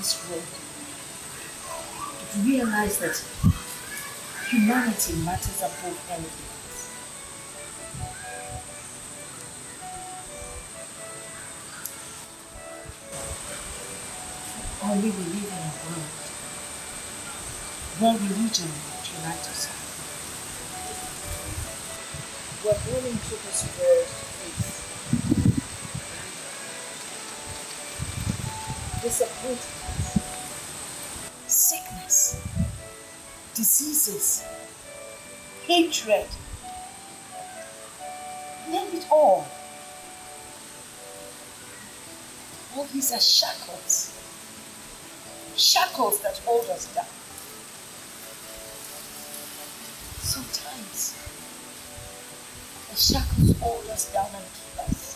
this world, to realize that humanity matters above anything else. Only we live in a world where religion would unite us. We're born into this world to face disappointment, sickness, diseases, hatred, name it all. All these are shackles. Shackles that hold us down. Sometimes the shackles hold us down and keep us.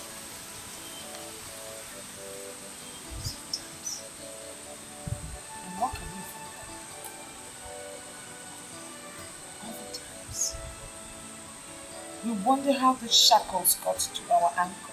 Sometimes we walk away from them. Other times we wonder how the shackles got to our ankles.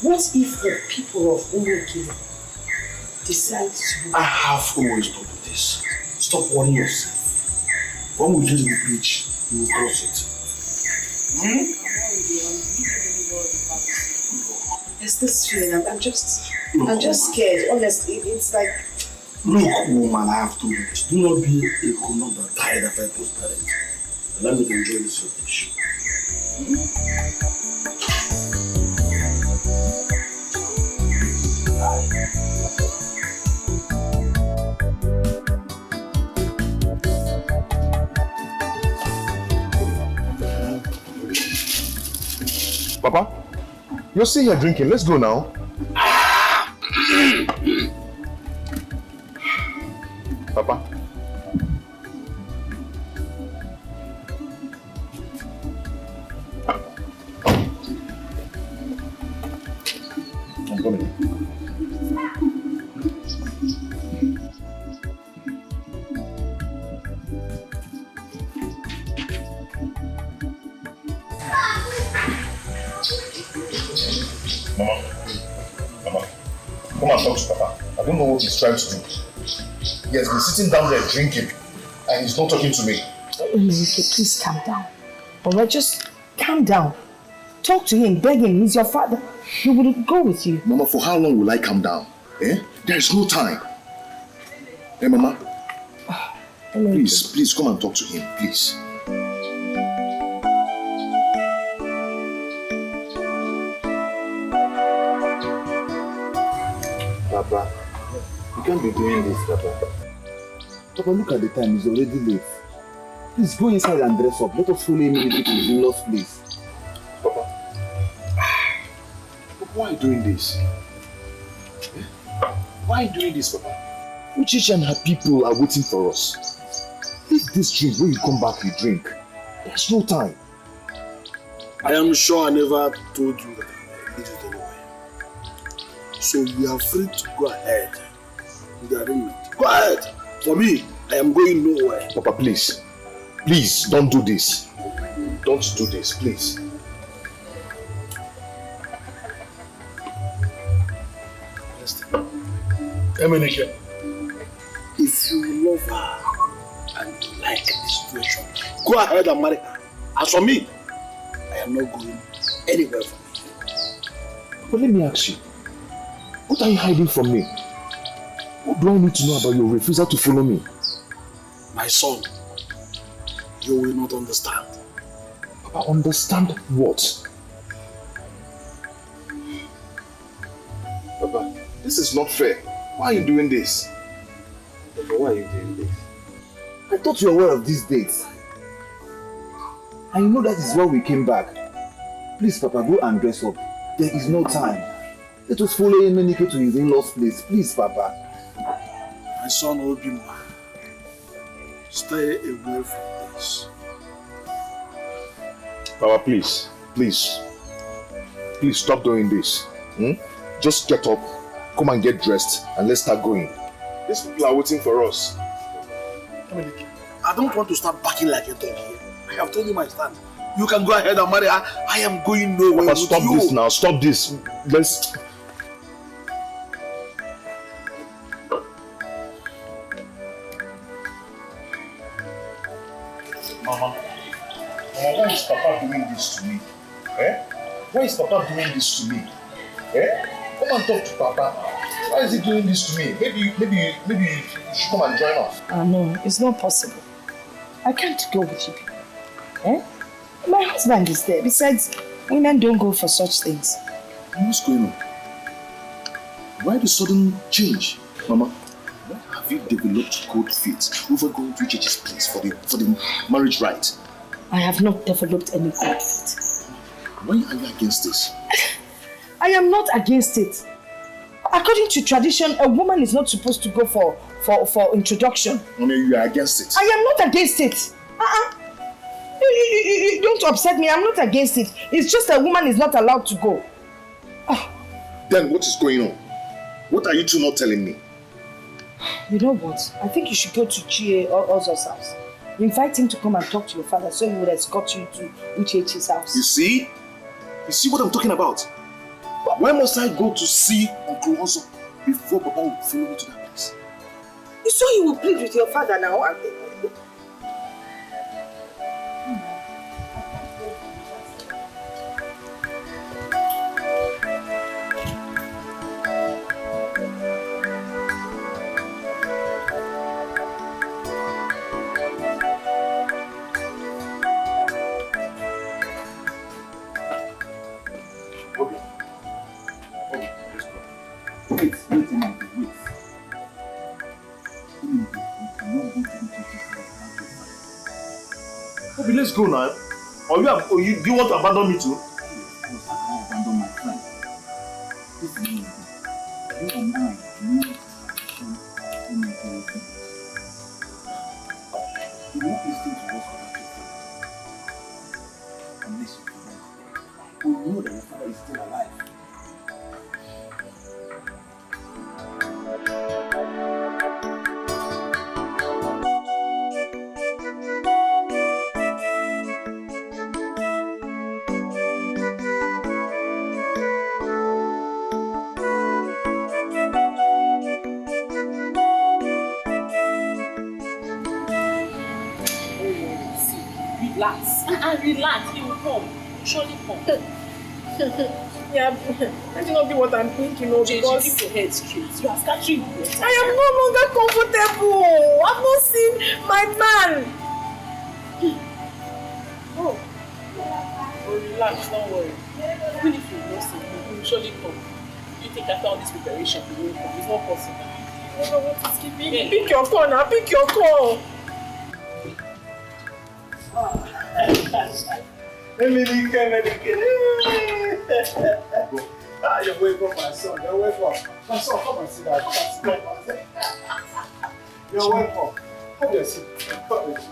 What if the people of Umoki decide to... I have always told you this. Stop worrying yourself. When we get to the beach, we will cross it. It's this feeling. I'm just scared. Honestly, it's like... Look, woman, I have told you this. Do not be a grown-up that tired after I post parent. Let me enjoy this fish. Papa, you're still here drinking. Let's go now. Papa. I'm coming. Mama, come and talk to Papa. I don't know what he's trying to do. He has been sitting down there drinking and he's not talking to me. Please calm down. Alright, just calm down. Talk to him, beg him, he's your father. He will go with you. Mama, for how long will I calm down? There is no time. Hey, Mama. Please come and talk to him, please. Papa, you can't be doing this, Papa. Papa, look at the time, it's already late. Please go inside and dress up. Let us follow immediately to his in-law's place. Papa. Why are you doing this? Why are you doing this, Papa? Uchichi and her people are waiting for us. Leave this drink. When you come back, you drink. There's no time. I am sure I never told you that I did it anyway. So you are free to go ahead with the arrangement. Go ahead. For me, I am going nowhere. Papa, please. Please, don't do this. Don't do this, please. Emenike, if you love her, I hate this situation. Go ahead and marry her. As for me, I am not going anywhere from here. But let me ask you, what are you hiding from me? What do I need to know about your refusal to follow me? My son, you will not understand. Papa, understand what? Papa, this is not fair. Why are you doing this? Papa, why are you doing this? I thought you were aware of these dates. And you know that is why we came back. Please, Papa, go and dress up. There is no time. Let us follow Emenike to his in-law's place. Please, Papa. My son Obima, stay away from this. Papa, please. Please stop doing this. Just get up, come and get dressed, and let's start going. These people are waiting for us. I don't want to start backing like a dog here. I have told you my stand. You can go ahead and marry her. I am going nowhere Papa, with stop you. this now. Stop this. Let's... Mama, why is Papa doing this to me? Why is Papa doing this to me? Come and talk to Papa. Why is he doing this to me? Maybe you should come and join us. No, it's not possible. I can't go with you people. My husband is there. Besides, women don't go for such things. What's going on? Why the sudden change? Mama, why have you developed cold feet over going to Chichi's place for the marriage rite? I have not developed any cold feet. Why are you against this? I am not against it. According to tradition, a woman is not supposed to go for introduction. I mean, you are against it. I am not against it. You don't upset me. I'm not against it. It's just a woman is not allowed to go. Then what is going on? What are you two not telling me? You know what? I think you should go to Chie or Ozo's house. Invite him to come and talk to your father so he would escort you to Uchechi's house. You see? You see what I'm talking about? Why must I go to see Uncle Ozo before Papa will follow me to that place? So you will plead with your father now. Obi, let's go now. Do you want to abandon me too? I abandon my friend. This is me. You and I need action in my direction. You won't listen to what's about your father. Unless your father is dead. We know that your father is still alive. Relax, he will come. He will surely come. Yeah, that will not be what I'm thinking of. Because keep your head straight. You are scattering your time. I am no longer comfortable. I've not seen my man. Oh, relax, don't worry. Even if you know him, he will surely come. You think after all this preparation, he will come. It's not possible. I don't know what is keeping me. Pick your call now. Pick your call. You're welcome, my son. You're welcome. My son, come and sit down. You're welcome. Have your seat. Come with you.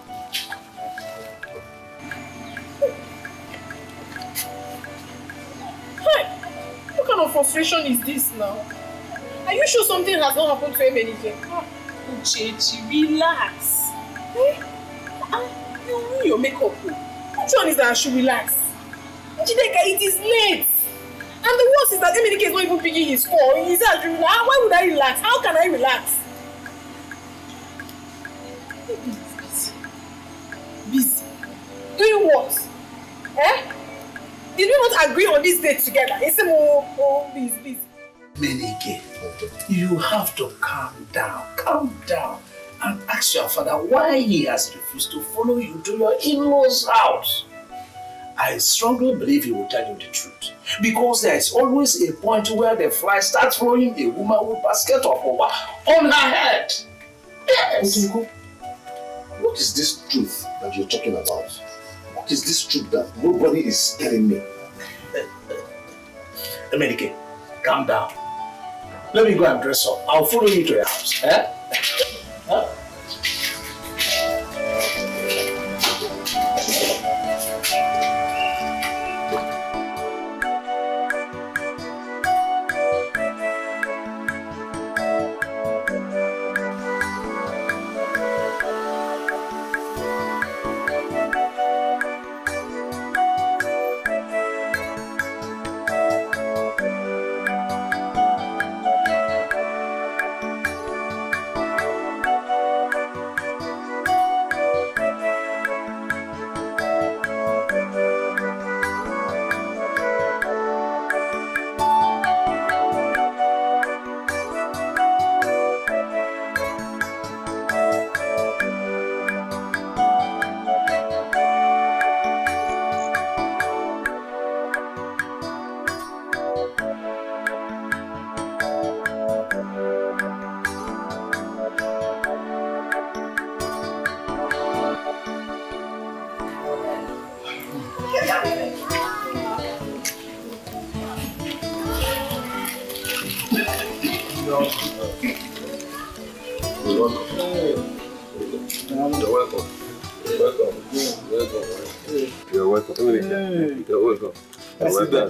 What kind of frustration is this now? Are you sure something has not happened to him anything? Uchechi, relax. You ruin your makeup. Which one is that I should relax? Dikeh, it is late. And the worst is that Emenike is not even picking his call. He said I should relax. Why would I relax? How can I relax? Doing what? Eh? Did we not agree on this date together? It's please. Menike, you have to calm down and ask your father why he has refused to follow you to your in-laws' house. I strongly believe he will tell you the truth because there is always a point where the fly starts following a woman with a basket of over on her head. Yes. What is this truth that you're talking about? What is this truth that nobody is telling me? Menike, calm down. Let me go and dress up. I'll follow you to your house. Eh? Huh?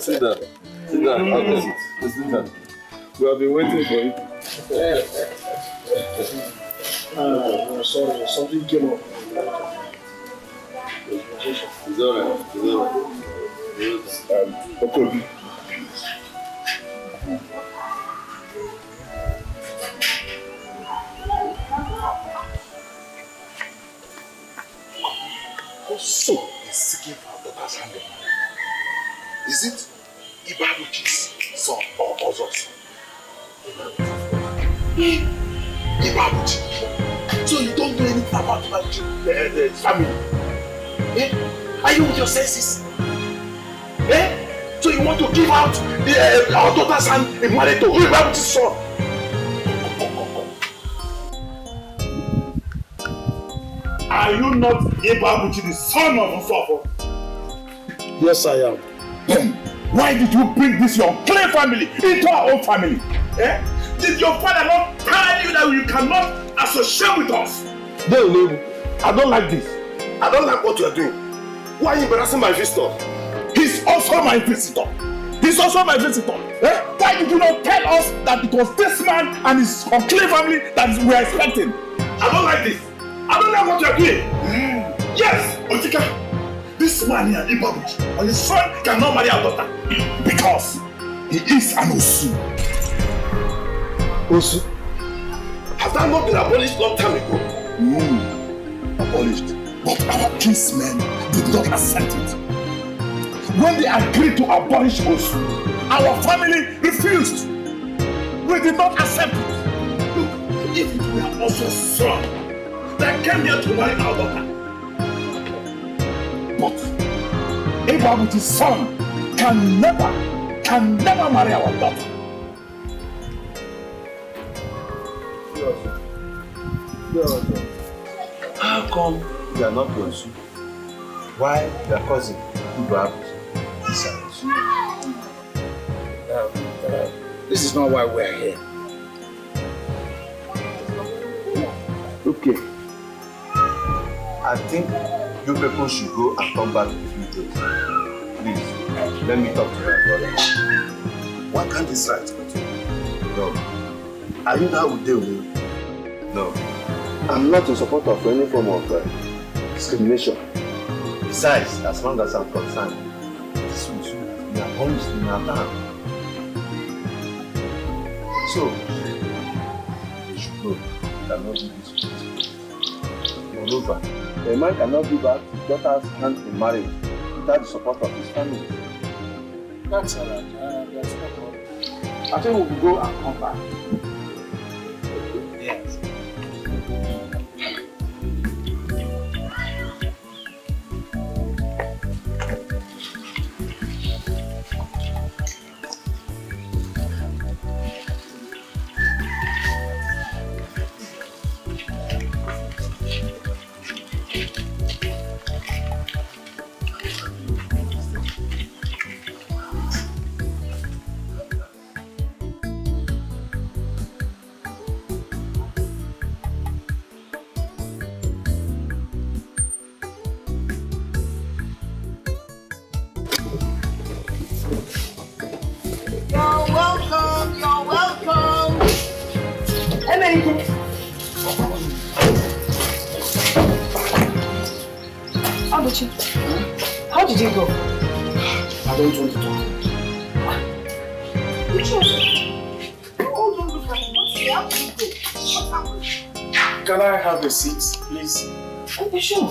Sit down. Have a seat. Sit down. We have been waiting for you. Sorry, something came up. It's alright. Okay. So, he's seeking for our daughter's hand in marriage. Is it Ibabuchi's son or Ozo's? Ibabuchi. So you don't know anything about Ibabuchi's family? Eh? Are you with your senses? Eh? So you want to give out our daughter's hand in marriage to Ibabuchi's son? Are you not Ibabuchi, the son of Nsofo? Yes, I am. Then why did you bring this your clay family into our own family? Eh? Did your father not tell you that you cannot associate with us? No, I don't like this. I don't like what you are doing. Why are you embarrassing my visitor? He's also my visitor. Eh? Why did you not tell us that it was this man and his clay family that we are expecting? I don't like this. I don't like what you are doing. Yes, Otika. This man here, Ibabuchi, and his son cannot marry our daughter because he is an Osu. Osu? Has that not been abolished long time ago? Abolished. But our kinsmen did not accept it. When they agreed to abolish Osu, our family refused. We did not accept it. Look, if it were also a son that came here to marry our daughter, but Ibabuchi's son can never marry our daughter. How come you are not Osu? Why your cousin Ibabuchi is an Osu? This is not why we are here. Okay. I think you people should go and come back in a few days. Please, let me talk to my brother. Why can't this right continue? No. Are you now with them? No. I'm not in support of any form of discrimination. Besides, as long as I'm concerned, this will soon be abolished in our town. So, you should go. You cannot do this. Moreover, A man cannot give out his daughter's hand in marriage without the support of his family. That's alright. That's no problem. I think we will go and come back. Yes. How did you go? I don't want to talk. Can I have a seat, please? Oh, sure.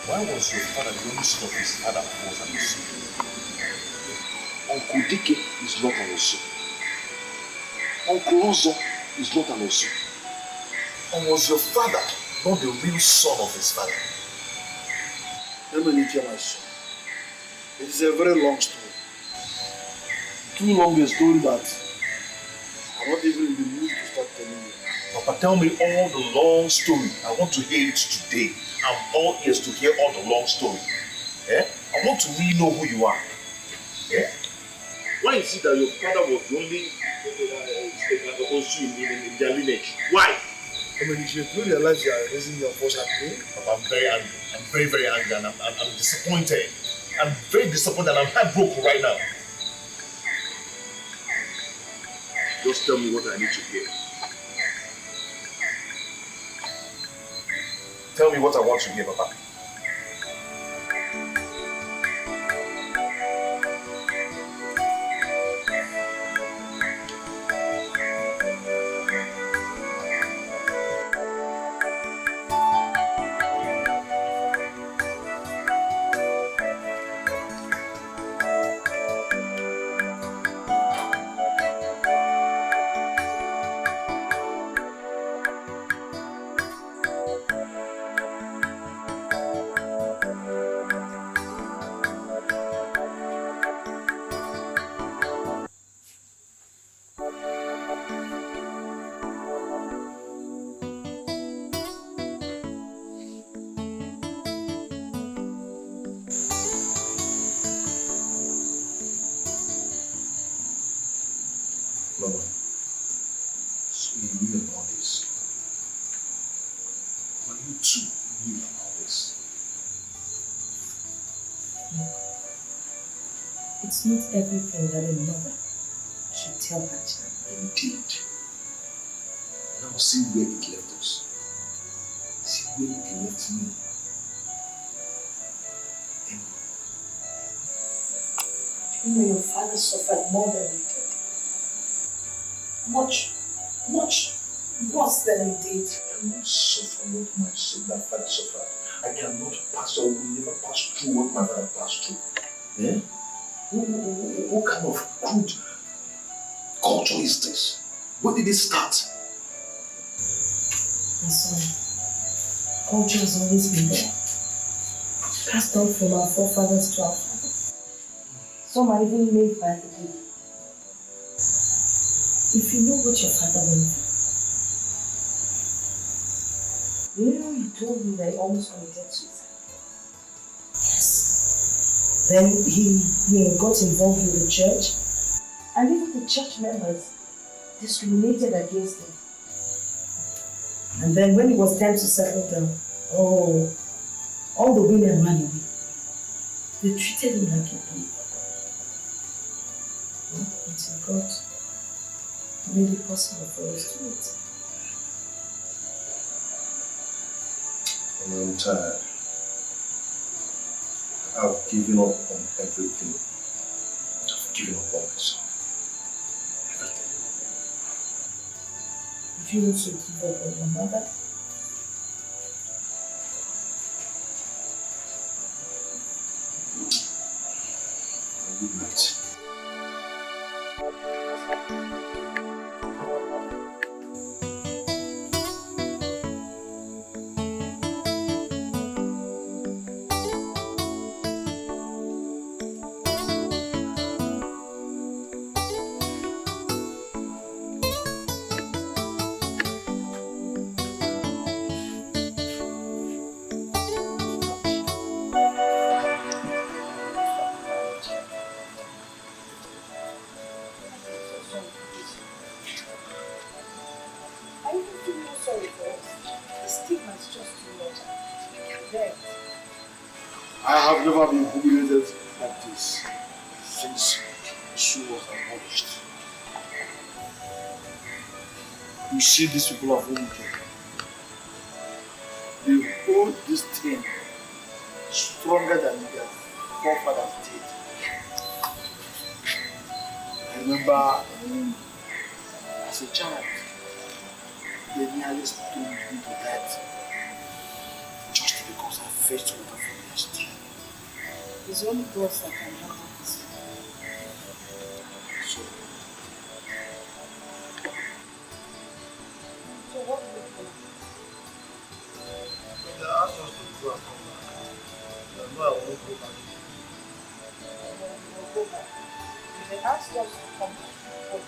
Why was your father the only son of his father who was an Osu? Uncle Dikeh is not an Osu. Uncle Ozo is not an Osu. And was your father not the real son of his father? Let me tell my son. It is a very long story. Too long a story that I'm not even in the mood to start telling you. Papa, tell me all the long story. I want to hear it today. I'm all ears to hear all the long story. Eh? I want to really know who you are. Eh? Why is it that your father was the only Osu in their lineage? Why? I mean, if you realize you are raising your voice at me, Papa, I'm very angry. I'm very, very angry, and I'm disappointed. I'm very disappointed, and I'm heartbroken right now. Just tell me what I need to hear. Tell me what I want to hear, Papa. Mama, so you knew about this. But you too knew about this. It's not everything that a mother should tell her child. Indeed. Now see where it left us. See where it left me. You know your father suffered more than you did. Much worse than he did. I cannot suffer what my father suffered. I cannot pass or will never pass through what my father passed through. Eh? What kind of crude culture is this? When did it start? My son, culture has always been there. Passed on from our forefathers to our fathers. Some are even made by the day. If you know what your father went through, you know he told me that he almost committed suicide. Yes. Then he got involved with the church, and even the church members discriminated against him. And then when it was time to settle down, all the women ran away. They treated him like a baby. Until God made it possible for us to meet. I'm tired. I've given up on everything. I've given up on myself. Everything. If you also give up on your mother, Good night. I even feel more sorry for us. The stigma is just too much. We can bear it. I have never been humiliated like this since she was abolished. You see these people of Umke, they hold this thing stronger than their forefathers did. I remember as a child, they nearly stoned me to death just because I fetched water from their stream. It's only God that can handle this. So, So what will you do? they asked us to go and come back. They know I won't go back. We'll go back. If they ask us to come back, we'll go back.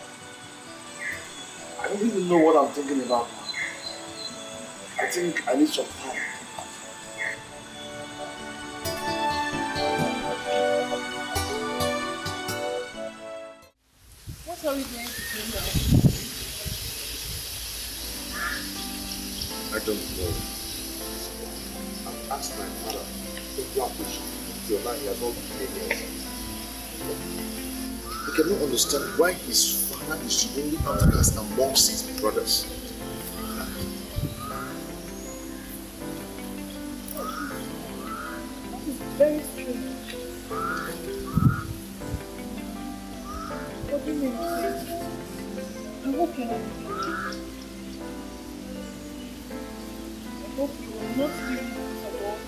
I don't even know what I'm thinking about now. I think I need some time. What are we going to do now? I don't know. I've asked my father to grant me till now he has not been here. He cannot understand why his father is the only outcast amongst his brothers. Very strange. What do you mean? I hope you're not I hope you will not be about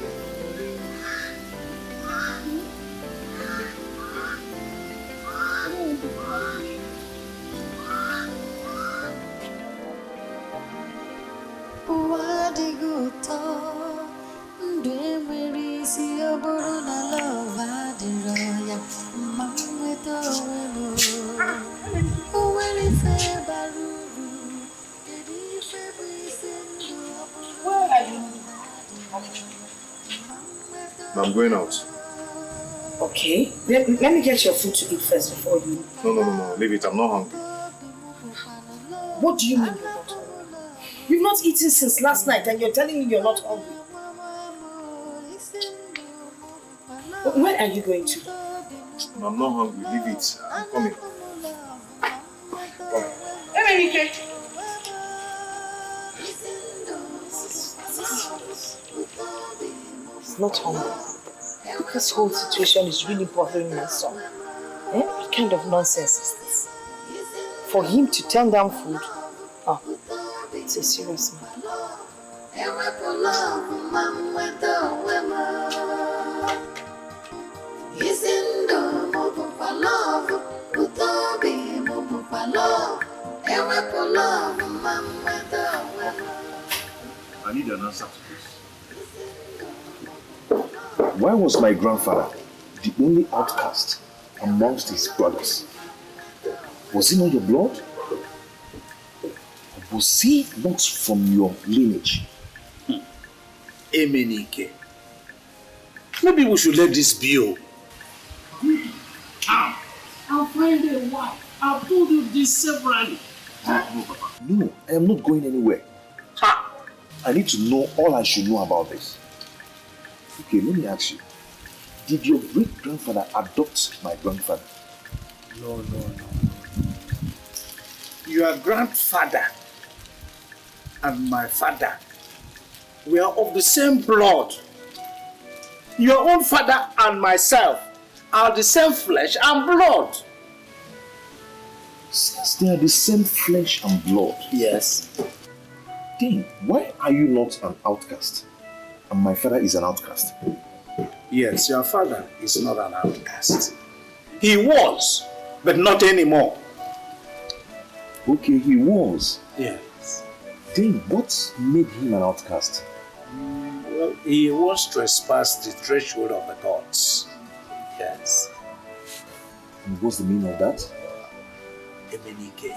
Where are you? I'm going out. Okay, let me get your food to eat first before you. No. Leave it. I'm not hungry. What do you mean you're not hungry? You've not eaten since last night and you're telling me you're not hungry. Where are you going to? I'm not hungry. Leave it. I'm coming. Come. Emenike! He's not hungry. This whole situation is really bothering my son. What kind of nonsense is this? For him to turn down food? Oh, it's a serious matter. I need an answer to this. Why was my grandfather the only outcast amongst his brothers? Was he not your blood? Was he not from your lineage? Emenike. Maybe we should let this be. I'll find a wife. I've told you this severally. No, Papa. No, I am not going anywhere. I need to know all I should know about this. Okay, let me ask you. Did your great-grandfather adopt my grandfather? No. Your grandfather and my father were of the same blood. Your own father and myself are the same flesh and blood. Since they are the same flesh and blood, Yes. then why are you not an outcast? And my father is an outcast. Yes, your father is not an outcast. He was, but not anymore. Okay, he was. Yes. Then what made him an outcast? Well, he once trespassed the threshold of the gods. Yes. And what's the meaning of that? Emenike,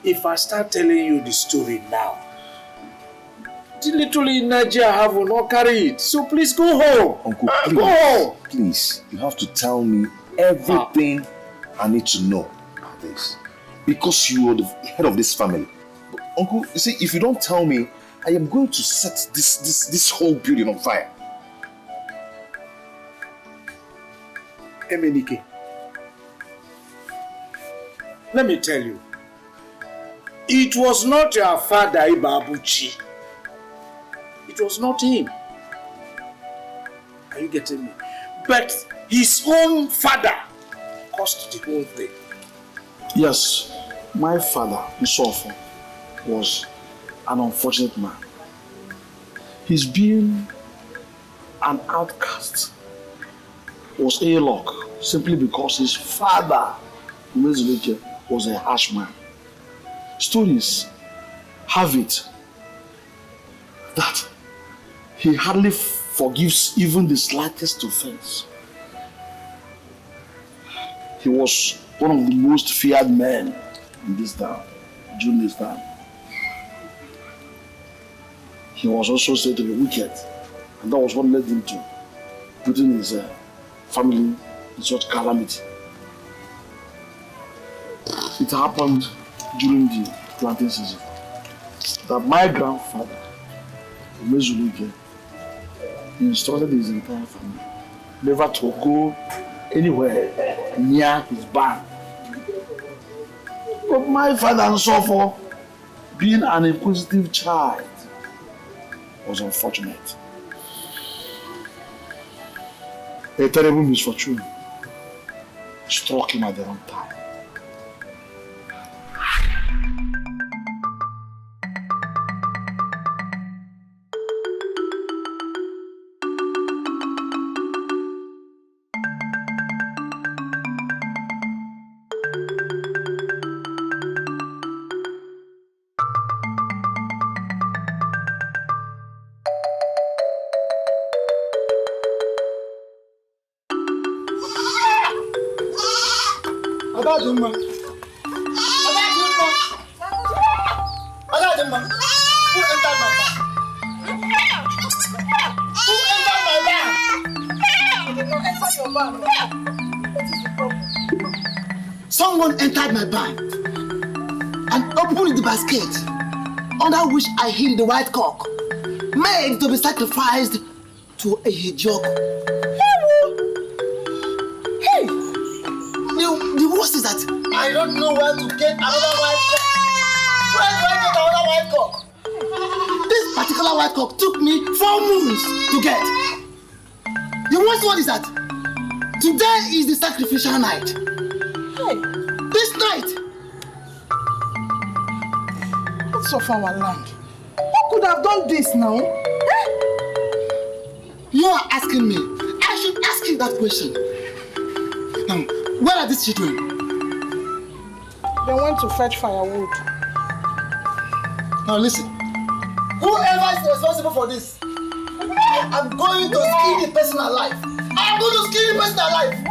if I start telling you the story now, the little energy I have will not carry it. So please go home. Uncle, please, go home. please, you have to tell me everything I need to know about this. Because you are the head of this family. But, Uncle, you see, if you don't tell me, I am going to set this whole building on fire. Emenike, let me tell you, it was not your father Ibabuchi. It was not him. Are you getting me? But his own father caused the whole thing. Yes, my father, Isofo, was an unfortunate man. His being an outcast was a luck simply because his father, Dikeh, was a harsh man. Stories have it that he hardly forgives even the slightest offense. He was one of the most feared men in this town during this time. He was also said to be wicked, and that was what led him to putting his family in such calamity. It happened during the planting season that my grandfather, Dikeh, instructed his entire family never to go anywhere near his barn. But my father and so forth, being an inquisitive child, was unfortunate. A terrible misfortune struck him at the wrong time. Someone entered my barn and opened the basket under which I hid the white cock, made to be sacrificed to a hedgehog. Hey! The worst is that I don't know where to get another white cock. Where do I get another white cock? This particular white cock took me 4 moons to get. The worst one is that today is the sacrificial night. Hey! This night! What's of our land? Who could have done this now? You are asking me. I should ask you that question. Now, where are these children? They went to fetch firewood. Now listen. Whoever is responsible for this, I'm going to skin the person alive. I'm going to skin the person alive.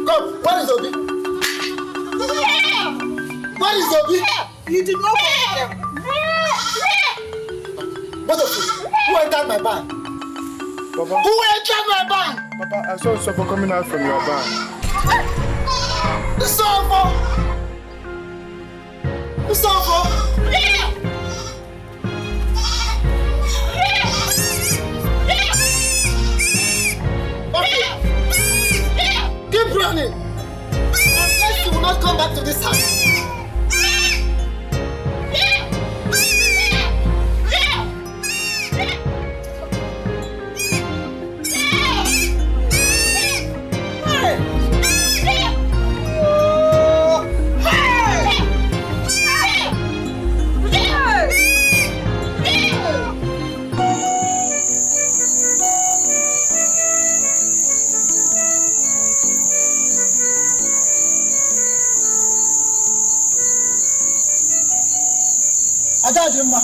God, where is Obi? Where is Obi? You did not go them. Both of you, who entered my barn? Papa. Who entered my barn? Papa, I saw Suffer coming out from your barn. Suffer! Suffer! back to this house. Adadima,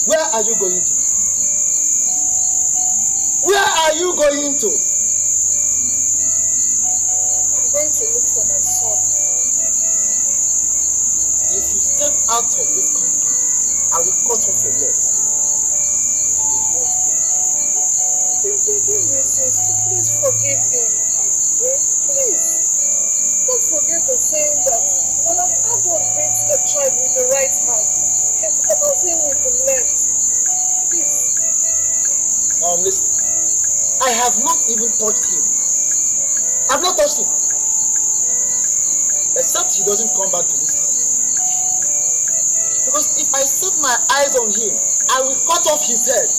where are you going to? Where are you going to? I'm going to look for my son. If you step out of this compound, I will cut off your legs. Please forgive him. Please. Don't forget the saying that when an adult beats a child with the right hand, he covers him with the left. Please. Now listen, I have not even touched him. I've not touched him. Except he doesn't come back to this house. Because if I set my eyes on him, I will cut off his head.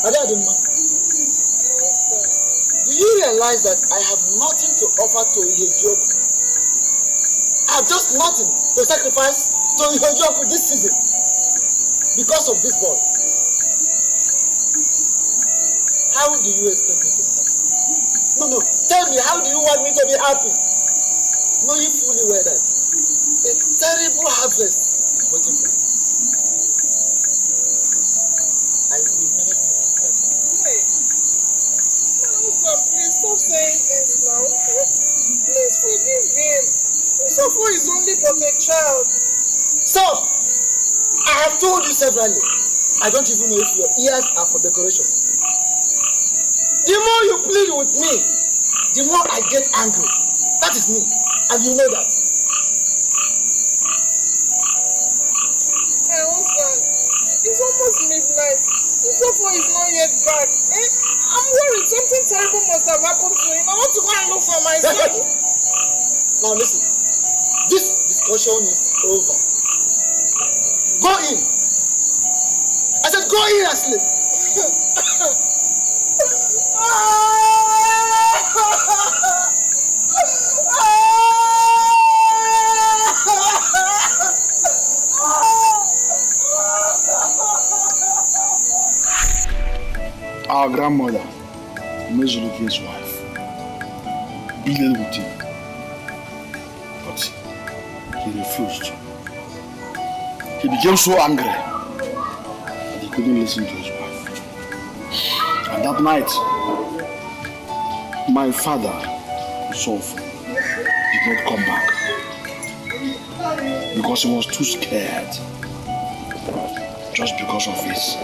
Adadima, do you realize that I have nothing to offer to Ihejob? I have just nothing to sacrifice to Ihejob this season because of this boy. How do you expect me to be happy? No, tell me, how do you want me to be happy? Knowing fully well that a terrible harvest is waiting for me. I will never forget that. Hey. Please stop saying this now. Please forgive him. Sofo is only but a child. Stop! I have told you severally. I don't even know if your ears are for decoration. The more you plead with me, the more I get angry. That is me, and you know that. My husband, it's almost midnight. Sofo is not yet back. I'm worried something terrible must have happened to him. I want to go and look for my son. Now listen, this discussion is over. Go in. I said go in and sleep. Our grandmother, Mezuluki's wife, pleaded with him, but he refused. He became so angry that he couldn't listen to his wife. And that night, my father, Sofo, did not come back because he was too scared, just because of his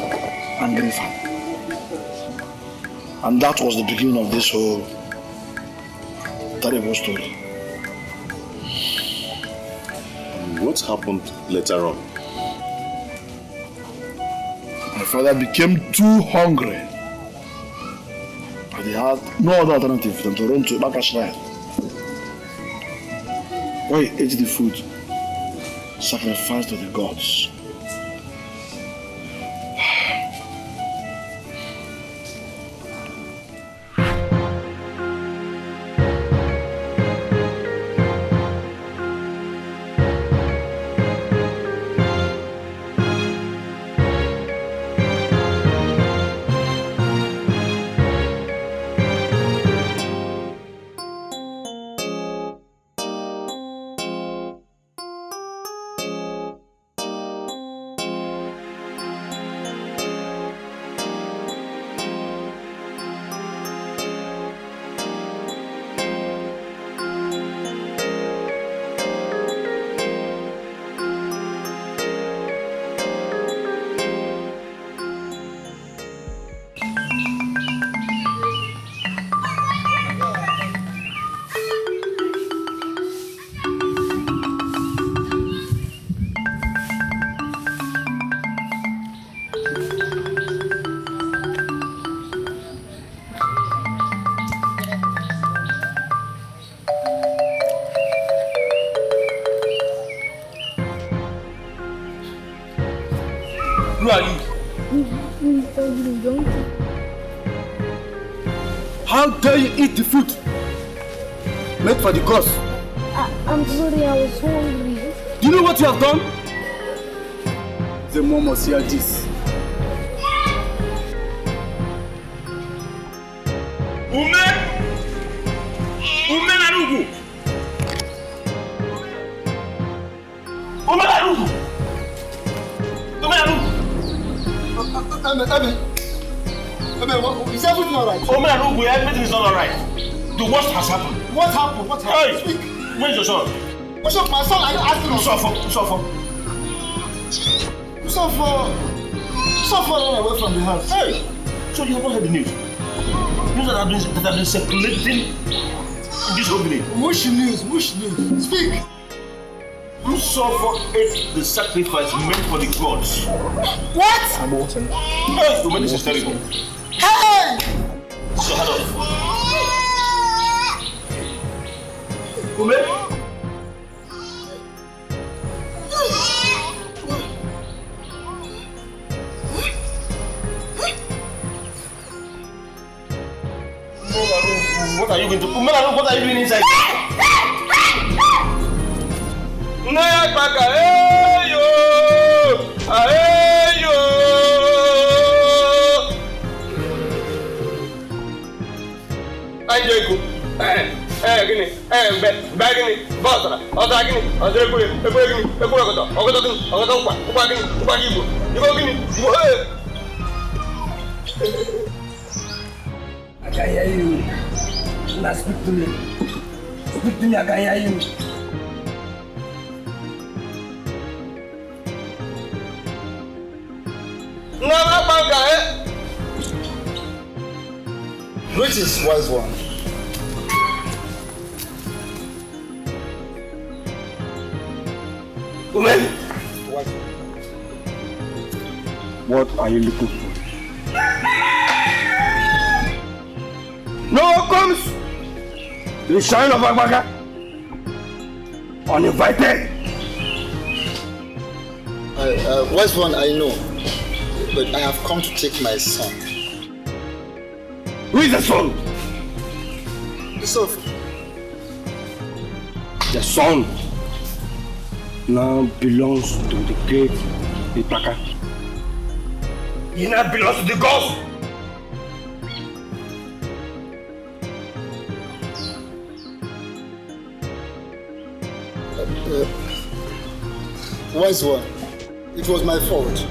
angry father. And that was the beginning of this whole terrible story. What happened later on? My father became too hungry. And he had no other alternative than to run to Ibaka Shrine. Where he ate the food sacrificed to the gods. Who are you? How dare you eat the fruit made for the gods? I'm sorry, I was hungry. Do you know what you have done? The mom must hear this. Ume Narugu! Is everything alright? Everything is not alright. The worst has happened. What happened? What happened? Hey, where's your son? What's up, my son? Are you asking us? Suffer ran away from the house. Hey, so you have not heard the news? News that have been circulating in this whole village. Which news? Speak. Suffer ate the sacrifice meant for the gods. What? Hey, woman, this is terrible. Hey! So head off. Woman? What are you going to do? What are you doing inside? I can hear you. Now speak to me. Speak to me, I can hear you. Greetings, wise one. Woman! What are you looking for? No one comes to the shrine of Agbaka uninvited. Wise one, I know, but I have come to take my son. Who is the son? Yusuf. The son now belongs to the great Ipaka. He now belongs to the gods. Wise one, it was my fault.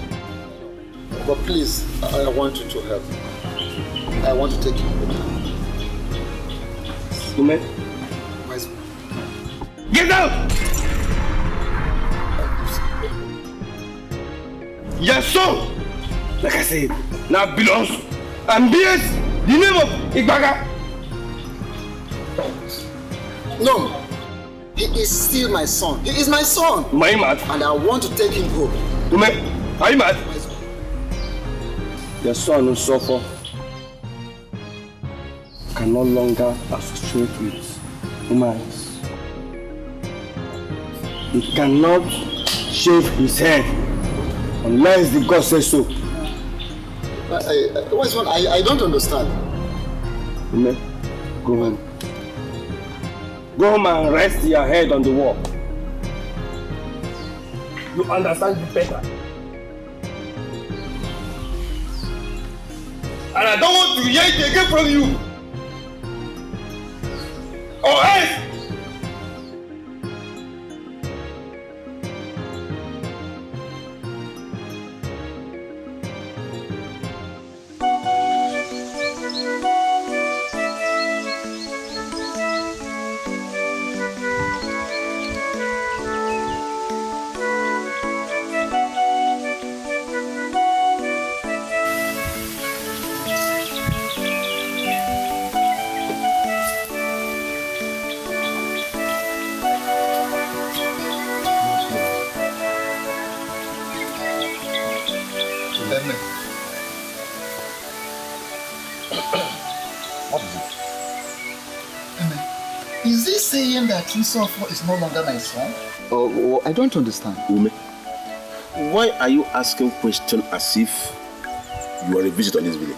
But please, I want you to help me. I want to take you home. Woman? Wise one. Get down! Your son, like I said, now belongs and bears the name of Igbaga. No, he is still my son. He is my son. Am I mad? And I want to take him home. Woman, are you mad? Your son will suffer. Can no longer associate with humans. He cannot shave his head unless the God says so. Wise one, I don't understand. Woman, go home. Go home and rest your head on the wall. You understand it better. And I don't want to hear it again from you. Or else! Is he saying that Yusuf is no longer my son? Oh, I don't understand. Ume, Why are you asking questions as if you are a visitor in this village?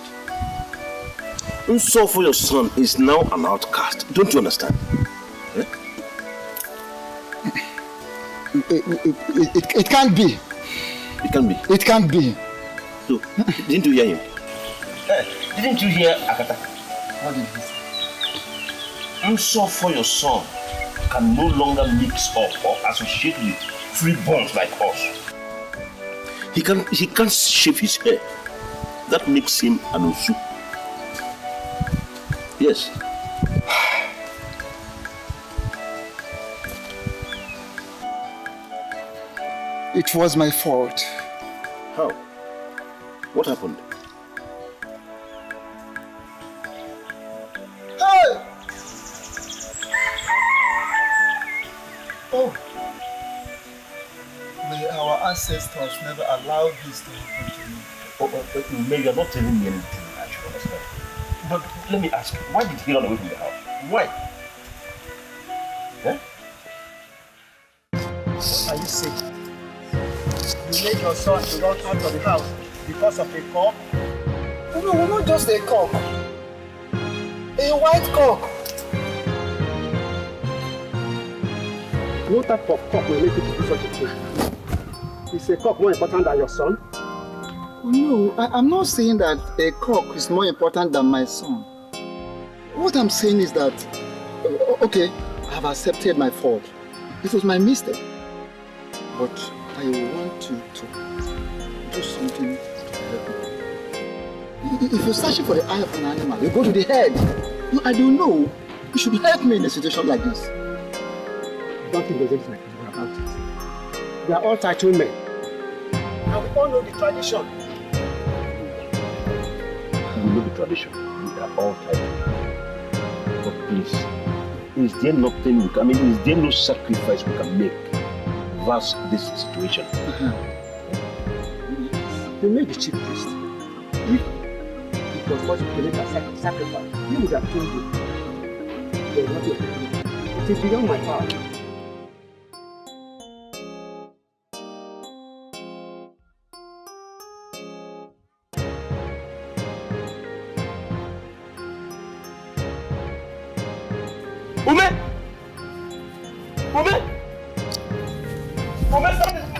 So for your son is now an outcast. Don't you understand? Eh? It can't be. It can be. It can't be. So, didn't you hear him? Didn't you hear Akata? What did he say? So for your son can no longer mix up or associate with free bonds like us. He can't shave his hair. That makes him an Osu. Yes. It was my fault. How? What happened? Hey! Oh. May our ancestors never allow this to happen to me. Maybe you're not telling me anything I should understand. But let me ask you, why did he run away from the house? Why? Eh? What are you saying? You made your son to run out of the house because of a cock? No, not just a cock. A white cock. No type of cock will make you do such a thing. Is a cock more important than your son? No, I'm not saying that a cock is more important than my son. What I'm saying is that, okay, I have accepted my fault. It was my mistake. But I want you to do something to help me. If you're searching for the eye of an animal, you go to the head. No, I don't know. You should help me in a situation like this. Don't think there's anything I can do about it. We are all titled men. And we all know the tradition. We know the tradition. We are all titled. But please, is there nothing we can, is there no sacrifice we can make versus this situation? You made the chief priest. If it was possible to make a sacrifice, he would have told you. There is nothing I can do. It is beyond my power.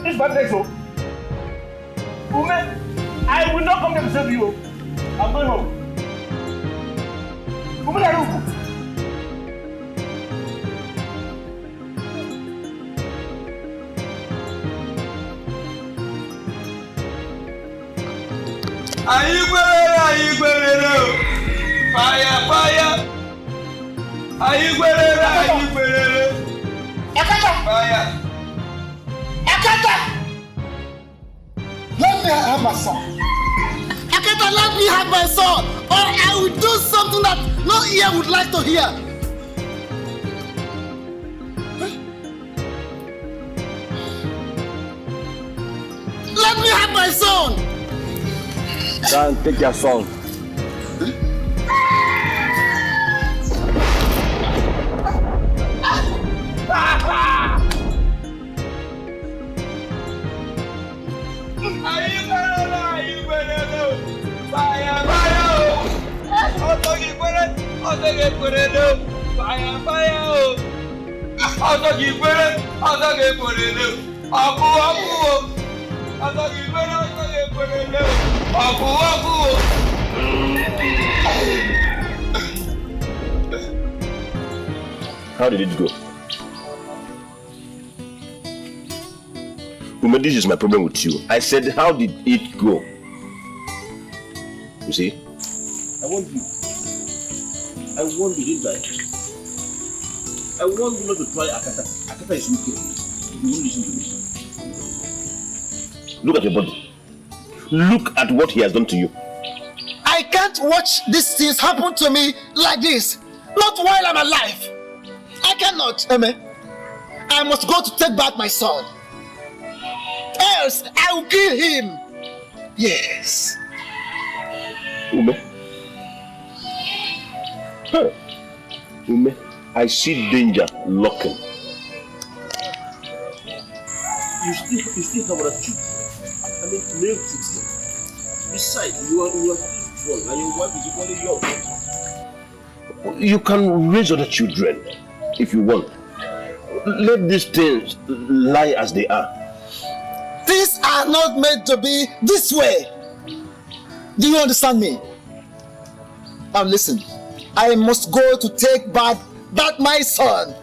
This bad day, so. Woman, I will not come to save you. I'm going home. Woman, are you? Fire, fire. Fire. Let me have my son. Akata, let me have my son, or I will do something that no ear would like to hear. Let me have my son. Son, take your son. How did it go? Uma, this is my problem with you. I said, how did it go? You see? I want you. I want you, didn't I? I want you not to try Akata. Akata is wicked. You won't listen to me. Look at your body. Look at what he has done to you. I can't watch these things happen to me like this. Not while I'm alive. I cannot. Amen. I must go to take back my son. Else, I will kill him. Yes. Ume. Huh. Ume, I see danger lurking. You still have that truth. haven't milked it yet. Besides, you are drunk and your wife is equally young. You can raise other children if you want. Let these things lie as they are. Things are not meant to be this way. Do you understand me? Now listen, I must go to take back my son.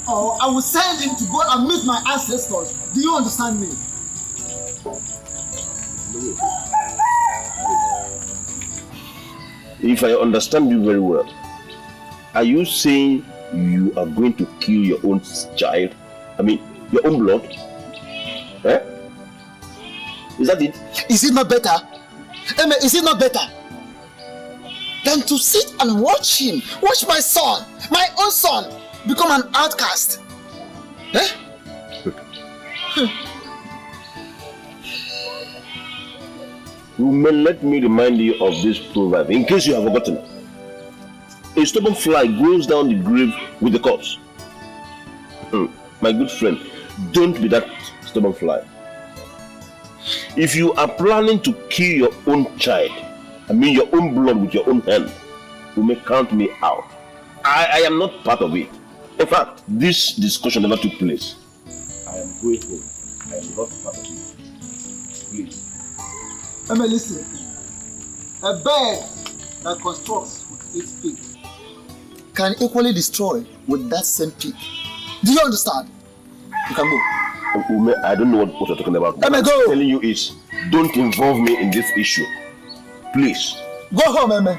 Or I will send him to go and meet my ancestors. Do you understand me? If I understand you very well, are you saying you are going to kill your own child? I mean, your own blood? Eh? Is that it? Is it not better? Eme, is it not better than to sit and watch my son, my own son, become an outcast? Eh? Let me remind you of this proverb, in case you have forgotten. A stubborn fly goes down the grave with the corpse. My good friend, don't be that stubborn fly. If you are planning to kill your own child, I mean your own blood with your own hand, you may count me out. I am not part of it. In fact, this discussion never took place. I am going home. I am not part of it. Please. Eme, listen. A bird that constructs with its beak can equally destroy with that same beak. Do you understand? You can go. Ume, I don't know what you're talking about. Let me go. What I'm telling you is, don't involve me in this issue. Please. Go home, Eme.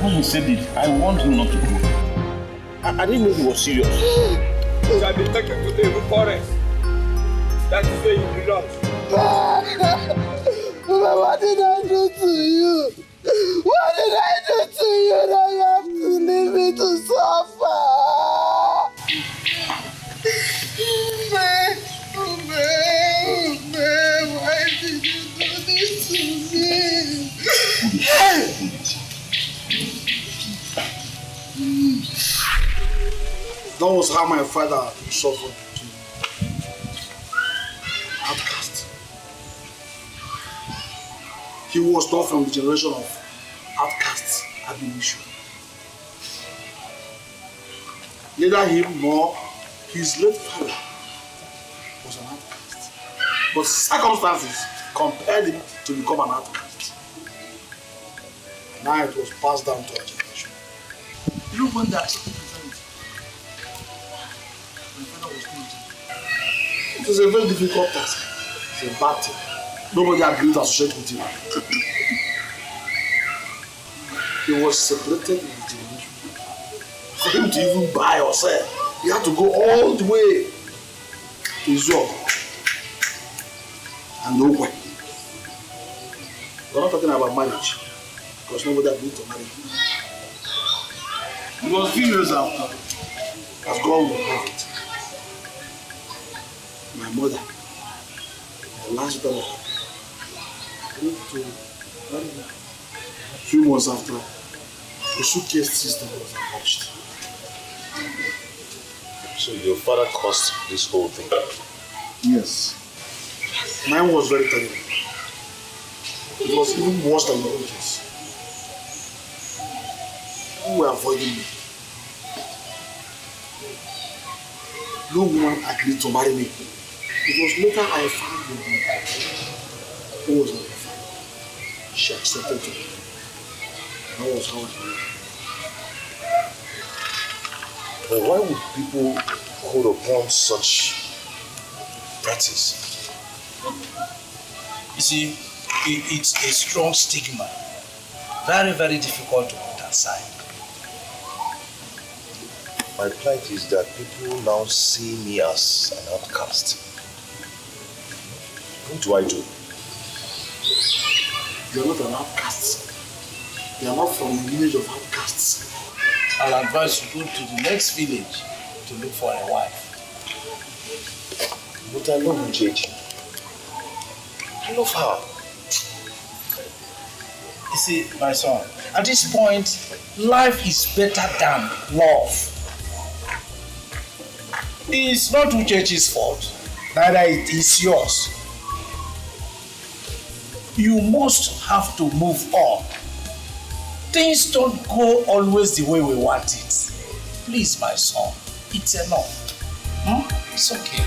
When he said it, I warned him not to go. I didn't know he was serious. You shall be taken to the forest. That is where you belong. What did I do to you? What did I do to you that you have to leave me to suffer? Why did you do this to me? That was how my father suffered. Outcast. He was not from the generation of outcasts, abolition. Neither him nor his late father was an outcast. But circumstances compelled him to become an outcast. Now it was passed down to our generation. You know when that my father was doing it. It was a very difficult task. It's a bad thing. Nobody agreed to associate with him. He was separated in his generation. For him to even buy or sell, he had to go all the way to his job. And nowhere. We're not talking about marriage, because nobody agreed to marry him. It was a few years after, as God will have it, my mother, the last daughter, went to marry her. A few months after, the suitcase system was abolished. So your father caused this whole thing? Yes. Mine was very terrible. It was even worse than your own case. People were avoiding me. No woman agreed to marry me. It was later I found the woman who was not my friend. She accepted me. That was how I knew. But why would people hold upon such practice? You see, it's a strong stigma. Very, very difficult to put aside. My plight is that people now see me as an outcast. What do I do? You are not an outcast. You are not from the lineage of outcasts. I'll advise you go to the next village to look for a wife. But I love Uchechi. I love her. You see, my son, at this point, life is better than love. It's not Uchechi's fault, neither it is yours. You must have to move on. Things don't go always the way we want it. Please, my son, it's enough. It's okay.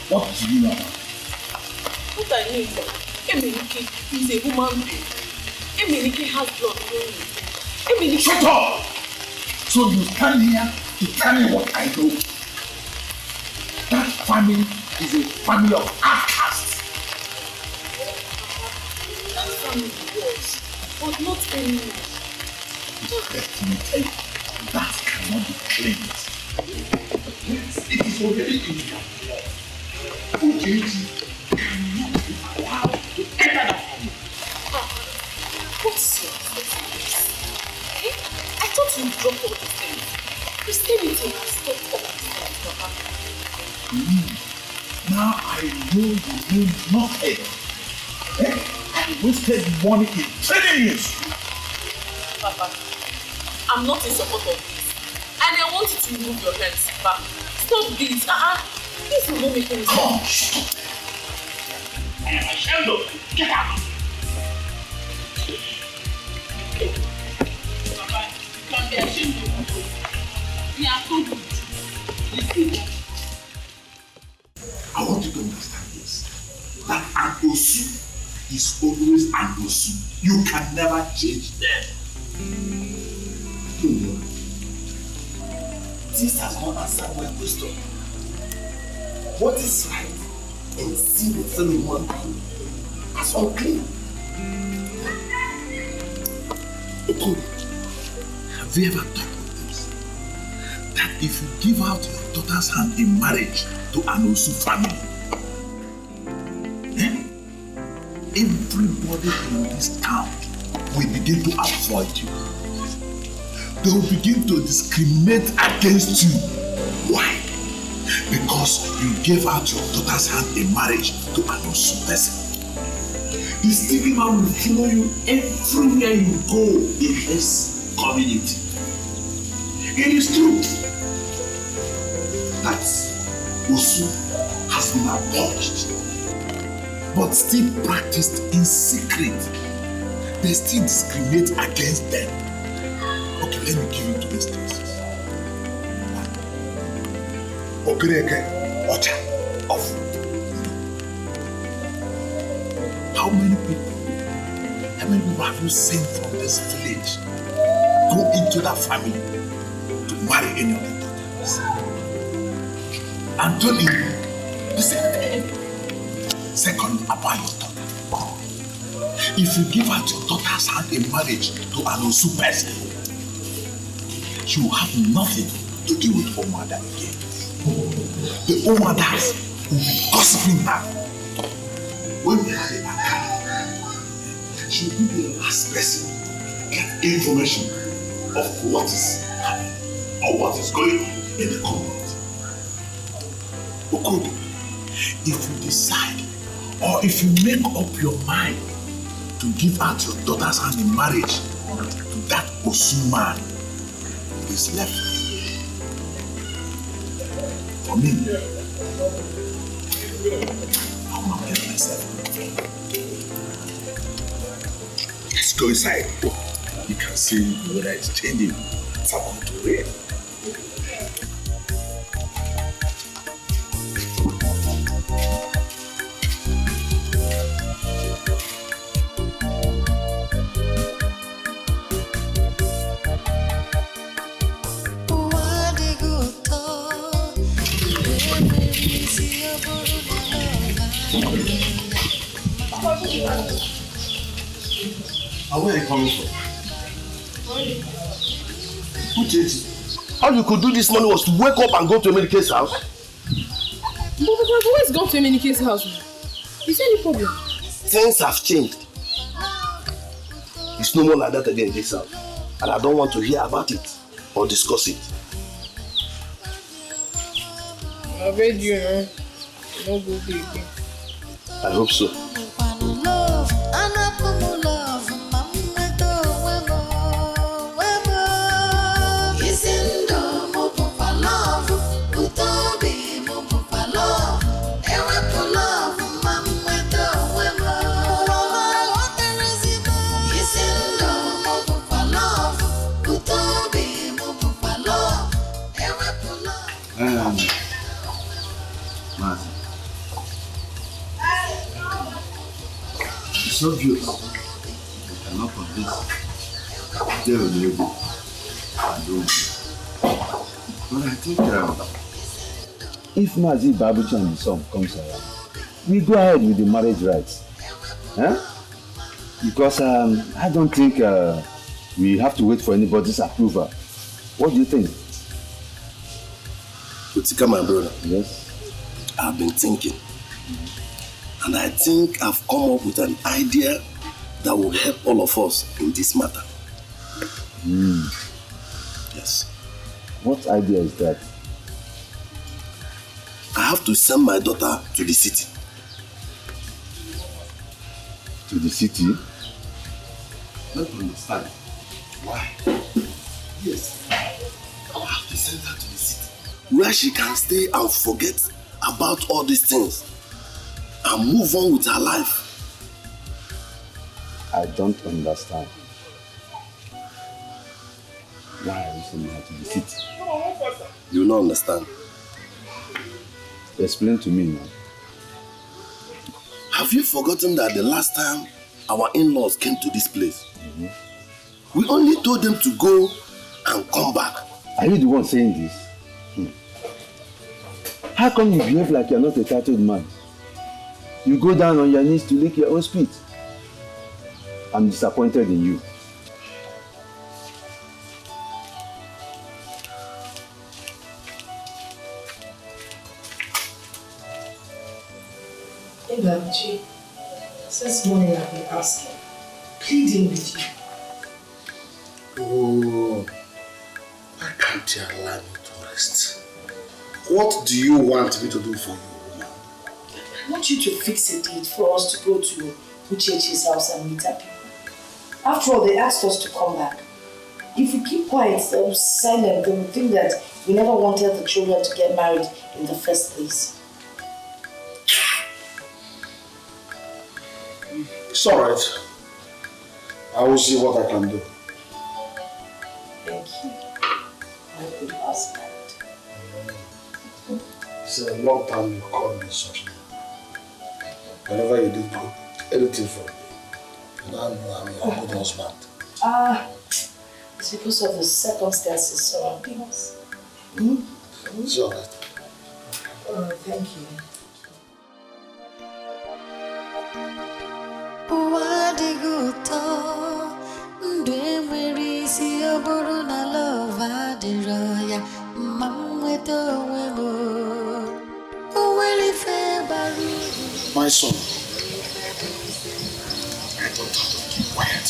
What do you know? What I mean is that Emenike is a human being. Emenike has blood flowing. Shut up! So you stand here to tell me what I know. That family is a family of outcasts. That family was, but not anymore. Let me tell you, that cannot be claimed. It is already in their blood. Uchechi cannot be allowed to enter that family. What's your eh? I thought you dropped all these things. Christianity has stopped all these things, Papa. Now I know you mean nothing. Eh? I wasted money in training you. Papa, I'm not in support of this. And I want you to remove your hands back. Stop this. This will not make any sense. Oh, shut up. I am ashamed of you. Get out. Papa, you can be ashamed of you. We are so good. I want you to understand this. That an Osu is always an Osu. You can never change them. This has not answered my question. What is right in seeing a fellow human being as unclean? Okoro, have you ever thought of this? That if you give out your daughter's hand in marriage to an Osu family, everybody in this town will begin to avoid you. They will begin to discriminate against you. Why? Because you gave out your daughter's hand in marriage to an Osu person. The stigma will follow you everywhere you go in this community. It is true that Osu has been abolished, but still practiced in secret. They still discriminate against them. Okay, let me give you two instances. Okereke, Ocha, of. How many people have you seen from this village go into that family to marry any of their daughters? I'm telling you, the same thing. Second, about your daughter. If you give out your daughter's hand in marriage to an Osu person, she will have nothing to do with her mother again. The old mothers will be gossiping her. When they have a car, she will be the last person to get information of what is happening or what is going on in the community. Okodo, if you decide or if you make up your mind to give out your daughter's hand in marriage to that Osu man, it is left for me. I'll not get myself. Let's go inside. You can see the weather is changing. It's about to rain. Where are you coming from? All you could do this morning was to wake up and go to Emenike's house? But I've always gone to Emenike's house. Is there any problem? Things have changed. It's no more like that again in this house. And I don't want to hear about it or discuss it. I read you, no go be again. I hope so. It's obvious you cannot convince their neighbor and don't. But I think if Mazi Babuchi and the son comes around, we go ahead with the marriage rights. Huh? Because I don't think we have to wait for anybody's approval. What do you think? Utika, my brother. Yes? I've been thinking. And I think I've come up with an idea that will help all of us in this matter. Yes. What idea is that? I have to send my daughter to the city. To the city? I don't understand. Why? Yes. I have to send her to the city, where she can stay and forget about all these things and move on with her life. I don't understand. Why are you sending her to the city? You will not understand. Explain to me now. Have you forgotten that the last time our in-laws came to this place, we only told them to go and come back? Are you the one saying this? How come you behave like you're not a titled man? You go down on your knees to lick your own spit. I'm disappointed in you. Babuji, since morning I've been asking, pleading with you. Oh, why can't you allow me to rest? What do you want me to do for you, woman? I want you to fix a date for us to go to Uchechi's house and meet her people. After all, they asked us to come back. If we keep quiet, silent, they will think that we never wanted the children to get married in the first place. It's alright. I will see what I can do. Thank you, my good husband. It's a long time you called me such name. Whenever you did good, anything for me. Now I'm a good husband. It's because of the circumstances surrounding us. It's alright. Thank you. Wadiguto, ndwemerisi oburu na lova diraya, mamweto wemo, uweli febaru. My son, I don't have to keep quiet.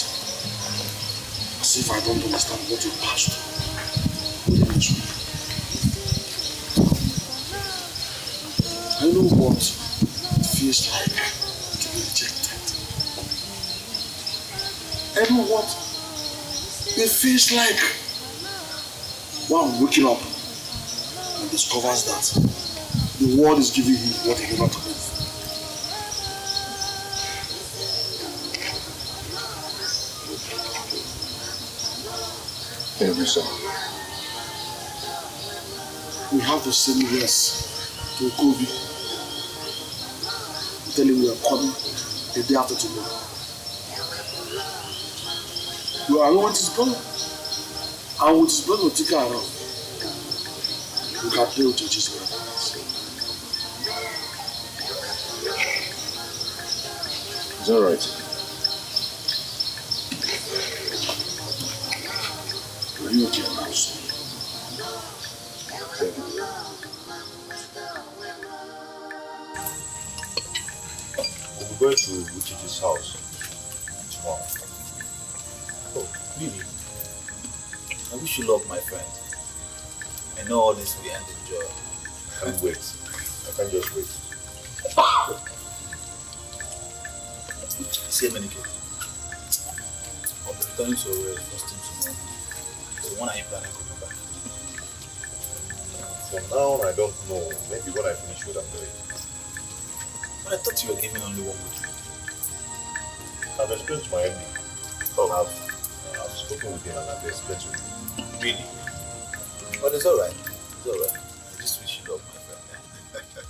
As if I don't understand what you passed through. I know what it feels like to be rejected. I know what it feels like one waking up and discovers that the world is giving him what he never took. Every song. We have to send yes to Kobe. Tell him we are coming the day after tomorrow. You are alone with his brother. And with his brother, take her around. You can play with your Jesus. It's alright. Are you okay now, son? We'll be going to Uchichi's house tomorrow. Oh, really? I wish you luck, my friend. I know all this will end in joy. I can't wait. I can't just wait. Say many kids. I'll be returning to Owerri first thing tomorrow. So when are you planning coming back? For now, I don't know. Maybe when I finish what I'm doing. But I thought you were giving only 1 week. I've explained to my MD. I've spoken with him and I've explained to him. Really? But it's alright. It's alright. I just wish you luck, my friend.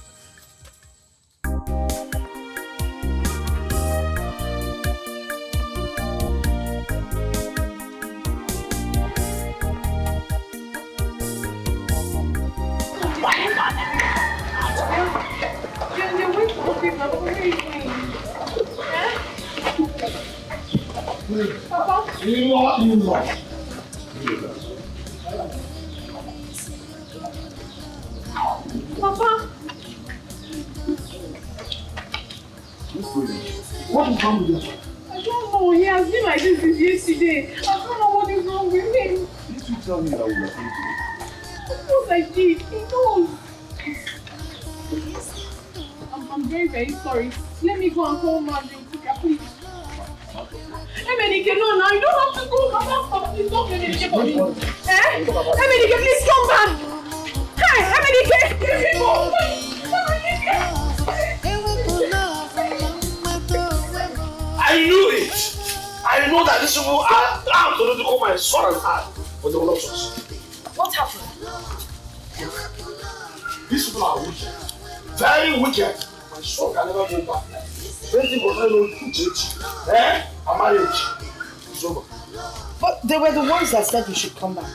What is wrong with your father? I don't know. He has been like this since yesterday. I don't know what is wrong with him. Did you tell me that we were going to Of course I did. He knows. I'm very, very sorry. Let me go and call Marvin, please. Emenike, no, now you don't have to go. Papa, please don't Emenike for me. Emenike, please come back. Hey, Emenike, let me go. I knew it. I know that these people are going to call my son and I, but they will not succeed. What happened? These people are wicked. Very wicked. My son can never go back. Anything was not known to church. A marriage. It's over. But they were the ones that said we should come back.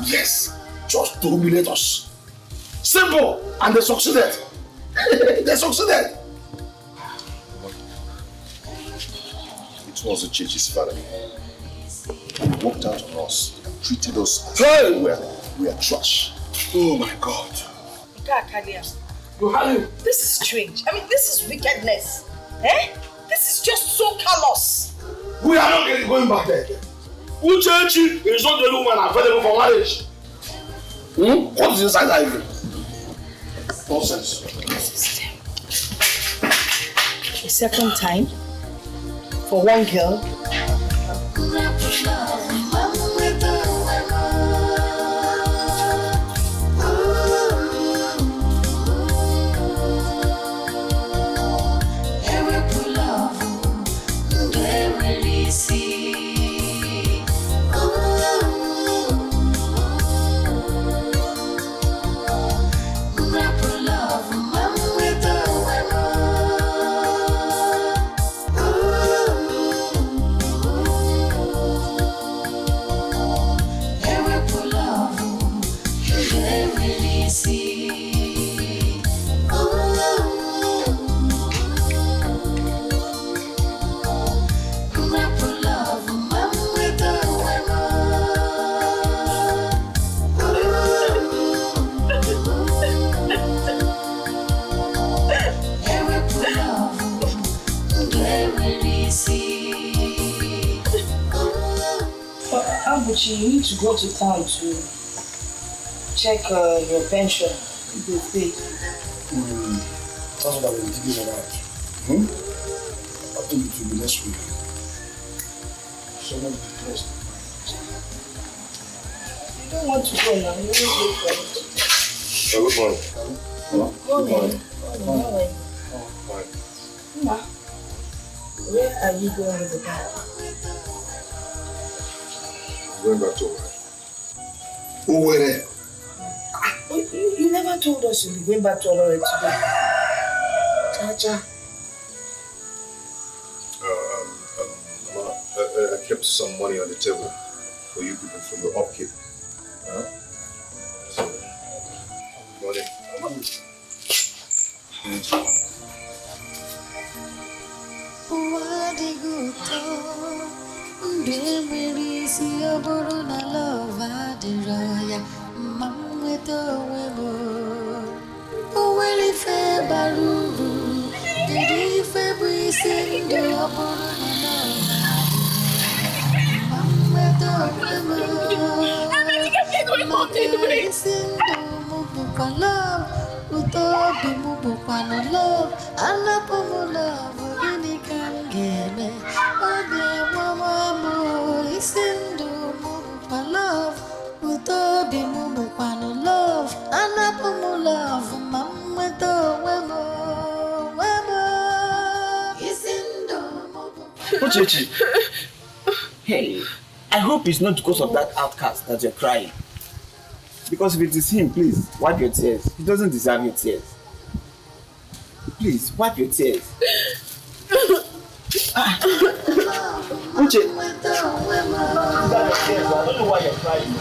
Yes. Just to humiliate us. Simple. And they succeeded. They succeeded. It was the church's father. He walked out on us and treated us as hey. we are trash. Oh my God. This is strange. I mean, this is wickedness. This is just so callous. We are not going back there. Uchechi is not the only woman available for marriage. What is inside that even? Nonsense. A second time for one girl. You need to go to town to check your pension if they pay. That's what I've been thinking about. I think it will be next week. Someone will be blessed. You don't want to go now, you always wait for it. Good morning. Hello? Good morning. Ma, where are you going with the guy? Going back to work. Where? You never told us you'll be going back to Olore today. Cha-cha. I kept some money on the table for you people from the upkeep. So, money. Hey, I hope it's not because of that outcast that you're crying. Because if it is him, please, wipe your tears. He doesn't deserve your tears. Please, wipe your tears. Uche, I don't know why you're crying.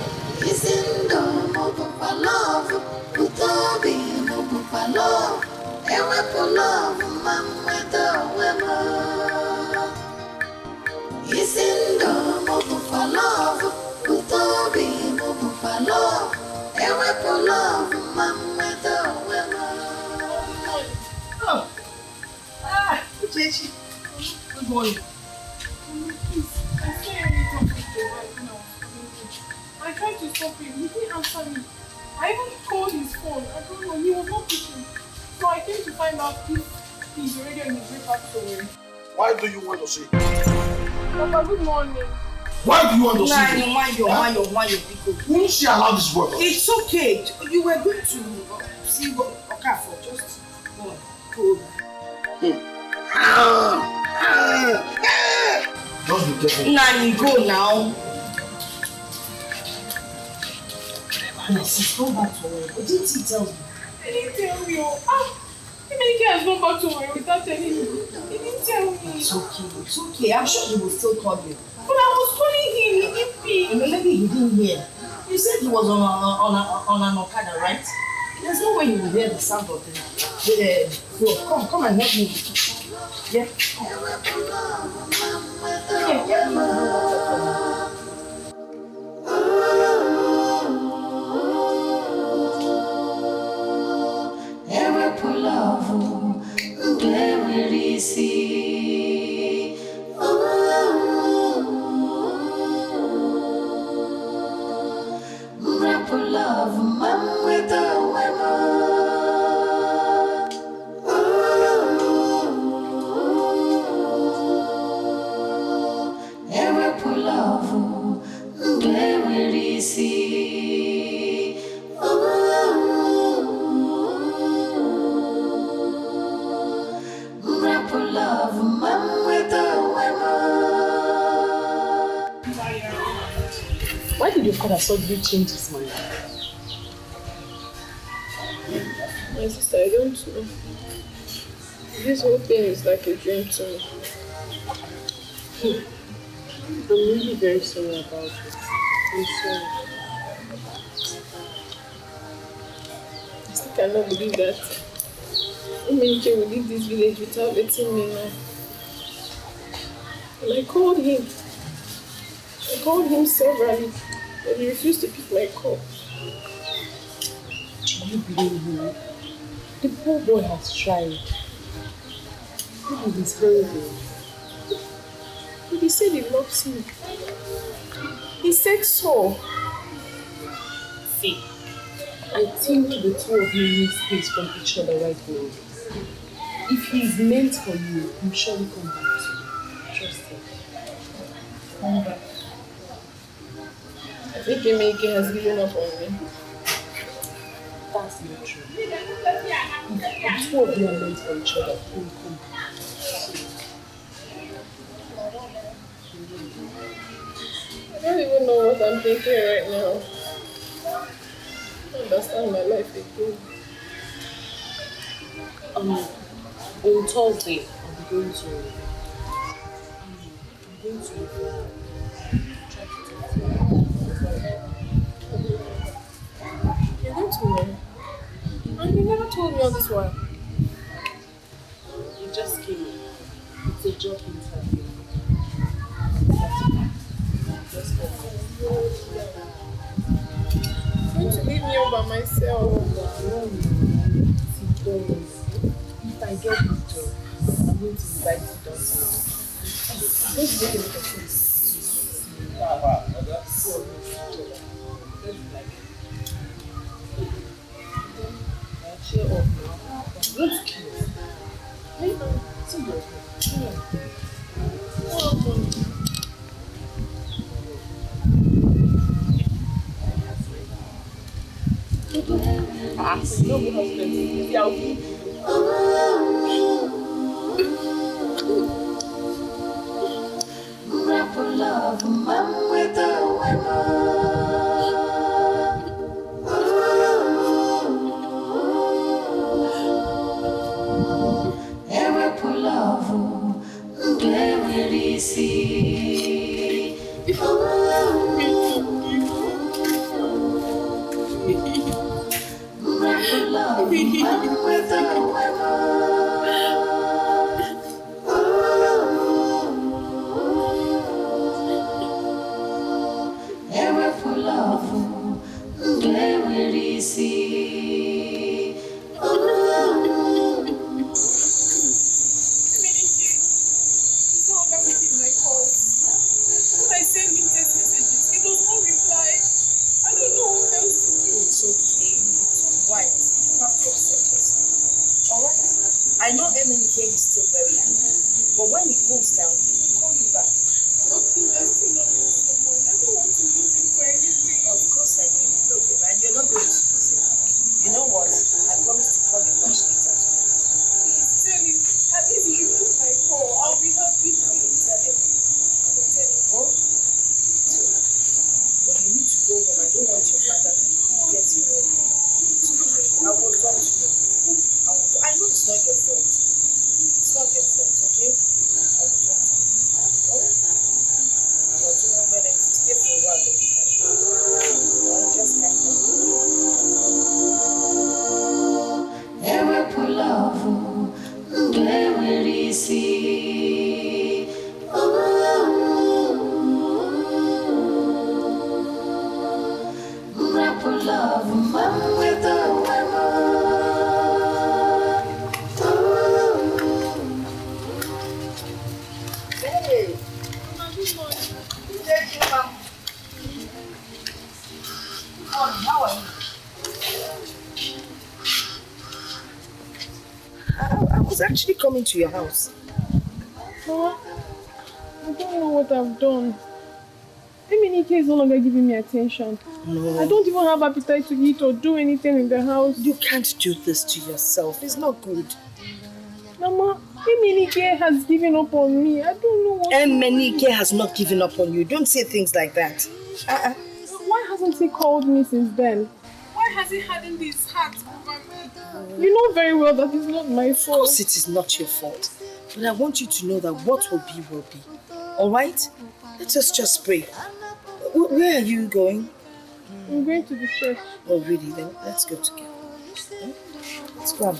Good morning. Please, I saw everything with the right now. I tried to stop him. He didn't answer me. I even called his phone. I don't know. He was not picking. So I came to find out if he's already on his way back somewhere. Why do you want to see? Papa, good morning. Why do you want to see? Why you people? Won't she allow this boy? It's okay. You were going to see what Okafor. Just go on. Go over. Just be careful. Nani, go now. Sis, go back to work. What didn't he tell me? He didn't tell me. Dikeh has gone back to work without telling me. He didn't tell me. It's okay. I'm sure he will still call you. But I was calling him. He didn't pick. Maybe he didn't hear. You said he was on an Okada, right? There's no way you will hear the sound of the floor. Come and help me. Yeah? Why did your father suddenly change his mind? My sister, I don't know. This whole thing is like a dream to me. I'm really very sorry about it. I'm sorry. I still cannot believe that Ini will leave this village without letting me know. And I called him. Severally, but he refused to pick my call. Do you believe me? The poor boy has tried. Maybe he's hungry. But he said he loves me. He said so. See, I think the two of you need space from each other right now. If he's meant for you, he'll surely come back to you. Trust him. Come back. I think Emeke has given up on me. That's not true. If the two of you are meant for each other, he'll come back. I don't even know what I'm thinking right now. I don't understand my life again. On Thursday, I'll be going to You're going to where? And you never told me all this while. You just came in. It's a job interview. You're going to leave me all by myself. If I get this job, I'm going to invite you down to let's make a look at this. Cheer up now. Let's kiss. Hey, see you. No good husband. See how we love, man with a Ever pull off, they will see. Love, man with a Good morning. Thank you, ma'am. How are you? I was actually coming to your house. Mama, I don't know what I've done. Dikeh is no longer giving me attention. No. I don't even have appetite to eat or do anything in the house. You can't do this to yourself. It's not good. Mama, Dikeh has given up on me. I don't know what Dikeh has not given up on you. Don't say things like that. Why hasn't he called me since then? Why has he hardened his heart over me? You know very well that it's not my fault. Of course it is not your fault. But I want you to know that what will be, will be. Alright? Let us just pray. Where are you going? I'm going to the church. Oh really? Then let's go together. Let's go and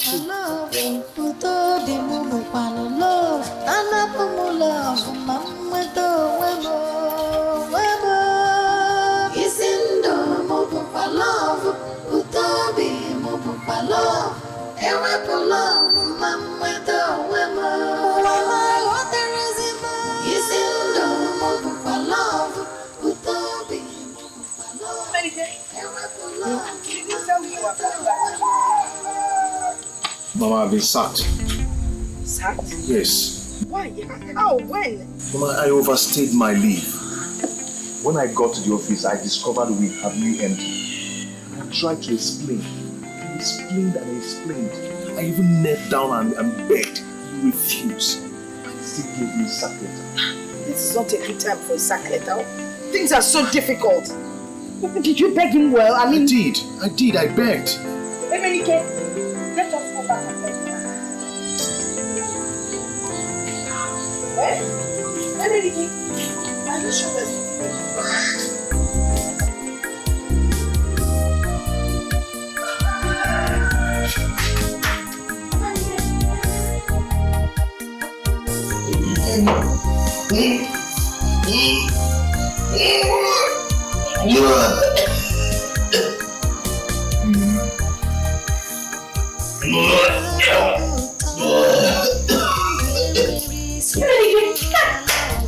Mama, I've been sacked. Sacked? Yes. Why? How? When? Mama, I overstayed my leave. When I got to the office, I discovered we have new entry. I tried to explain. I explained and I explained. I even knelt down and begged. He refused. He still gave me a sack letter. This is not a good time for a sack letter. Things are so difficult. Did you beg him well? I did. I begged. Hey, let us go back and beg him. Hey, are you sure there's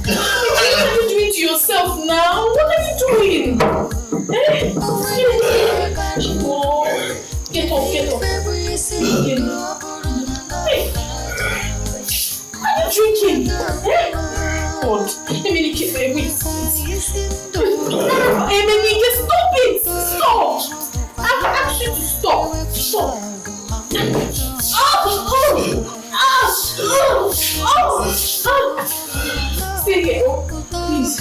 What are you doing to yourself now? What are you doing? Eh? Oh, get up. Hey. Are you drinking? Eh? God, Dikeh, wait. Dikeh, stop it! Stop! I've asked you to stop. Stay here, please.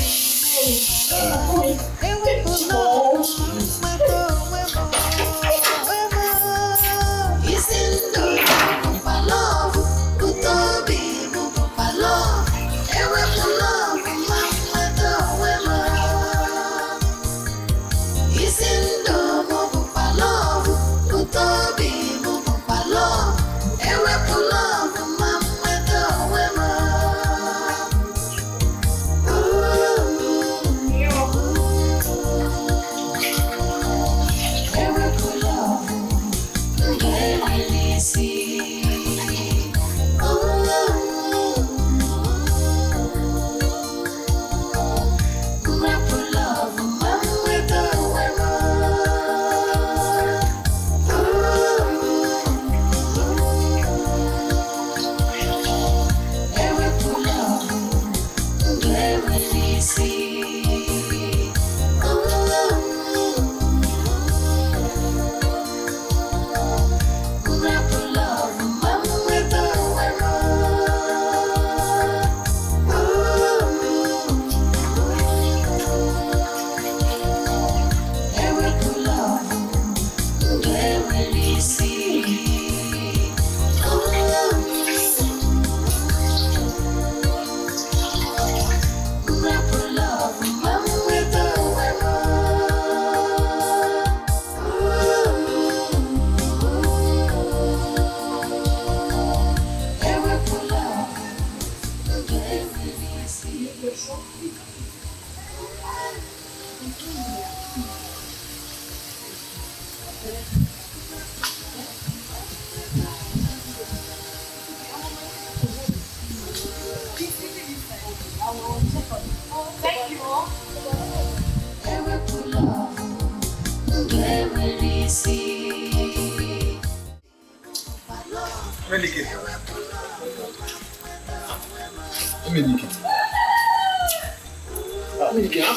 How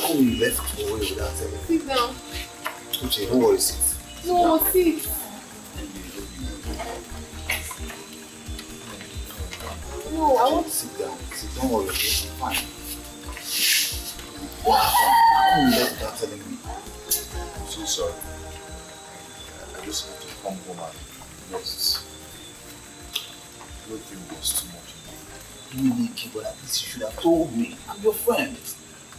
come you left away without telling me? Sit down. Uche, who is it? No, sit. No, I want to sit down. Don't worry, okay? I'm fine. What happened? How come you left without telling me? I'm so sorry. I just had to come home and rest. Everything was too much. Niki, but at least you should have told me. I'm your friend.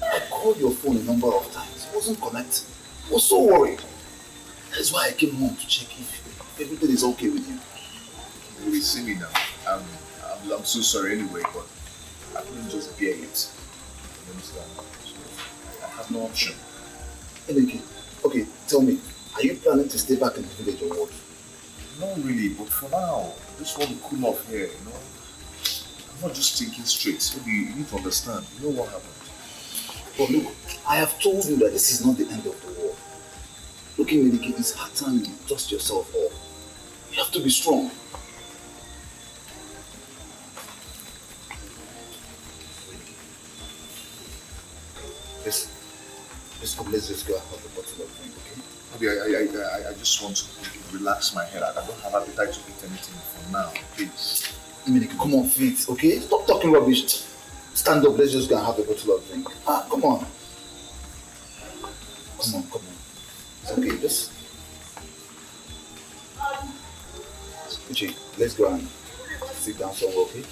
I called your phone a number of times. It wasn't connecting. I was so worried. That's why I came home to check if everything is okay with you. You will see me now. I'm so sorry anyway, but I couldn't just bear it. You understand? So I have no option. Anyway, okay, tell me, are you planning to stay back in the village or what? Not really, but for now, I just want to cool off here, you know? I'm not just thinking straight. Maybe you need to understand. You know what happened? But look, I have told you that this is not the end of the war. Look, Mediki, it's hard time you dust yourself off. You have to be strong. Let's just go and have a bottle of drink, okay? Maybe I just want to relax my head. I don't have appetite to eat anything for now, please. Mediki, come on, feet, okay? Stop talking rubbish. Stand up, let's just go and have a bottle of drink. Come on. Come on. It's okay, just... Uche, let's go and sit down somewhere, okay?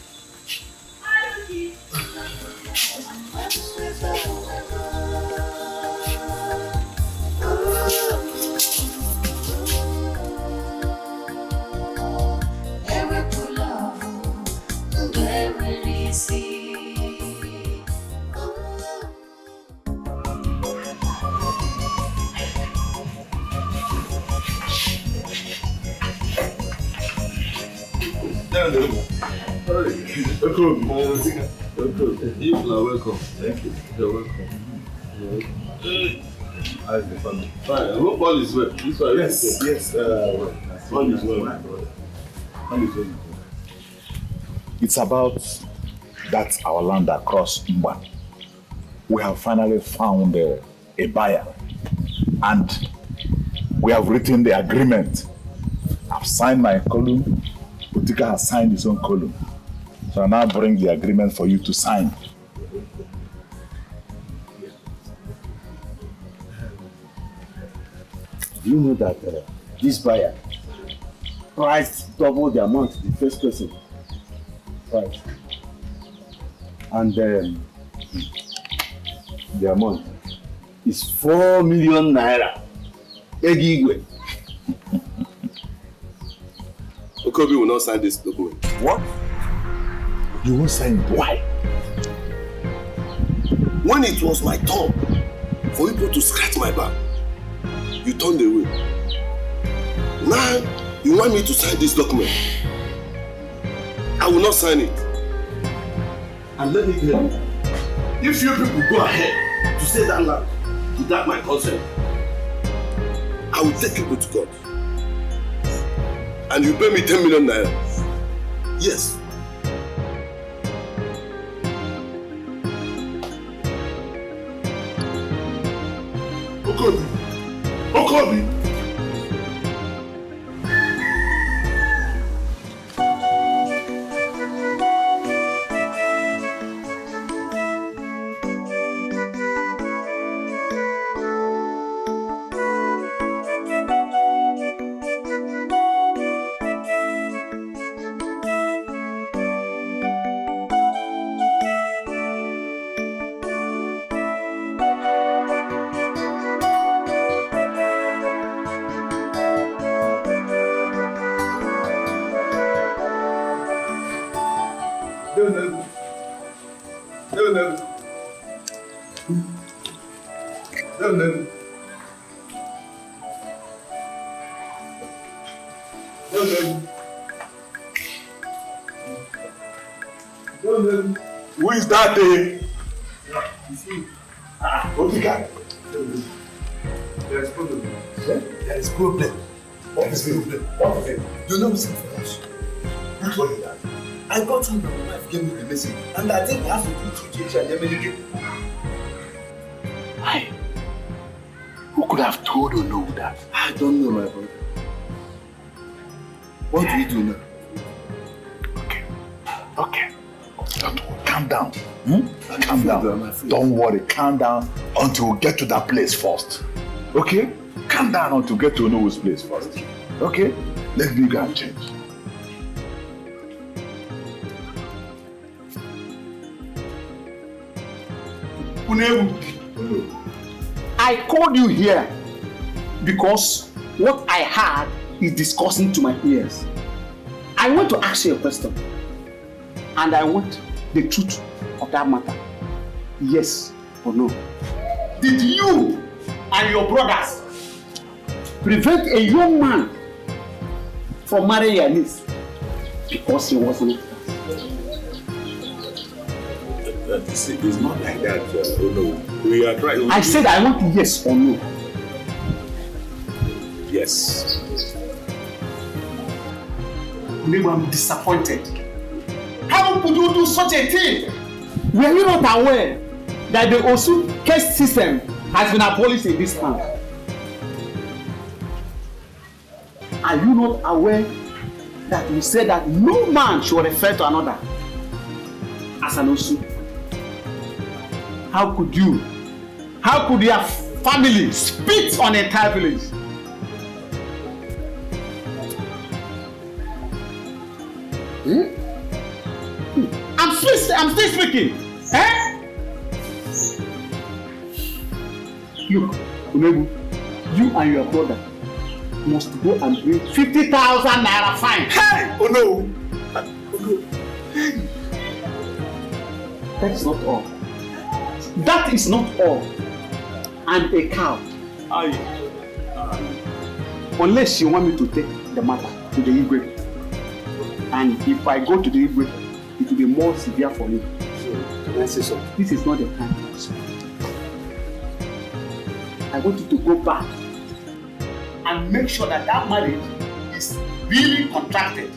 You are welcome. Thank you. You're welcome. How's the family? Fine. I hope all is well. Yes. All is well. It's about that our land across Mba. We have finally found a buyer, and we have written the agreement. I've signed my column. Dikeh has signed his own column. So I now bring the agreement for you to sign. Do you know that this buyer priced double the amount the first person priced? And the amount is 4 million naira. Egigwe. Okobi will not sign this document. What? You won't sign it? Why? When it was my turn for people to scratch my back, you turned away. Now, you want me to sign this document? I will not sign it. And let me tell you, if you people go ahead to say that land without my consent, I will take people to court. And you pay me 10 million naira. Yes. Okobi! Who is that day? Dikeh. There is problem. There is problem. What is it? What is it? You know something else. Don't worry, Dad. I got home and my wife gave me the message. And I think we have to do two change and Emenike. Why? Who could have told Ono that? I don't know, my brother. What do we do now? Okay. Calm down. Calm down. Don't worry, calm down until we get to that place first. Okay? Calm down until we get to Ono's place first. Okay? Let me go and change. I called you here because what I heard is disgusting to my ears. I want to ask you a question, and I want the truth of that matter. Yes or no? Did you and your brothers prevent a young man from marrying your niece because he wasn't? It's not like that, no. We are trying. I said I want yes or no. Yes. Maybe I'm disappointed. How could you do such a thing? Were you not aware that the Osu caste system has been abolished in this land? Are you not aware that we said that no man should refer to another as an Osu? How could you? How could your family spit on an entire village? I'm still speaking. Look, Umebu, you and your brother must go and bring 50,000 naira fine. Hey! Oh no! That is not all. That is not all. And a cow. Unless you want me to take the matter to the Igwe. And if I go to the Igwe, it will be more severe for me. Can I say so? This is not the time. I want you to go back and make sure that that marriage is really contracted.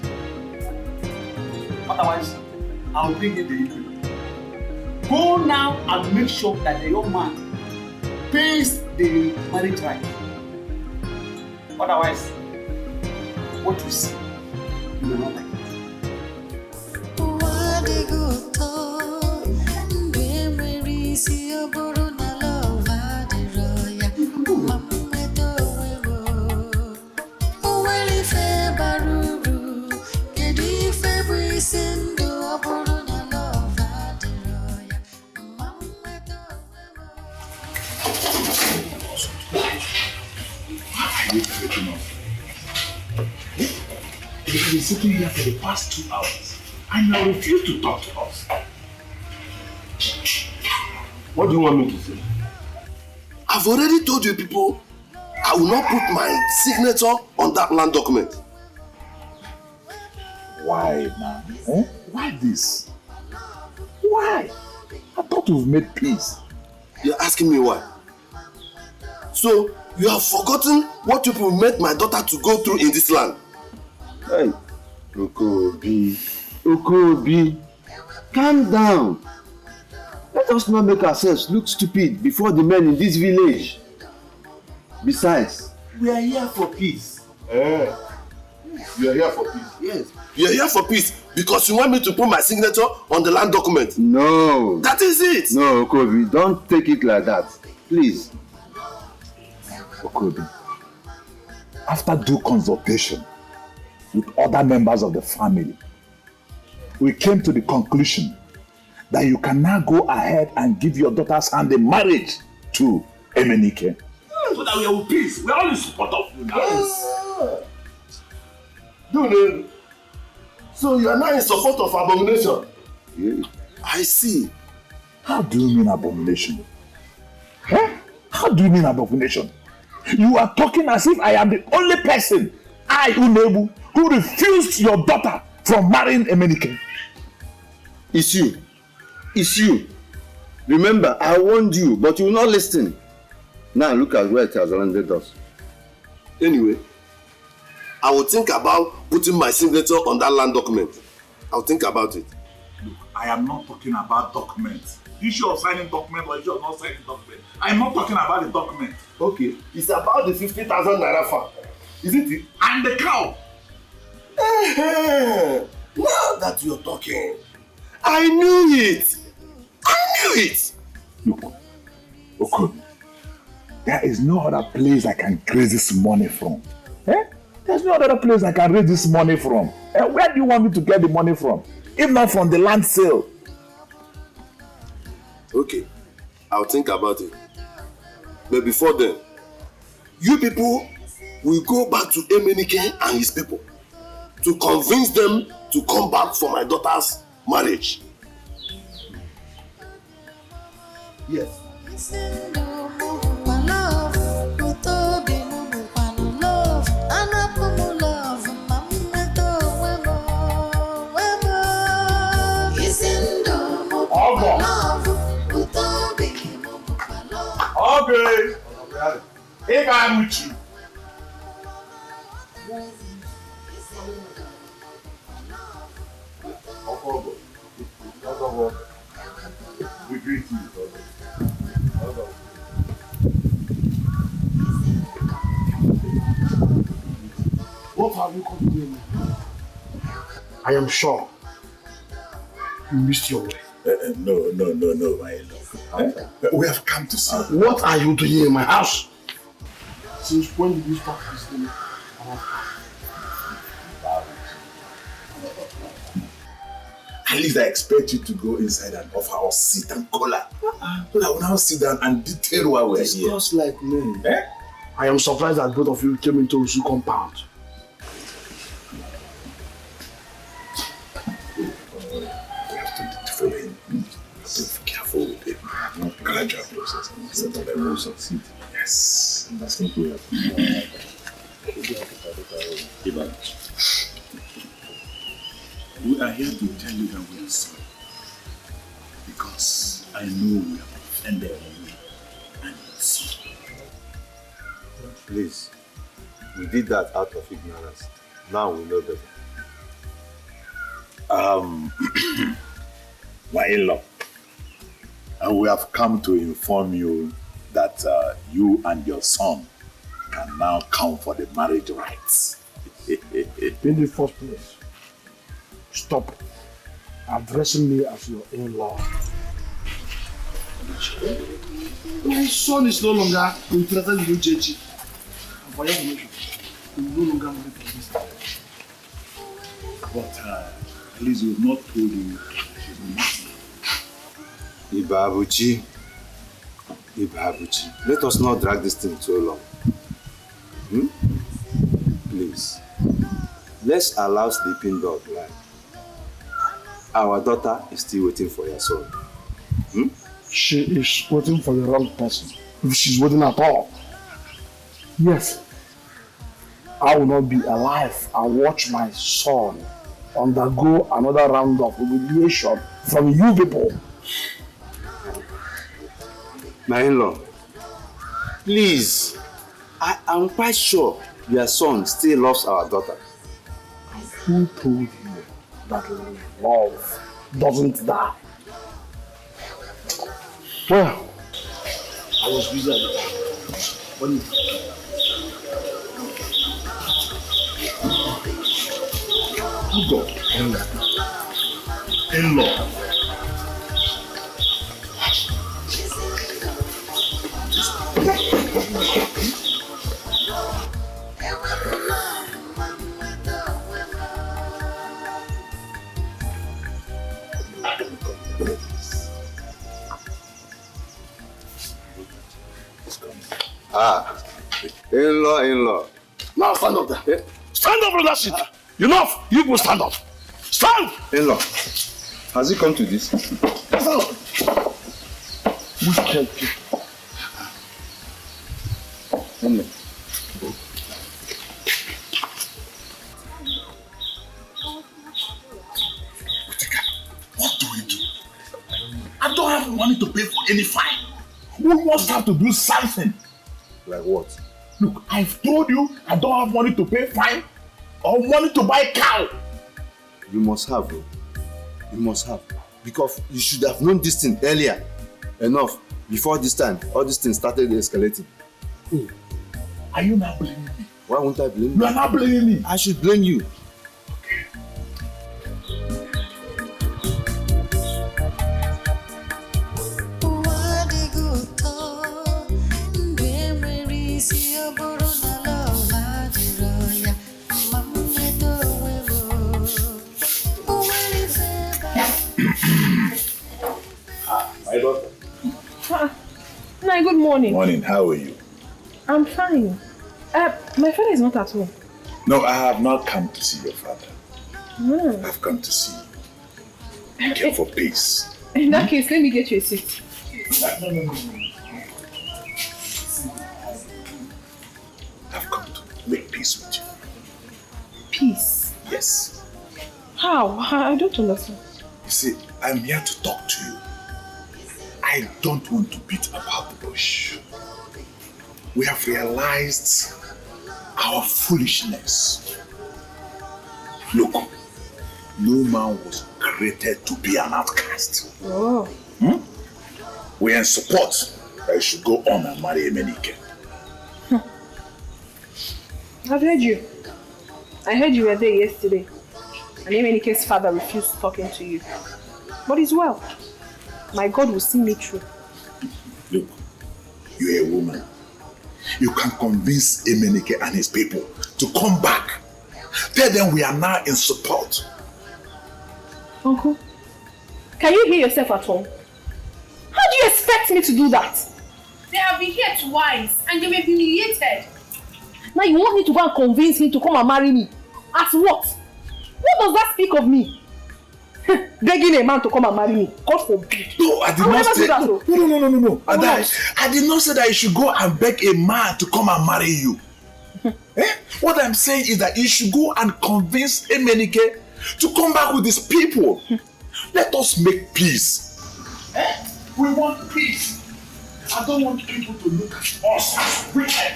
Otherwise, I'll bring in the Igwe. Go now and make sure that the young man pays the marriage right. Otherwise, what you see, you will not like it. You've been sitting here for the past 2 hours and you refuse to talk to us. What do you want me to say? I've already told you people, I will not put my signature on that land document. Why, man? Eh? Why this? Why? I thought we've made peace. You're asking me why? So, you have forgotten what people made my daughter to go through in this land. Hey, Okobi, calm down. Let us not make ourselves look stupid before the men in this village. Besides, we are here for peace. You are here for peace? Yes. You are here for peace because you want me to put my signature on the land document. No. That is it. No, Okobi, don't take it like that. Please. Okobi, after due consultation with other members of the family, we came to the conclusion that you can now go ahead and give your daughter's hand in marriage to Emenike. So that we are with peace. We are all in support of you now. Yes. Dude, so you are now in support of abomination? Yeah. I see. How do you mean abomination? Huh? How do you mean abomination? You are talking as if I am the only person, I, Unebu, who refused your daughter from marrying Emenike. It's you. It's you. Remember, I warned you, but you will not listen. Now look at where it has landed us. Anyway, I will think about putting my signature on that land document. I'll think about it. Look, I am not talking about documents. Issue of signing document or issue of not signing document. I'm not talking about the document. Okay, it's about the 50,000 naira farm. Isn't it? And the cow. Now that you're talking, I knew it. Look, okay. There is no other place I can raise this money from. There's no other place I can raise this money from. Where do you want me to get the money from? If not from the land sale. Okay, I'll think about it. But before then, you people will go back to Emenike and his people to convince them to come back for my daughter's marriage. Yes. Okay. If I'm with you. We greet you. What have you come to do? I am sure you missed your way. No, my love. We have come to see. What are you doing in my house? Since when did you start this thing? At least I expect you to go inside and offer us seat and collar. So I will now sit down and detail why we're here. Discuss like men. I am surprised that both of you came into Usu compound. Be careful with it. Gradual process. Set up a rules and seat. Yes. That's what we have. We are here to tell you that we are sorry. Because I know we have offended you and you are sorry. Please, we did that out of ignorance. Now we know better. My in-law, and we have come to inform you that you and your son can now come for the marriage rights. In the first place, stop addressing me as your in-law. My son is no longer interested in Uchechi. And for your information, he will no longer marry for this marriage. But at least we have not told you she's not. Ibabuchi, let us not drag this thing so long. Please, let's allow sleeping dog lie. Our daughter is still waiting for your son. She is waiting for the wrong person. If she's waiting at all. Yes, I will not be alive and watch my son undergo another round of humiliation from you people. My in-law, please, I am quite sure your son still loves our daughter. Who told you that love doesn't die? Well, I was busy at the time. When In-law. In-law. Now stand up there. Stand up from that seat. Enough. You will stand up. Stand. In-law, has he come to this? Stand up. Wicked people. In-law. What do we do? I don't have money to pay for any fine. We must have to do something. Like what? Look, I've told you I don't have money to pay fine. or money to buy cow. You must have, bro. You must have. Because you should have known this thing earlier. Enough. Before this time, all these things started escalating. Are you not blaming me? Why won't I blame you? You are not blaming me. I should blame you. My daughter. Nai, good morning. Morning, how are you? I'm fine. My father is not at home. No, I have not come to see your father. I've come to see you. Care for peace. In that case, let me get you a seat. No. I've come to make peace with you. Peace? Yes. How? I don't understand. You see, I'm here to talk to you. I don't want to beat about the bush. We have realized our foolishness. Look, no man was created to be an outcast. Oh. We are in support that you should go on and marry Emenike. I've heard you. I heard you were there yesterday. And Emenike's father refused talking to you. But it's well. My God will see me through. Look, you're a woman. You can convince Emenike and his people to come back. Tell them we are now in support. Uncle, can you hear yourself at all? How do you expect me to do that? They have been here twice and they were humiliated. Now you want me to go and convince him to come and marry me? As what? What does that speak of me? Begging a man to come and marry me. God forbid. No, I did not say that. No. I did not say that you should go and beg a man to come and marry you. What I'm saying is that you should go and convince Emenike to come back with his people. Let us make peace. We want peace. I don't want people to look at us as wicked.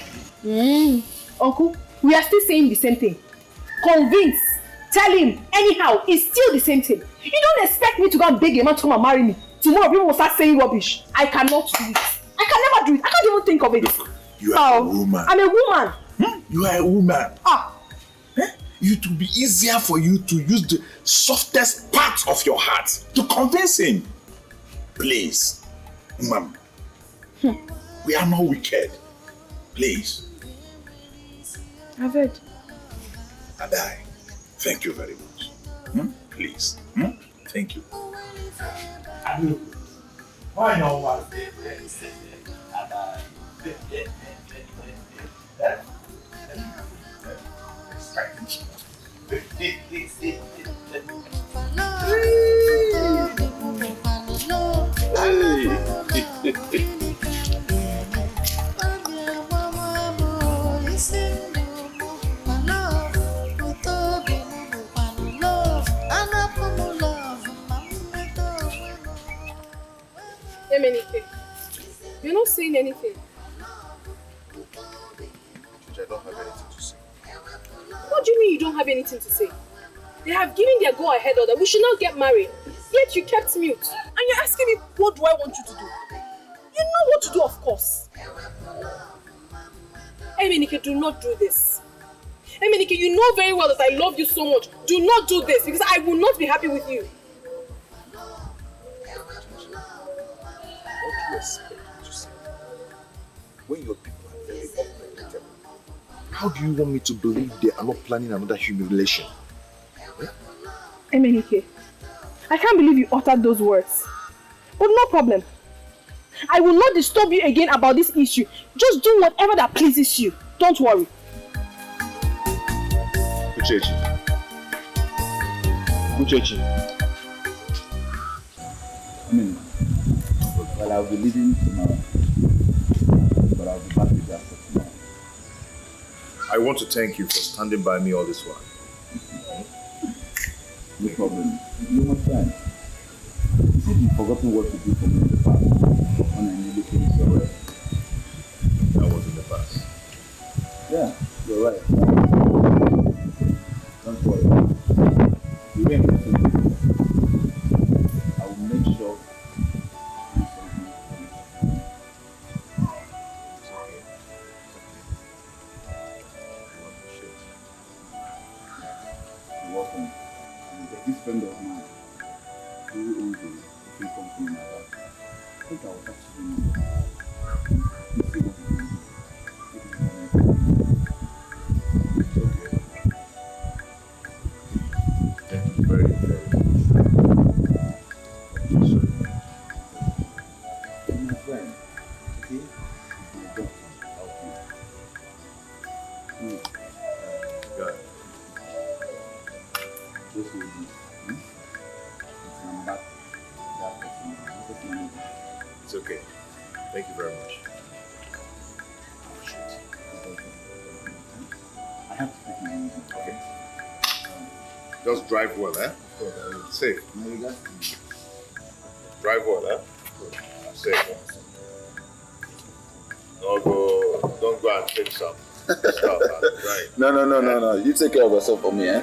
Uncle, we are still saying the same thing. Convince. Tell him, anyhow, it's still the same thing. You don't expect me to go and beg a man to come and marry me. Tomorrow people will start saying rubbish. I cannot do it. I can never do it. I can't even think of it. Look, you are a woman. I'm a woman. You are a woman. It will be easier for you to use the softest part of your heart to convince him. Please, Mom. We are not wicked. Please. I've heard. And I. Thank you very much. Please. Thank you. Why no one? Emenike, you're not saying anything. I don't have anything to say. What do you mean you don't have anything to say? They have given their go-ahead order. We should not get married. Yet you kept mute. And you're asking me, what do I want you to do? You know what to do, of course. Emenike, do not do this. Emenike, you know very well that I love you so much. Do not do this because I will not be happy with you. What do you expect me to say? When your people are very unpredictable, how do you want me to believe they are not planning another humiliation? Emenike, I can't believe you uttered those words. But no problem. I will not disturb you again about this issue. Just do whatever that pleases you. Don't worry. Uchechi. Well, I'll be leaving tomorrow. But I'll be back with you after tomorrow. I want to thank you for standing by me all this while. No problem. You're my friend. You said you've forgotten what you did for me in the past. When I nearly finished your work. That was in the past. Yeah, you're right. worry. You win. I will make sure you're welcome. This friend of mine who owns the film company in my life. I think I will talk to him. See what he can do. Thank you very, very much. Thank you, sir. And my friend, okay, is my daughter. Okay. Got it. Just hold this. I'm back. That person. It's okay. Thank you very much. I have to take my easy. Okay. Just drive well, eh? Safe. No, you got Drive well, eh? Safe. Don't go and take some stuff and drive. No. You take care of yourself for me, eh?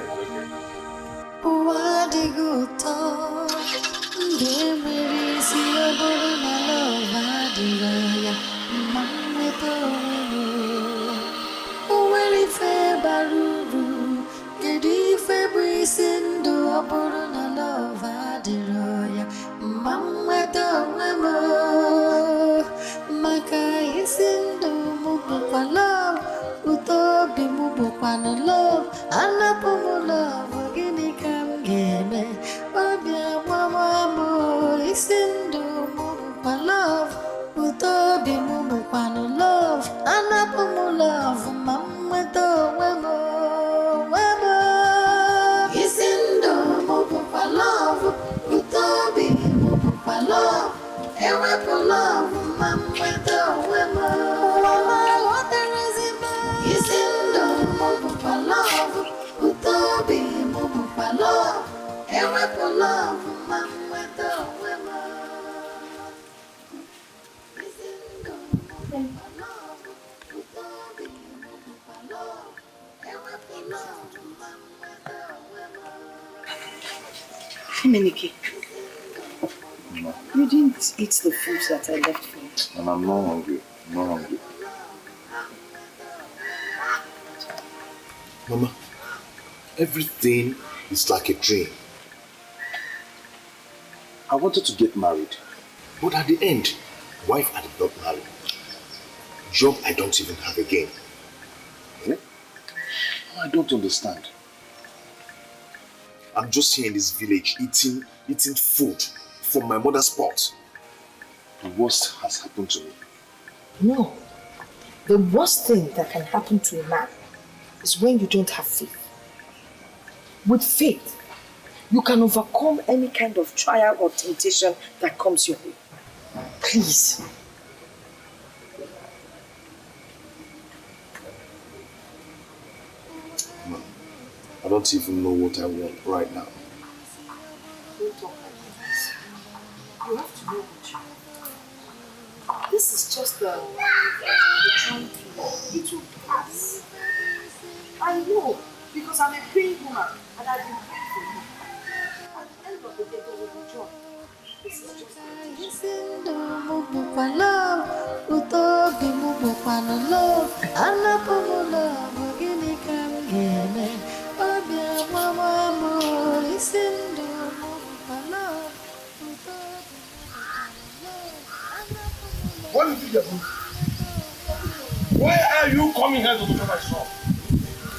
Finality, you didn't eat the food that I left for you. And I'm not hungry. I'm not hungry. Mama, everything is like a dream. I wanted to get married, but at the end, wife I did not marry. Job I don't even have again. I don't understand. I'm just here in this village eating food from my mother's pot. The worst has happened to me. No. The worst thing that can happen to a man is when you don't have faith. With faith, you can overcome any kind of trial or temptation that comes your way. Please. I don't even know what I want right now. Don't talk like this. You have to know what you want. This is just the trying to, it will pass. I know, because I'm a praying woman and I've been praying for you. At the end of the day, there will be joy. This is just What is it, Jabu? Why are you coming here to look at my son?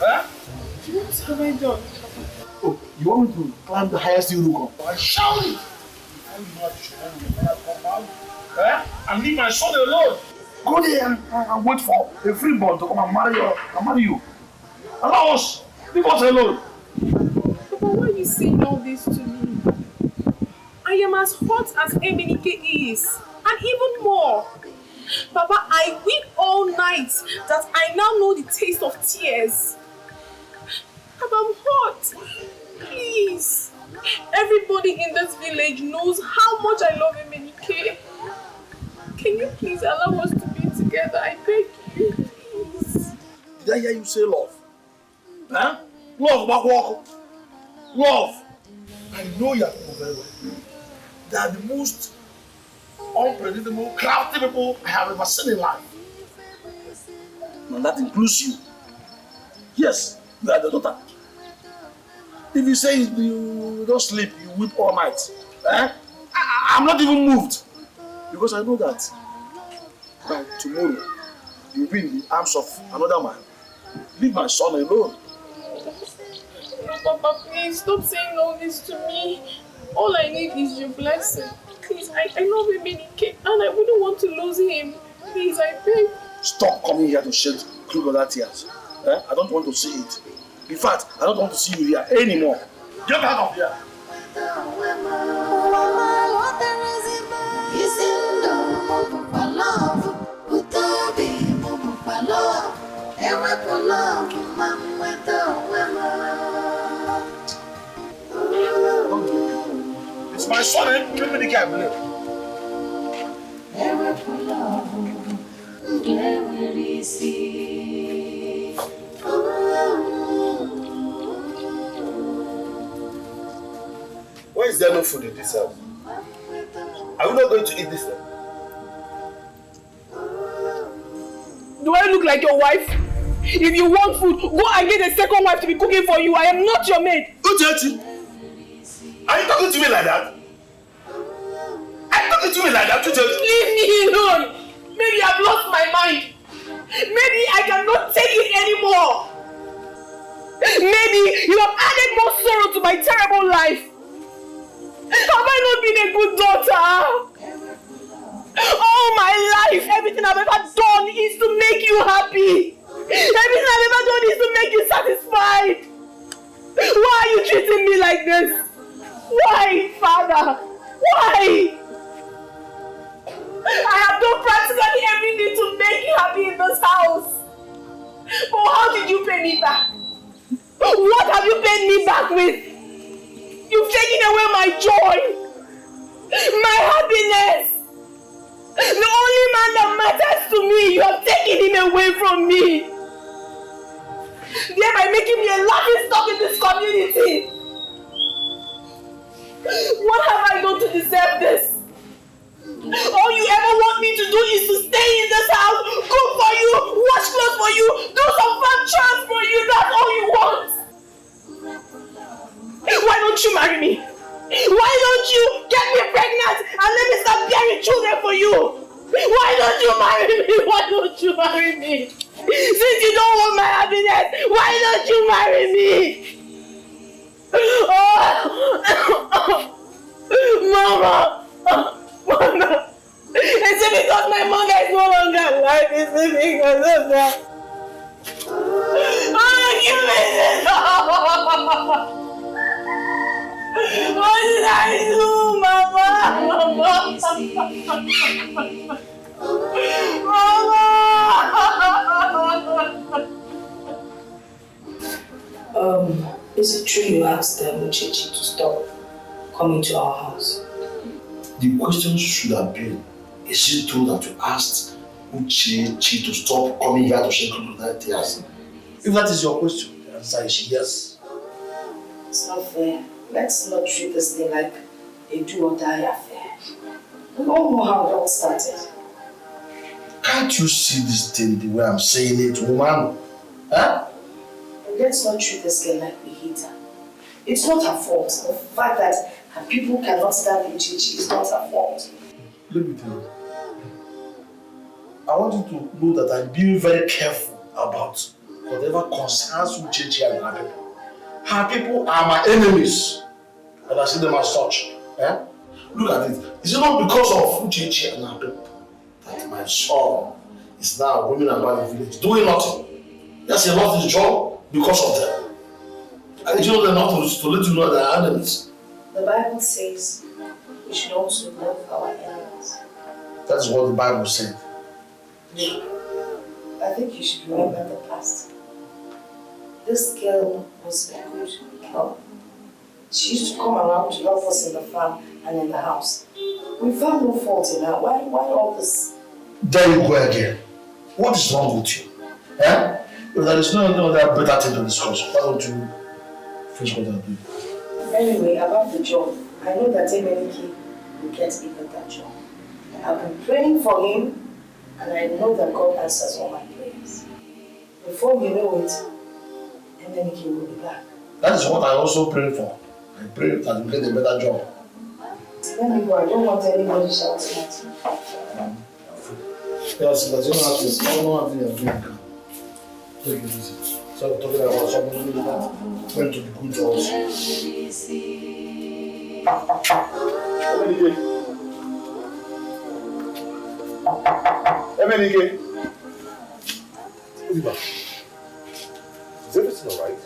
Huh? What have I done? Oh, you want me to climb the highest hill you can? I shout it! I'm not sure when I come out. And leave my son alone. Go there and wait for a freeborn to come and marry you. Allow us. Leave us alone. Papa, why are you saying all this to me? I am as hot as Emenike is. And even more. Papa, I weep all night that I now know the taste of tears. Papa, I'm hot. Please. Everybody in this village knows how much I love Emenike. Can you please allow us to be together? I beg you, please. Did I hear you say love? Huh? Love, walk. Love. I know your people very well. They are the most unpredictable, crafty people I have ever seen in life. And that includes you. Yes, you are the daughter. If you say you don't sleep, you weep all night. I'm not even moved. Because I know that by tomorrow, you'll be in the arms of another man. Leave my son alone. No, Papa, please stop saying all this to me. All I need is your blessing. Please, I love him Dikeh, and I wouldn't want to lose him. Please, I beg. Stop coming here to shed crocodile tears. I don't want to see it. In fact, I don't want to see you here anymore. Get out of here. It's my son, give me the cab. Why is there no food in this house? Are we not going to eat this thing? Do I look like your wife? If you want food, go and get a second wife to be cooking for you. I am not your maid. Uchechi, are you talking to me like that? Are you talking to me like that, Uchechi? Leave me alone. Maybe I've lost my mind. Maybe I cannot take it anymore. Maybe you have added more sorrow to my terrible life. Have I not been a good daughter? All my life, everything I've ever done is to make you happy. Everything I've ever done is to make you satisfied. Why are you treating me like this? Why, Father? Why? I have done practically everything to make you happy in this house. But how did you pay me back? What have you paid me back with? You've taken away my joy, my happiness. The only man that matters to me, you have taken him away from me. Thereby making me a laughing stock in this community. What have I done to deserve this? All you ever want me to do is to stay in this house, cook for you, wash clothes for you, do some fun chores for you. That's all you want. Why don't you marry me? Why don't you get me pregnant and let me start bearing children for you? Why don't you marry me? Why don't you marry me? Since you don't want my happiness, why don't you marry me? Mama! Mama! Is it because my mother is no longer alive? Is it because of that? Give me this! What did I do, Mama? Is it true you asked Uchechi to stop coming to our house? The question should have been, is it true that you asked Uchechi to stop coming here to shed crocodile tears? If that is your question, the answer is yes. It's not fair. Let's not treat this thing like a do or die affair. We all know how it all started. Can't you see this thing the way I'm saying it, woman? Huh? Let's not treat this girl like we hate her. It's not her fault. The fact that her people cannot stand Uchechi is not her fault. Let me tell you. I want you to know that I'm being very careful about whatever concerns Uchechi and her people. Her people are my enemies. And I see them as such. Look at it. Is it not because of Uchechi and her people that my son is now roaming about the village doing nothing? Yes, he lost his job because of them. And you know they're not to let you know they are enemies. The Bible says we should also love our enemies. That's what the Bible said. I think you should remember the past. This girl was a good girl. She used to come around to help us in the farm and in the house. We found no fault in her. Why all this? There you go again. What is wrong with you? If there is no other better thing to discuss, why don't you Finish what I'm doing. Anyway, about the job, I know that Emenike will get even that job. I've been praying for him, and I know that God answers all my prayers. Before you know it, Emenike will be back. That is what I also pray for. I pray that you get a better job. Let me go. I don't want anybody shouting at me. Yes, but you don't have to. I don't have to be a drink. Take it easy. So I'm talking about somebody who went to the good jobs. Emenike. Oliver, is everything alright?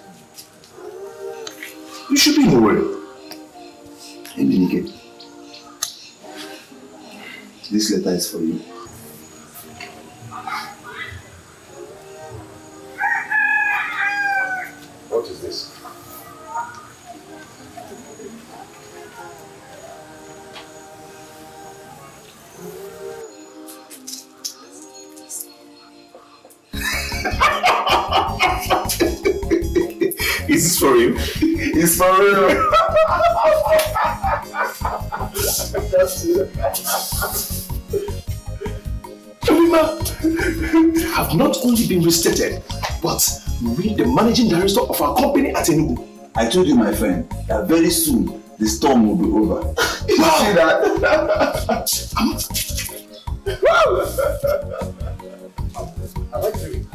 You should be in a worry. Emenike, this letter is for you. What is this? Is this for you? It's for real. That's it. Have not only been restated, but read the managing director of our company at Enugu. I told you, my friend, that very soon the storm will be over. You see that? Am I dreaming?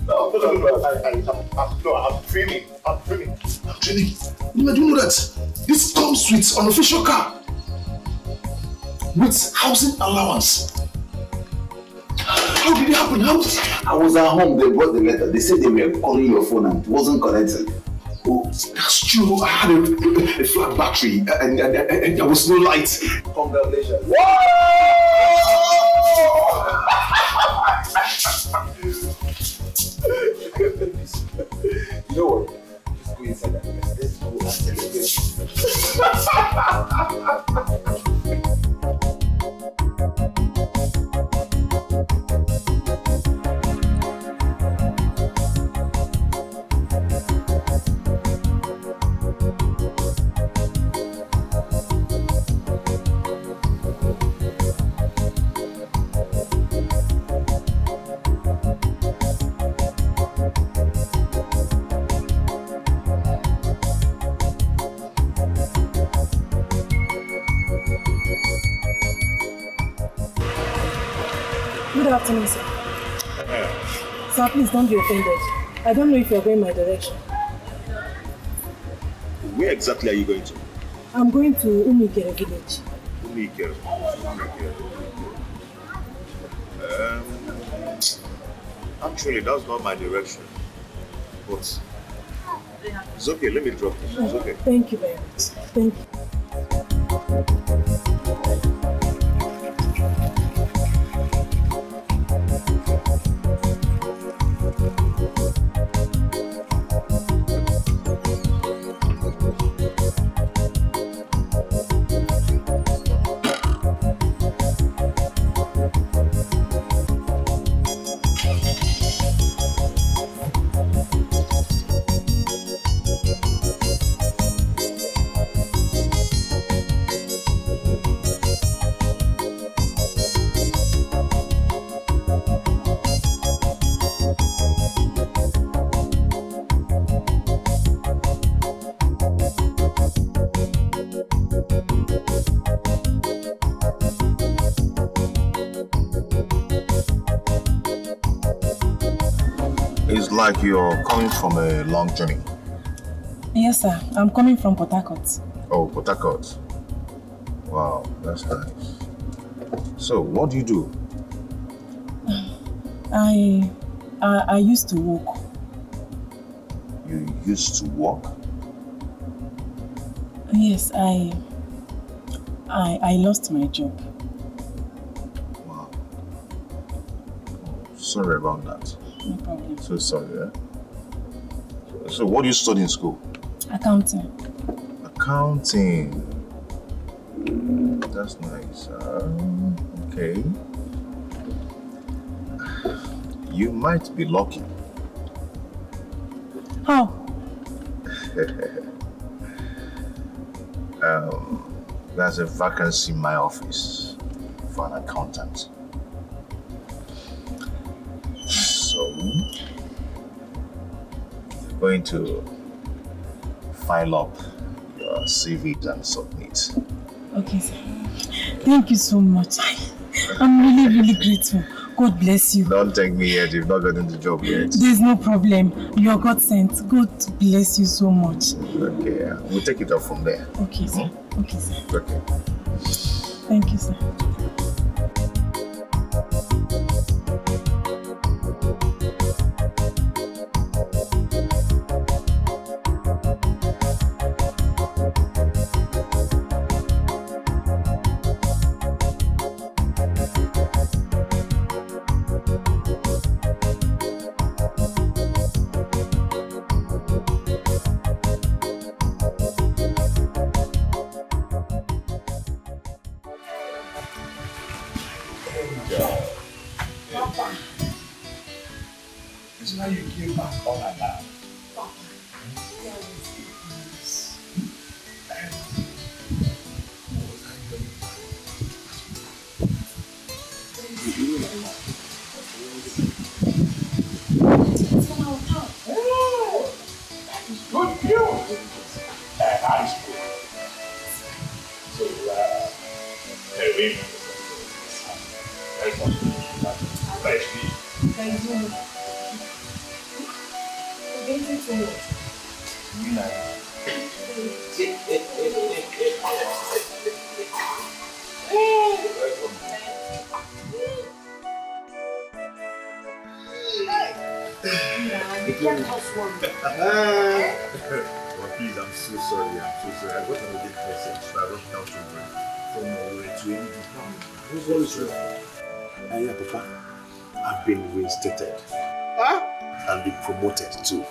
No, I'm dreaming. I'm dreaming. You do know that this comes with an official car with housing allowance. How did it happen? How? I was at home, they brought the letter. They said they were calling your phone and it wasn't connected. Oh, that's true. I had a flat battery and there was no light. Congratulations. You know what? Just go inside and let's go and celebrate. Good afternoon, sir. Sir, please don't be offended. I don't know if you're going my direction. Where exactly are you going to? I'm going to Umikere village. Umikere. Actually, that's not my direction. But it's okay, let me drop you. It's okay. Thank you very much. Thank you. It's like you're coming from a long journey. Yes, sir. I'm coming from Port Harcourt. Oh, Port Harcourt. Wow, that's nice. So, what do you do? I used to walk. You used to walk? Yes, I lost my job. Wow. Oh, sorry about that. No problem. So sorry, eh? So what do you study in school? Accounting. Accounting. That's nice. Okay. You might be lucky. How? There's a vacancy in my office for an accountant. So, you're going to file up your CV and submit. Okay, sir. Thank you so much. I'm really, really grateful. God bless you. Don't thank me yet. You've not gotten the job yet. There's no problem. You're God sent. God bless you so much. Okay, we'll take it up from there. Okay, sir. Okay, sir. Okay. Thank you, sir. Please, I'm so sorry. I got an urgent message, so I rushed down to bring from Nollywood to Ini Edo. Who's always ready? Yeah, Papa, I've been reinstated. Huh? And been promoted too.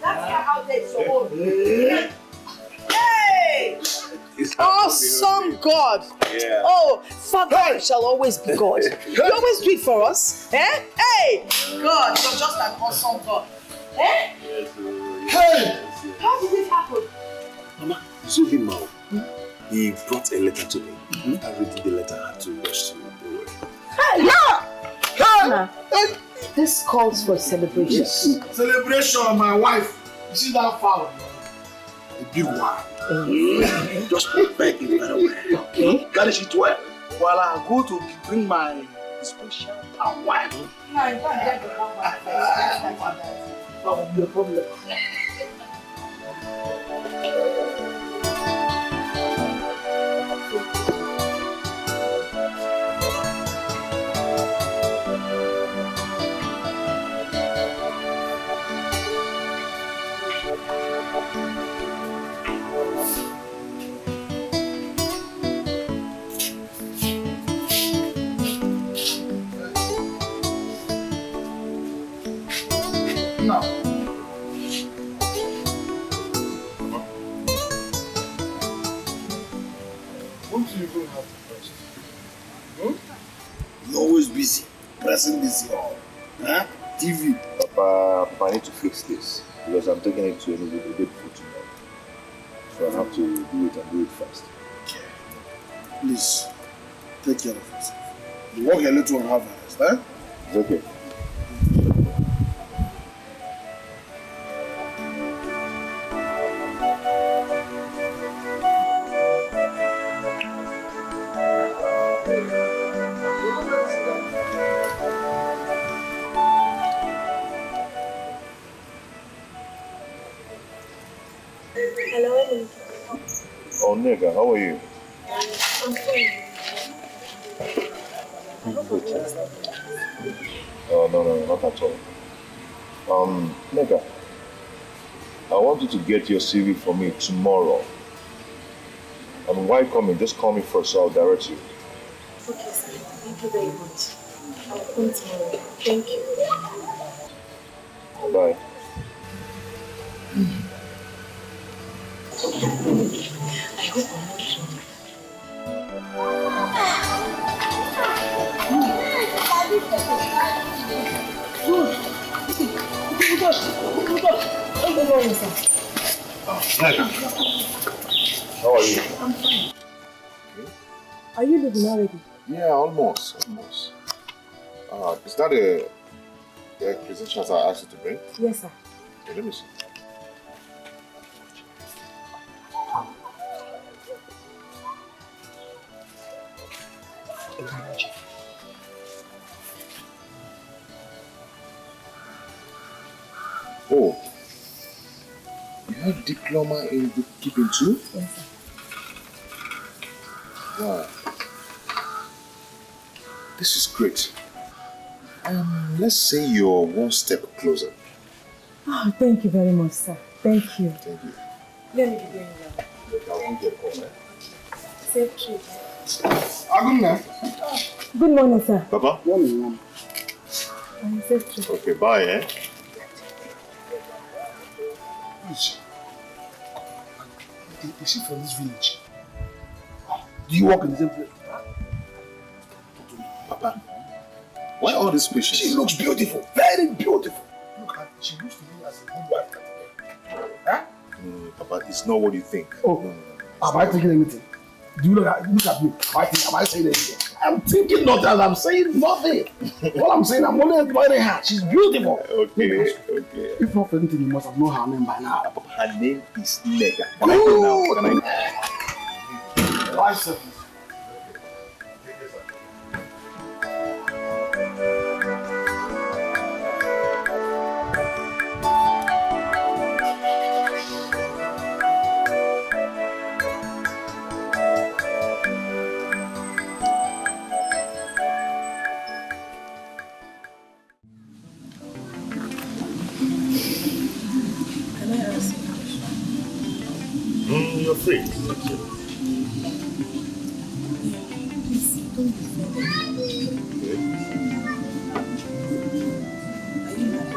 That's how they so old. Awesome God! Yeah. Oh, Father shall always be God. You always do it for us. Eh? Hey! God, you're just an awesome God. Eh? Yes, Hey! How did it happen? Mama, you see him now? He brought a letter to me. I read the letter, I had to rush to the way. Hey, yeah! This calls for celebration. Yes. Celebration, my wife. You see that fowl? A big one. Just prepare it very well. Okay. Garnish it well. While I go to bring my special wife. No, you can't get the one by That will be a problem. No. Won't you even have to press? You're always busy. Pressing this here. Huh? TV. Papa, I need to fix this because I'm taking it to Ini Edo the day before tomorrow. So I have to do it and do it fast. Please, take care of yourself. You work a little and have a rest, eh? It's okay. Hello, Emily. Oh, nigga, how are you? I'm fine. Oh, no, not at all. Nigga, I want you to get your CV for me tomorrow. And why coming? Just call me first, so I'll direct you. Okay, sir. Thank you very much. I'll come tomorrow. Thank you. Bye. I hope I'm not wrong. Good morning, sir. How are you? I'm fine. Are you leaving already? Yeah, almost. Is that the credentials I asked you to bring? Yes, sir. Okay, let me see. Oh, you have diploma in bookkeeping too? Yes, sir. Wow. This is great. Let's say you're one step closer. Oh, thank you very much, sir. Thank you. Thank you. Let me be going now. Look, I won't get home, eh? Safe trip. Good Good morning, sir. Papa? Morning, ma'am. Safe trip. Okay, bye, eh? Is she from this village? Do you work in the same place? Papa, why all this patience? She looks beautiful, very beautiful. Look at, she looks to me as a good wife. Huh? Papa, it's not what you think. Oh, am I thinking anything? Do you look at me? Am I saying anything? I'm thinking nothing. I'm saying nothing. All I'm saying, I'm only admiring her. She's beautiful. Okay. If not for anything, you must have known her name by now. Her name is Nega. Can I go now? Can I go? Why, sir? You're free. Please, don't be offended. Are you married?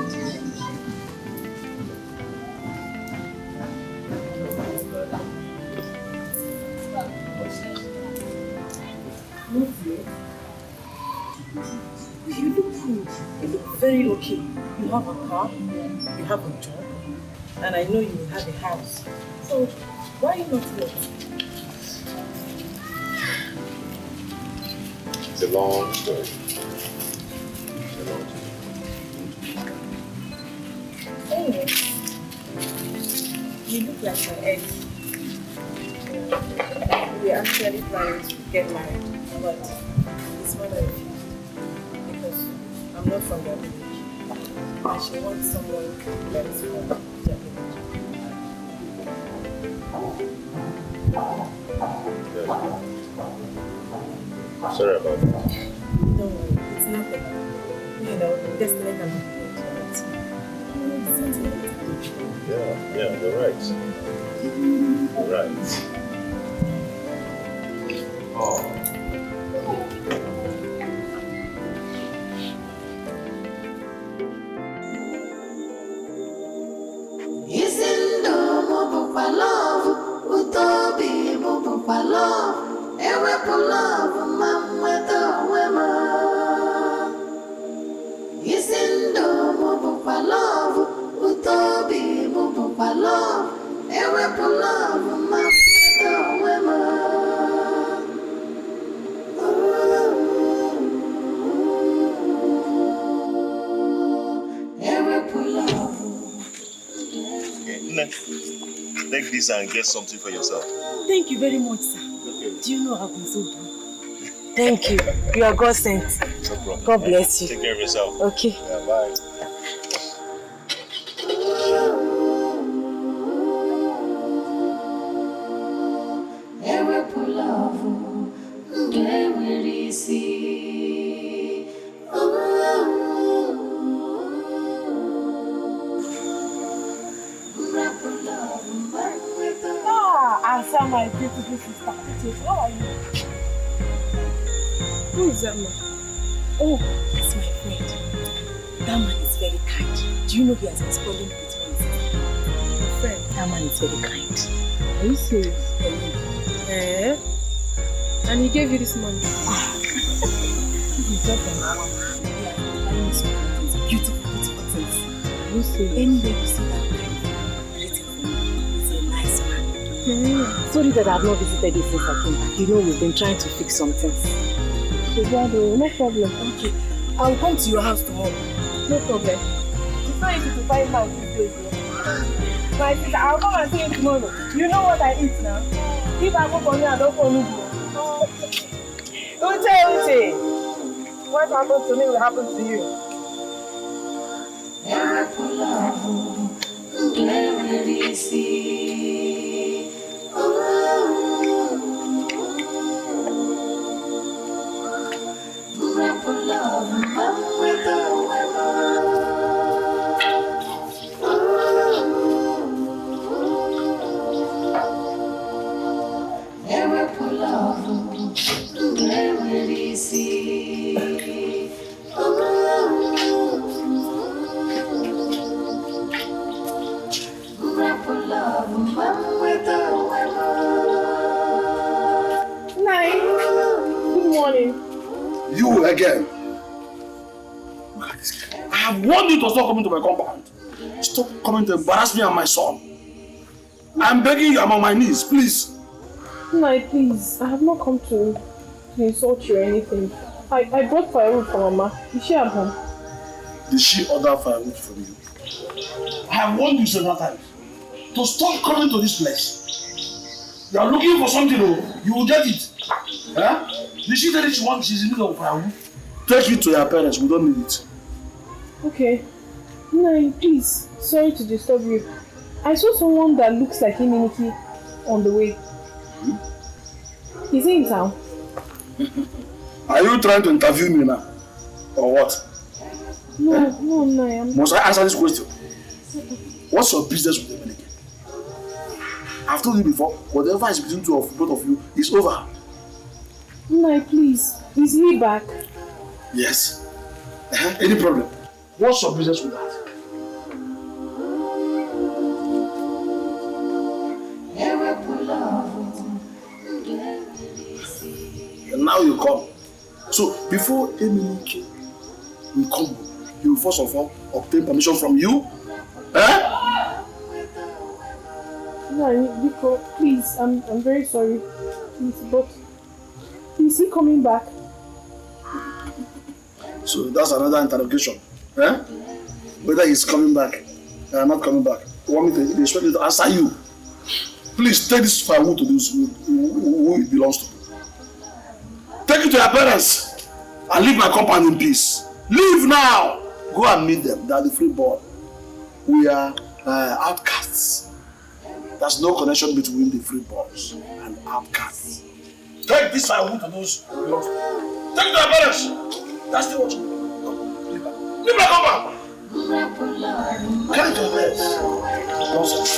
Not yet. You look good. You look very okay. You have a car, you have a job, and I know you will have a house. So, why not yet? It's a long story. Anyway, you look like my ex. We actually planning to get married, but it's not a refusal because I'm not from their village. And she wants someone that is from their village. Sorry about that. No, it's nothing. You know, destiny can be Yeah, you're right. You're right. Oh. Take this and get something for yourself. Thank you very much, sir. Okay. Do you know I've been so good? Thank you. You are God sent. No problem. God bless you. Take care of yourself. Okay. Yeah, bye. My beautiful sister. How are you? Who is that man? Oh, it's my friend. That man is very kind. Do you know he has been spoiling me with money? My friend, that man is very kind. Are you serious? Eh? And he gave you this money? This is just an hour. Yeah, buying me some things. Beautiful things. you see? Anyway, you see that guy waiting for me. He's a nice man. Sorry that I've not visited you since I came back. You know, we've been trying to fix some things. Shigado, no problem. Okay, I'll come to your house tomorrow. No problem. It's not easy to find man these days. My sister, I'll come and see you tomorrow. You know what I eat now? If I go for me, I don't for me. Uche. What happens to me will happen to you. Good morning. You again. Look at this guy. I have warned you to stop coming to my compound. Stop coming to embarrass me and my son. I'm begging you, I'm on my knees, please. Nai, please. I have not come to insult you or anything. I brought firewood for Mama. Is she at home? Did she order firewood from you? I have warned you several times to stop coming to this place. You are looking for something, you will get it. Huh? Did she tell you she's in need of firewood? Take it to your parents, we don't need it. Okay. Nai, please. Sorry to disturb you. I saw someone that looks like Ini on the way. Is he in town? Are you trying to interview me now? Or what? No, Nai. Must I answer this question? What's your business with Emily? I've told you before, whatever is between both of you is over. Nai, please. Is he back? Yes. Any problem? What's your business with that? And now you come. So before Emily will come, you will first of all obtain permission from you. No, Nico, please, I'm very sorry. Please, but is he coming back? So that's another interrogation. Whether he's coming back or not coming back. You want me to expect me to answer you? Please take this firewood to those who it belongs to. Take it to your parents and leave my compound in peace. Leave now! Go and meet them. They are the free born. We are outcasts. There's no connection between the freeborns and outcasts. Take this firewood to those who belong to. Take it to your parents. That's the what you do. Leave my compound. Carry it to your parents. Nonsense.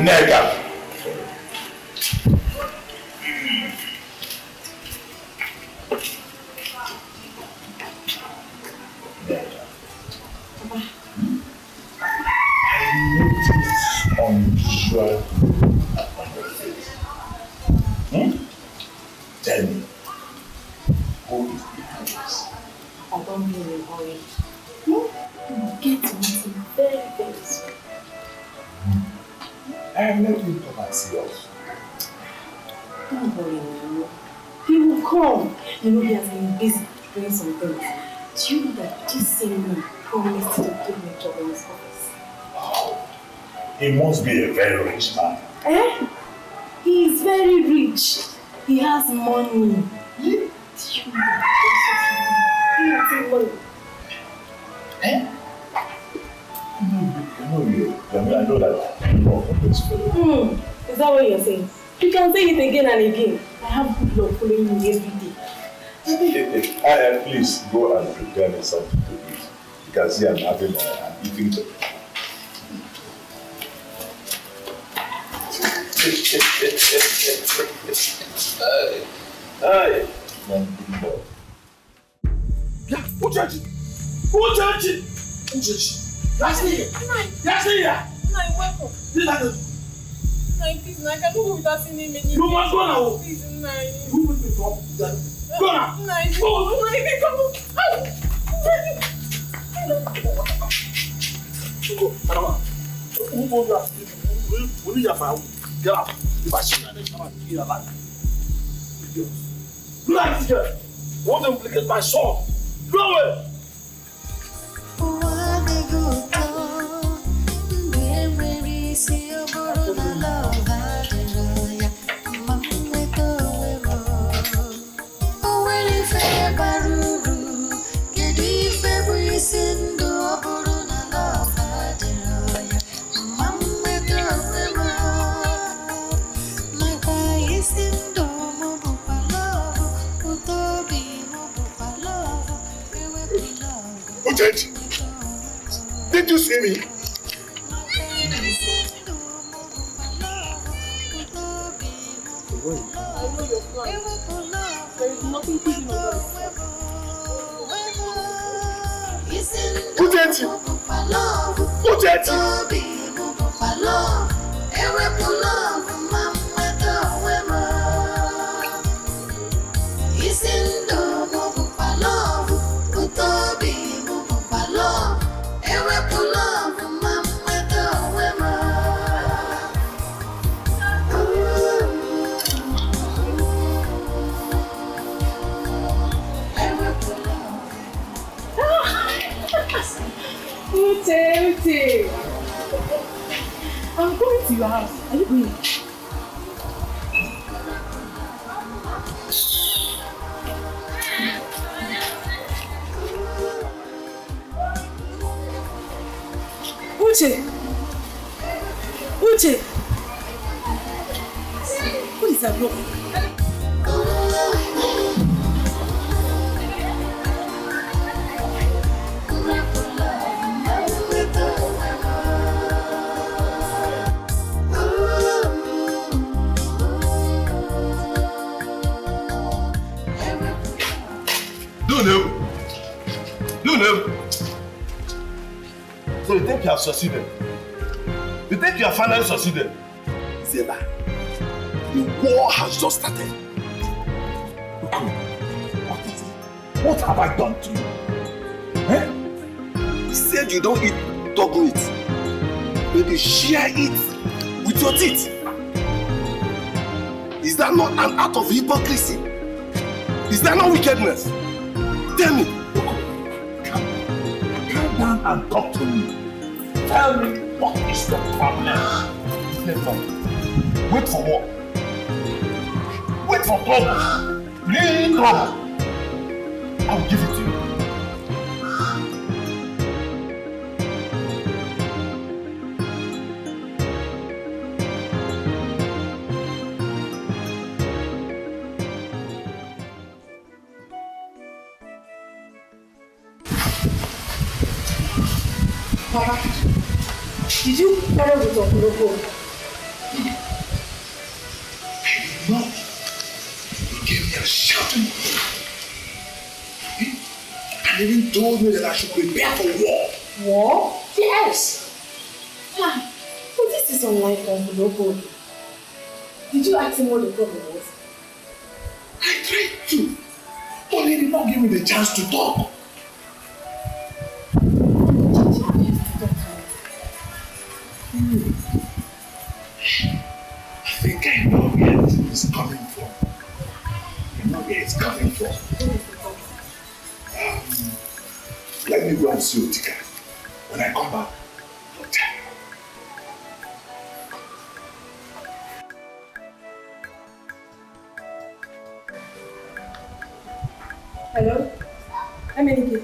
Nega. Unusual on your face. Tell me, who is behind this? I don't be in a hurry. You get to meet him very, very soon. Let him come and see us. Don't worry, no. He will come. You know, he has been busy doing some things. Do you know that this same man promised to give me a job in his office? Wow. He must be a very rich man. He is very rich. He has money. Do you know that he has money? I know that you know this fellow. Is that what you're saying? You can say it again and again. I have good luck following you every day. Please go and prepare me something to eat. You can see I'm having an eating time. Hey! Yeah, who judge it? Who judge it? Who judge it? That's me! That's me! Nai, welcome. This is Nai, please, Nai, I cannot go without seeing him anymore. You must go now. Please, Nai. Who will be talk? Go now. Nai, go. Nai, come on. Go, Madam. Who will you? We need your file. Get out. If I see you, I'm going to kill your life. Do not forget. Want to implicate my son. Go away. Did you see me? I know your plan. There is nothing hidden about it. Put Uche. I'm going to your house. Are you going? Uche. Uche. What is that block? So you think you have succeeded? You think you have finally succeeded? Zeba, the war has just started. Okay, what is it? What have I done to you? Eh? You said you don't eat dog meat. Maybe share it with your teeth. Is that not an act of hypocrisy? Is that not wickedness? Tell me. Calm down and talk to me. Tell me what is the problem? Wait for what? Wait for trouble. Real trouble. I will give it to you. Papa, did you quarrel with your local? No. He gave me a shouting. And even told me that I should prepare for war. War? Yes. Ah, but this is unlike local. Did you ask him what the problem was? I tried to, but he did not give me the chance to talk. I think I know where it's coming from. I know where it's coming from. Let me go and see Dikeh. When I come back, I'll tell you. Hello? I'm Ini.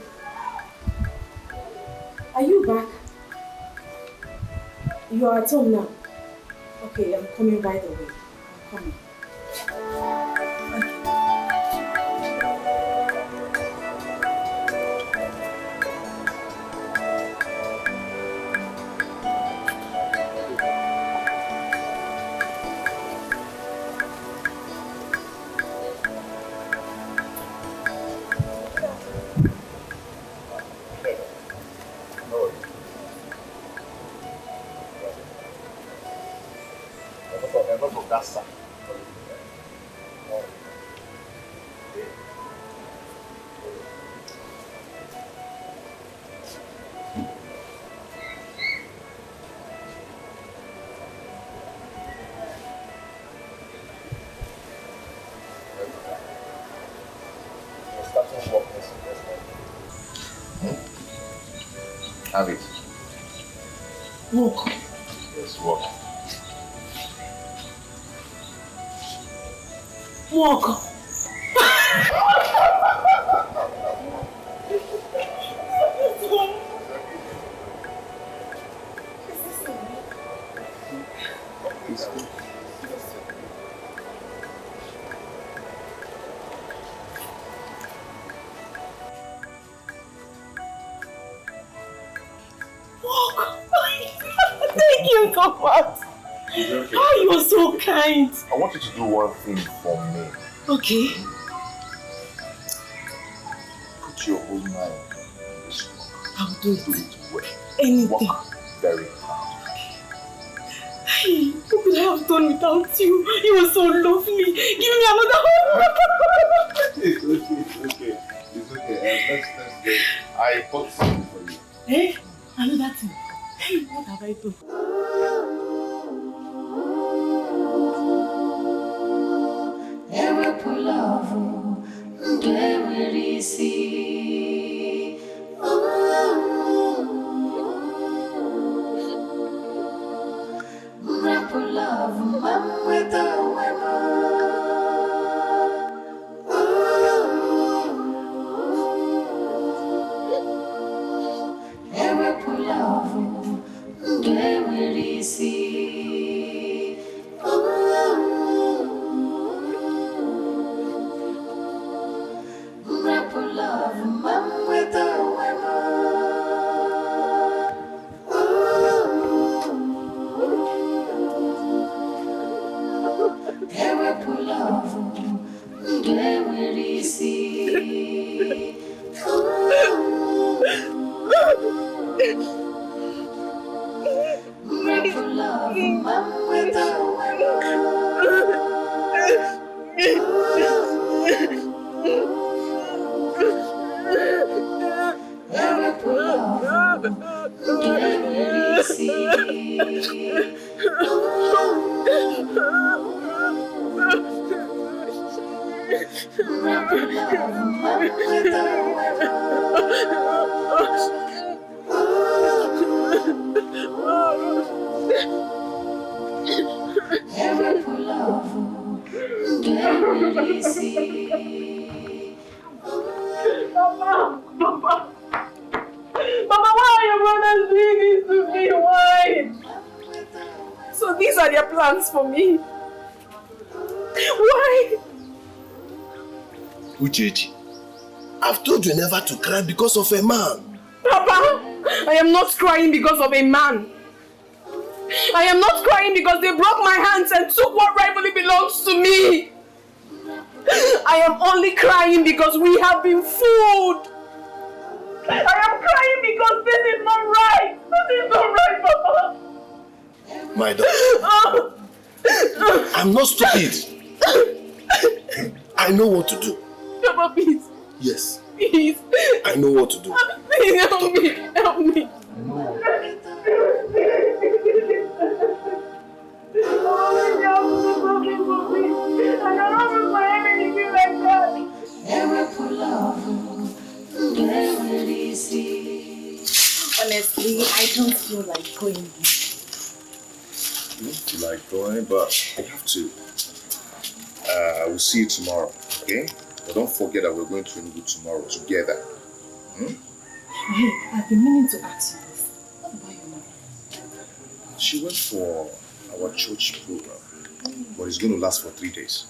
Are you back? You are at home now? Okay, I'm coming right away. I'm coming. that side. Have it. Walk. Yes, walk. Walk. Thank you so much. It's okay. Oh, you are so kind. I want you to do one thing for me. Okay. Put your whole mind in this work. I'll do it. Do it well. Anything. Work very hard. Hey, what could I have done without you? You were so lovely. Give me another hug. It's okay. It's okay. Let's go. I bought something for you. Eh? Another thing. Hey, what have I done? Ever pull off, never easy. Pull off, mom with the Ever pull off, never easy. Love, mom with the Ever pull off, never easy. Love, mom with the Ever pull off, never easy. Ever pull off, never easy. Mama, why are your brothers doing this to me? Why? So these are their plans for me. Why? Uchechi, I've told you never to cry because of a man. Papa, I am not crying because of a man. I am not crying because they broke my hands and took what rightfully belongs to me. I am only crying because we have been fooled. I am crying because this is not right. This is not right, Papa. My daughter, I'm not stupid. I know what to do. Papa, please. Yes. Please. I know what to do. Please help me. Help me. Honestly, I don't feel like going. You don't feel like going, but you have to. We'll see you tomorrow, okay? But don't forget that we're going to Nollywood tomorrow together. Hey, I've been meaning to ask you this. What about your mother? She went for our church program, but it's going to last for 3 days.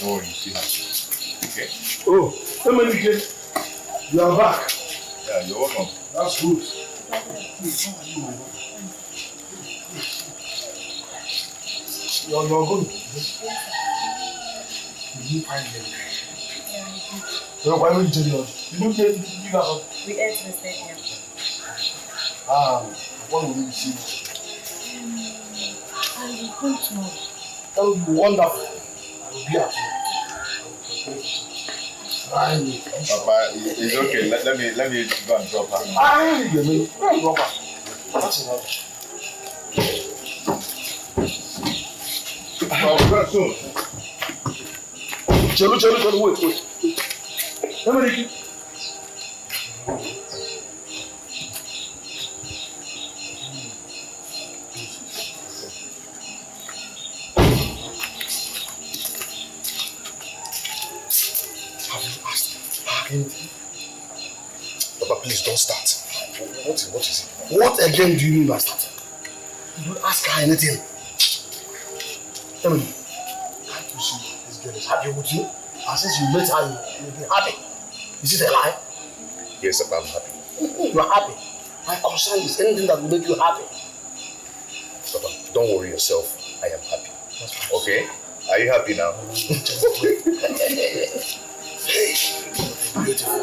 Oh, you see her. Okay. Oh, Emily, you are back. Yeah, you're welcome. That's good. You're good. Did you find them? So why don't you tell us? Did you get We ate the stadium. Ah, When will you see me? I will come tomorrow. That will be wonderful. I will be at home. Papa, it's okay. Let me go and drop her. You mean, drop her. That's enough. Soon. Chelo, wait. Let me read. Papa, please don't start. What is it? What again do you mean by starting? You don't ask her anything. Emily, can't you see this girl is happy with you? And since you met her, you'll be happy. Is it a lie? Yes, Papa, I'm happy. You are happy. My concern is anything that will make you happy. Papa, don't worry yourself. I am happy. Okay? Are you happy now? Hey, beautiful.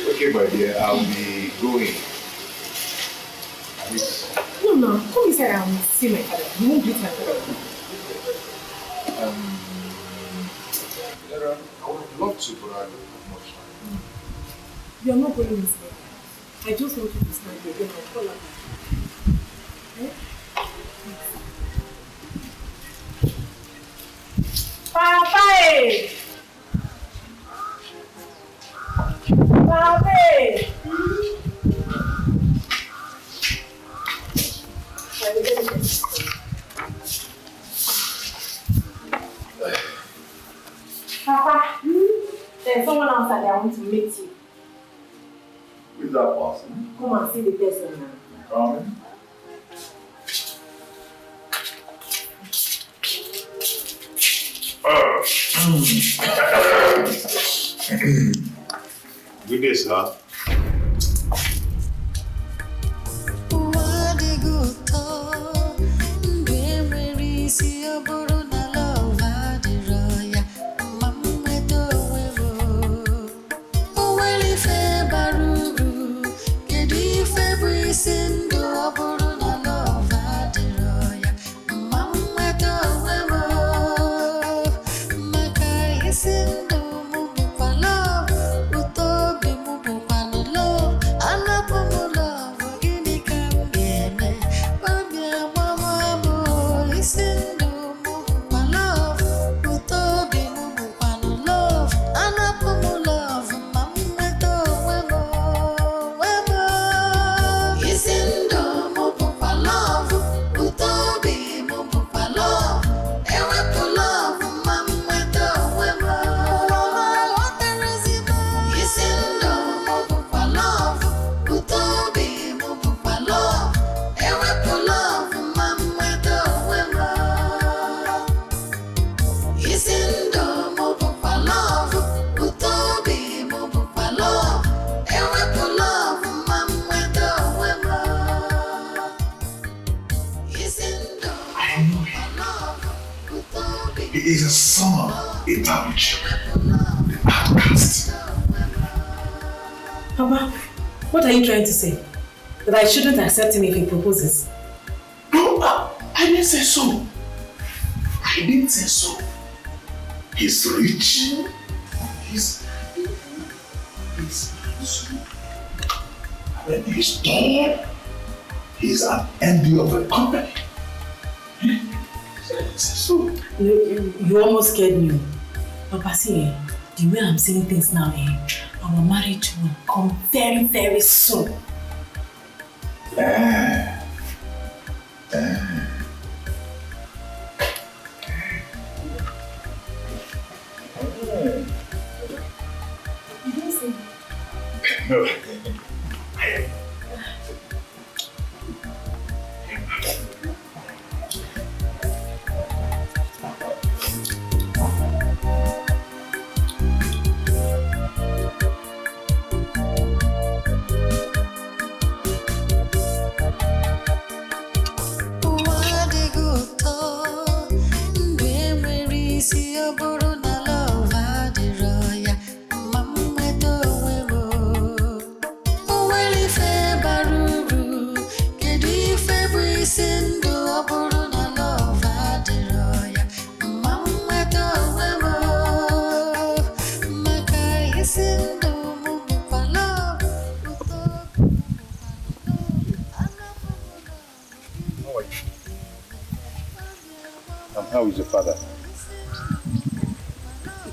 Okay, my dear, I'll be going. No, come inside and see my father. You won't greet my father. I would love to, but I don't have much time. You are not going inside. I just want you to stand here. Then I'll call her. Eh? Papa! Papa! Papa, there's someone outside that I want to meet you. Who is that person? Come and see the person now. Coming. Good day, sir. He is a son, a damage, the outcast. Papa, what are you trying to say? That I shouldn't accept him if he proposes? No, I didn't say so. I didn't say so. He's rich. He's handsome. And he's tall. He's an envy of the company. So, you almost scared me. Papa, see, the way I'm saying things now, our marriage will come very, very soon. You didn't say no. And how is your father?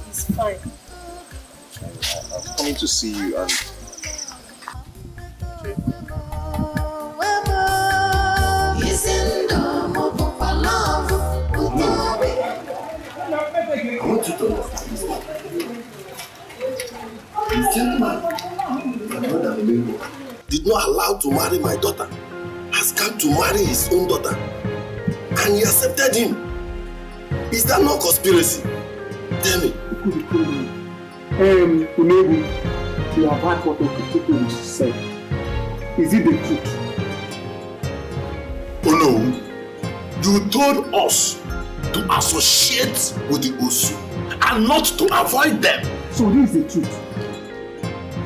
He's fine. I was coming to see you and... I want you to understand this. The gentleman my brother Melo did not allow to marry my daughter has come to marry his own daughter, and he accepted him. Is that not conspiracy? Tell me. Unebu, you have heard what the people said. Is it the truth? Oh no. You told us to associate with the Osu and not to avoid them. So this is the truth.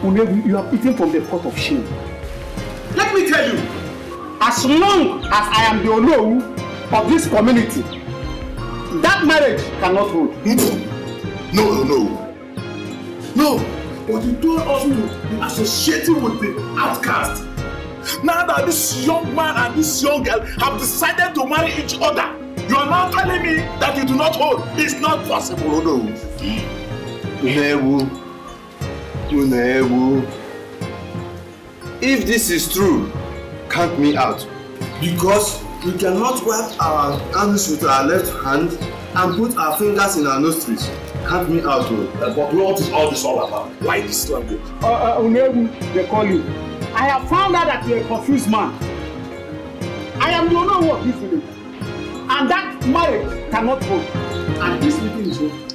Unebu, you have eaten from the pot of shame. Let me tell you, as long as I am the Olowu of this community, that marriage cannot hold. No, but you told us to be associating with the outcast. Now that this young man and this young girl have decided to marry each other, you are now telling me that you do not hold. It's not possible, Olowu. Unebu. If this is true, count me out. Because we cannot wipe our hands with our left hand and put our fingers in our nostrils. Count me out, But what is all this all about? Why this language? Unebu, they call you. I have found out that you're a confused man. I am the owner of this village. And that marriage cannot hold. And this meeting is over.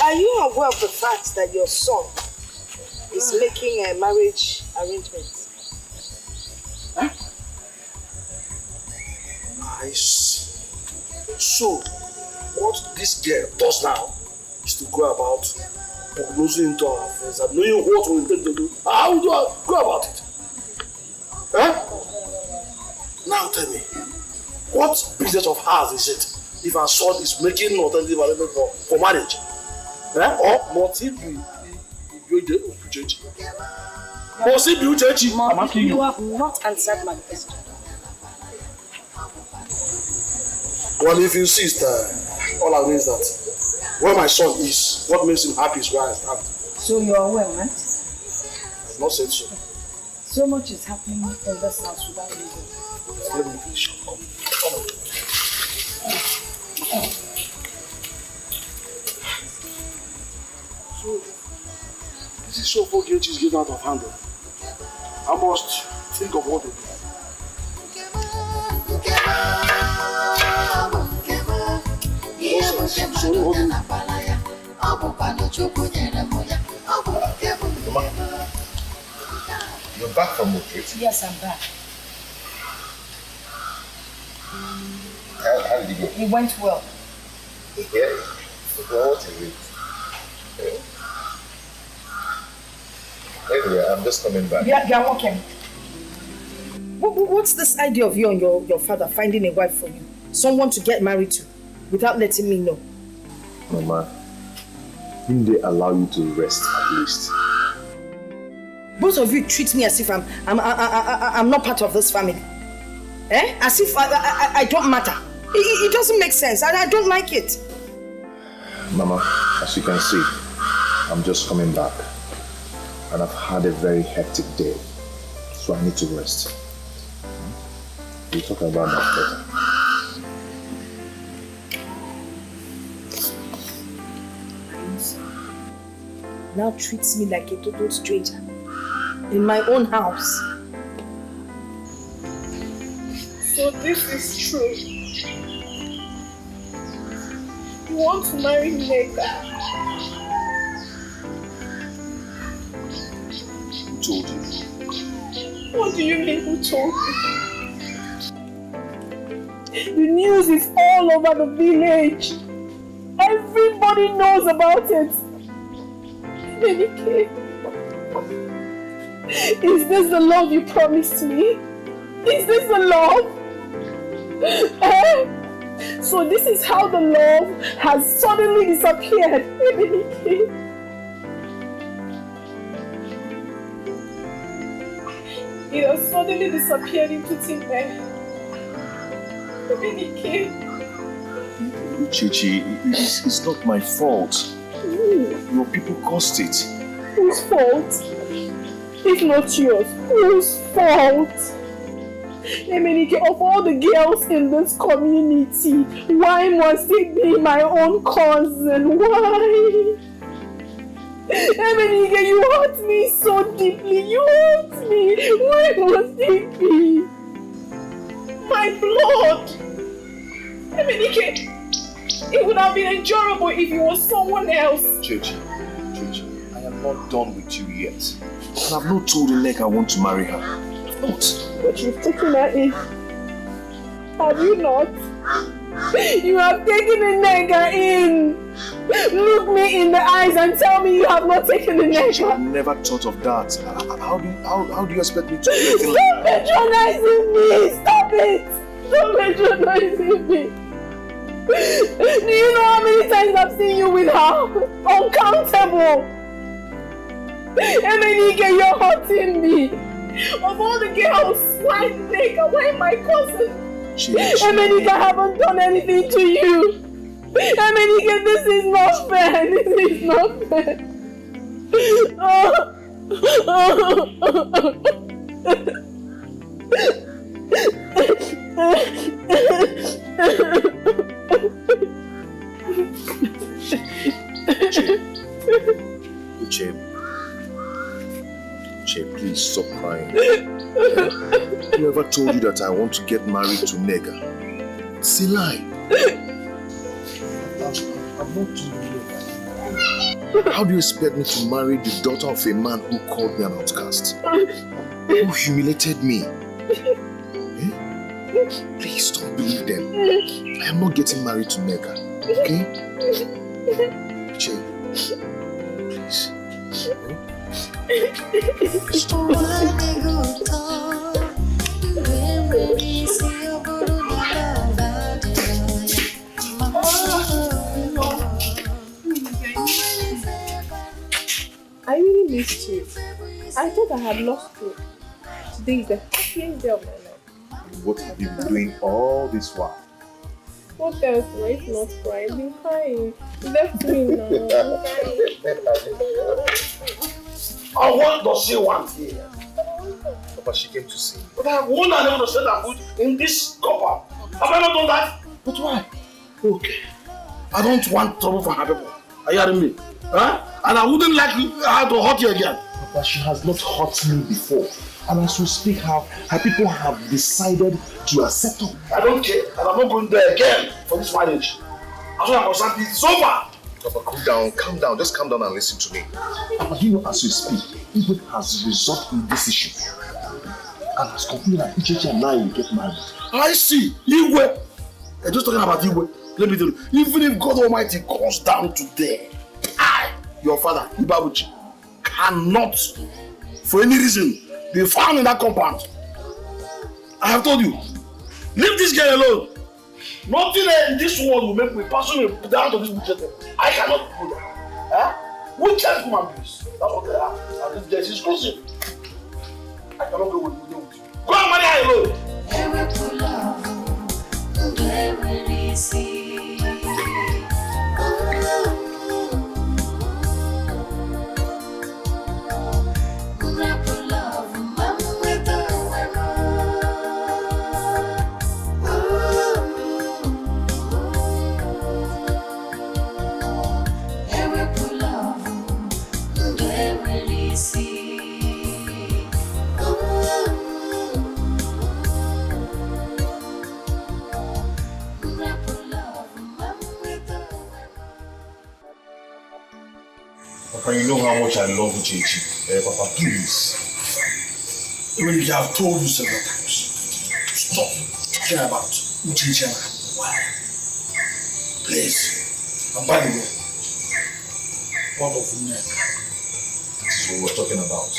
Are you aware of the fact that your son is making a marriage arrangement? Huh? I see. So, what this girl does now is to go about prognosing into our affairs and knowing what we intend to do. How do I go about it? Now tell me, what business of ours is it if our son is making an alternative arrangement for marriage? Or must it be Uchechi? Must it be Uchechi? I'm asking you. You have not answered my question. Well, if you insist, all I mean is that where my son is, what makes him happy is where I stand. So you are aware, right? I've not said so. So much is happening in this house without reason. Let me finish. Come on. So, this is so far Uchechi is getting out of hand. I must think of what to do. You're back from retreat? Yes, I'm back. How did it go? It went well. Yeah. Well, what is it? Anyway, I'm just coming back. Yeah, okay. What's this idea of you and your father finding a wife for you? Someone to get married to without letting me know? Mama, didn't they allow you to rest at least? Both of you treat me as if I'm not part of this family. As if I don't matter. It doesn't make sense. I don't like it. Mama, as you can see, I'm just coming back. And I've had a very hectic day. So I need to rest. We'll talk about that later. Now treats me like a total stranger in my own house. So this is true. You want to marry Nneka? Who told you? What do you mean who told you? The news is all over the village. Everybody knows about it. Dikeh, is this the love you promised me? Is this the love? So this is how the love has suddenly disappeared. suddenly disappeared into thin air. Dikeh. Chichi, it's not my fault. Your people caused it. Whose fault? If not yours, whose fault? Emenike, of all the girls in this community, why must it be my own cousin? Why? Emenike, you hurt me so deeply. You hurt me. Why must it be my blood? Emenike, it would have been endurable if it was someone else. Chichi, I am not done with you yet. And I've not told Nneka I want to marry her. I've not. But you've taken her in. Have you not? You have taken Nneka in. Look me in the eyes and tell me you have not taken Nneka. I've never thought of that. How do you expect me to do it? Stop patronizing me! Stop it! Stop patronizing me! Do you know how many times I've seen you with her? Uncountable! Emenike, you're hurting me! Of all the girls, why Nneka? Why my cousin? Emenike, I haven't done anything to you! Emenike, this is not fair! This is not fair! Uche, please stop crying. Whoever told you that I want to get married to Nneka? It's a lie. I'm not doing it. How do you expect me to marry the daughter of a man who called me an outcast? Who humiliated me? Please don't believe them. I am not getting married to Nneka. Okay? Uche, please. I really missed you. I thought I had lost you. Today is the happiest day of my life. What have you been doing all this while? What else? Right? Not crying. I've been crying. You left me now. What does she want here? Papa, she came to see me. But I have warned her never to set her foot in this compound. Have I not done that? But why? Okay. I don't want trouble for her people. Are you hearing me? Huh? And I wouldn't like her to hurt you again. Papa, she has not hurt me before. And as we speak, her people have decided to accept her. I don't care. And I'm not going there again for this marriage. As soon as I'm concerned, it's over. Papa, calm down. Just calm down and listen to me. Papa, you know, as we speak, Igwe has resolved in this issue. And has concluded that Ichechi and I will get married. I see. Igwe. I'm just talking about Igwe. Let me tell you, even if God Almighty comes down today, I, your father, Ibabuchi, cannot, for any reason, be found in that compound. I have told you, leave this girl alone. Nothing in this world will make me pursue me down to this wicked. I cannot do that. Huh? Wicked human beings. That's what they are. And this girl is exclusive. I cannot go with you. Go and marry her alone. Papa, you know how much I love Uchechi. Papa, please. Even if I have told you several times, stop talking about Uchechi and why. Please. And by the way, what of Nneka? This is what we're talking about.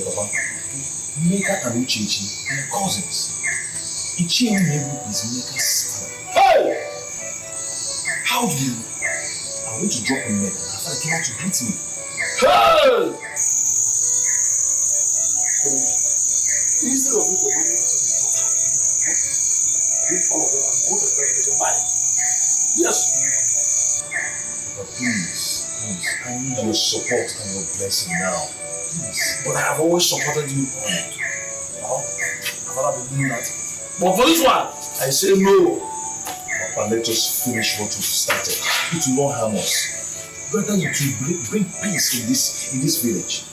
Papa, Nneka and Uchechi are cousins. Ichie Nnebu is Nneka's father. Hey! How do you know? I went to drop Nneka. I came out to greet me. Hey! Is instead of you to manage to leave all of them and go to the prejudice and buy. Yes. But please, I need your support and your blessing now. Please. But I have always supported you. I've never been doing that. But for this one, I say no. Papa, let us finish what we've started. It will not harm us. Rather, it will bring peace in this village.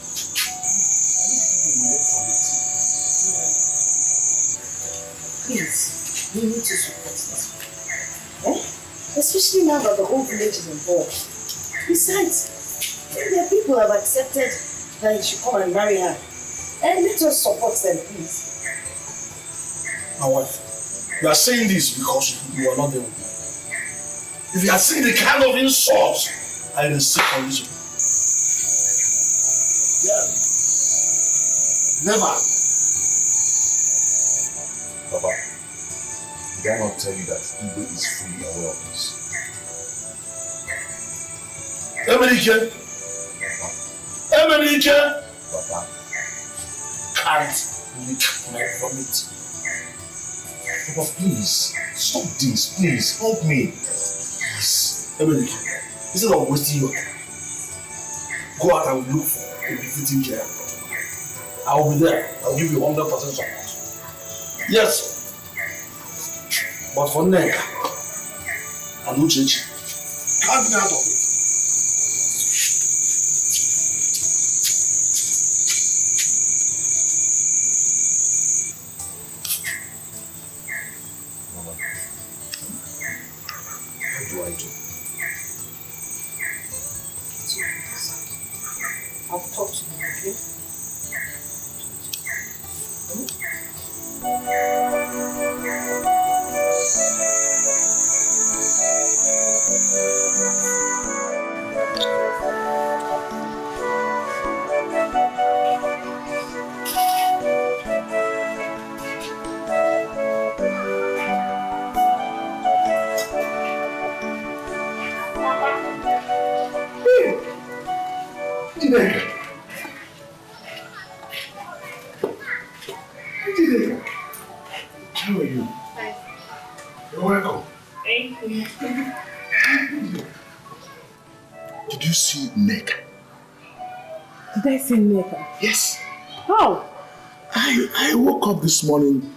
Please, we need to support this. Eh? Especially now that the whole village is involved. Besides, there are people who have accepted that he should come and marry her. And let us support them, please. My wife, you are saying this because you are not there with me. If you had seen the kind of insults I received from this woman. Yeah. Never. Papa, did I not tell you that Igwe is fully aware of this? Emenike! Papa. Can't lick my vomit. Papa, please, stop this, please, help me. Please. Emenike, instead of wasting your time, go out and look for a befitting care. I will be there. I will give you 100% support. Yes. But for Neka and Uchechi, can't get out of it. What do I do? I'll talk to you, okay? How are you? You're welcome. Thank you. Did you see Neka? Did I say Neka? Yes. How? I woke up this morning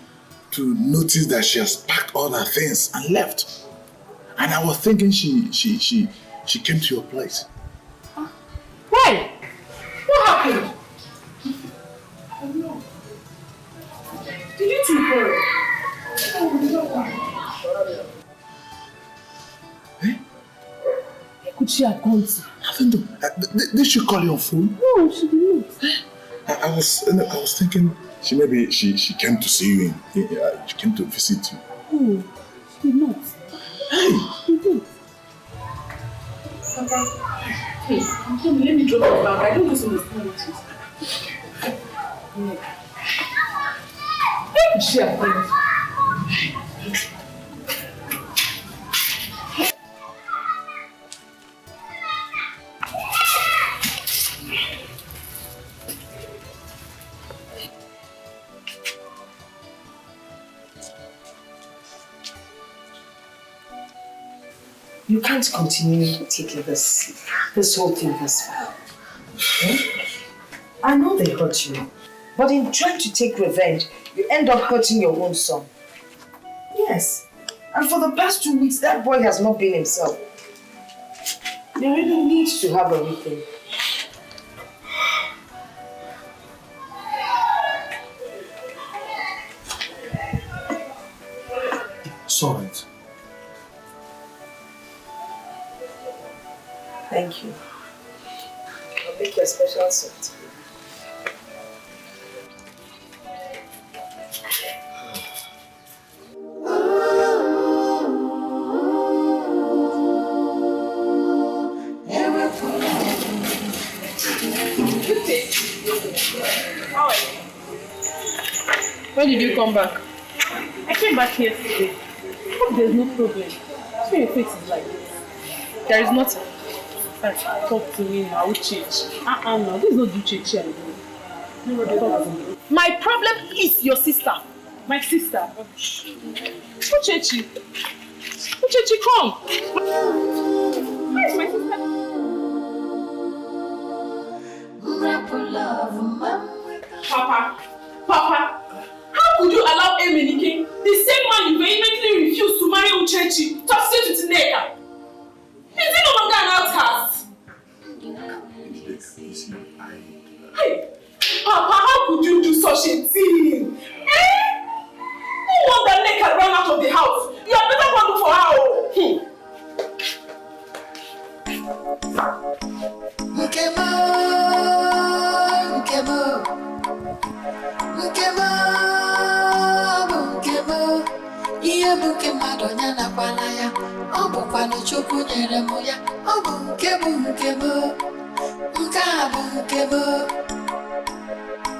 to notice that she has packed all her things and left. And I was thinking she came to your place. Why? What happened? I don't know. Did you two quarrel? Where could she have gone to? Nothing to. Did she call you on phone? No, she did not. I was thinking she came to see you. She came to visit you. No, she did not. Hey! She did. Papa, hey, I'm coming. Let me drop it back. I don't just understand what she's saying. Where could she have gone? You can't continue taking this whole thing this far. Eh? I know they hurt you, but in trying to take revenge, you end up hurting your own son. Yes, and for the past 2 weeks, that boy has not been himself. They really need to have everything. It's all right. Thank you. I'll make you a special soup. How are you? When did you come back? I came back yesterday. Hope there's no problem. So your face is like this. There is nothing. Talk to me now, change. No, this is not do change. No, talk to me. My problem is your sister. My sister. Uchechi, come. Where is my sister? Papa, how could you allow Emenike, the same man you vehemently refused to marry Uchechi, to stay with Nneka? Is he no longer an outcast? Hey, Papa, how could you do such a thing? No wonder Nneka ran out of the house. You had better go look for her. Buke madonya na kwala ya, obu kwano chukwu nyere mu ya, obu nke bu nke bo, nke a bu nke bo,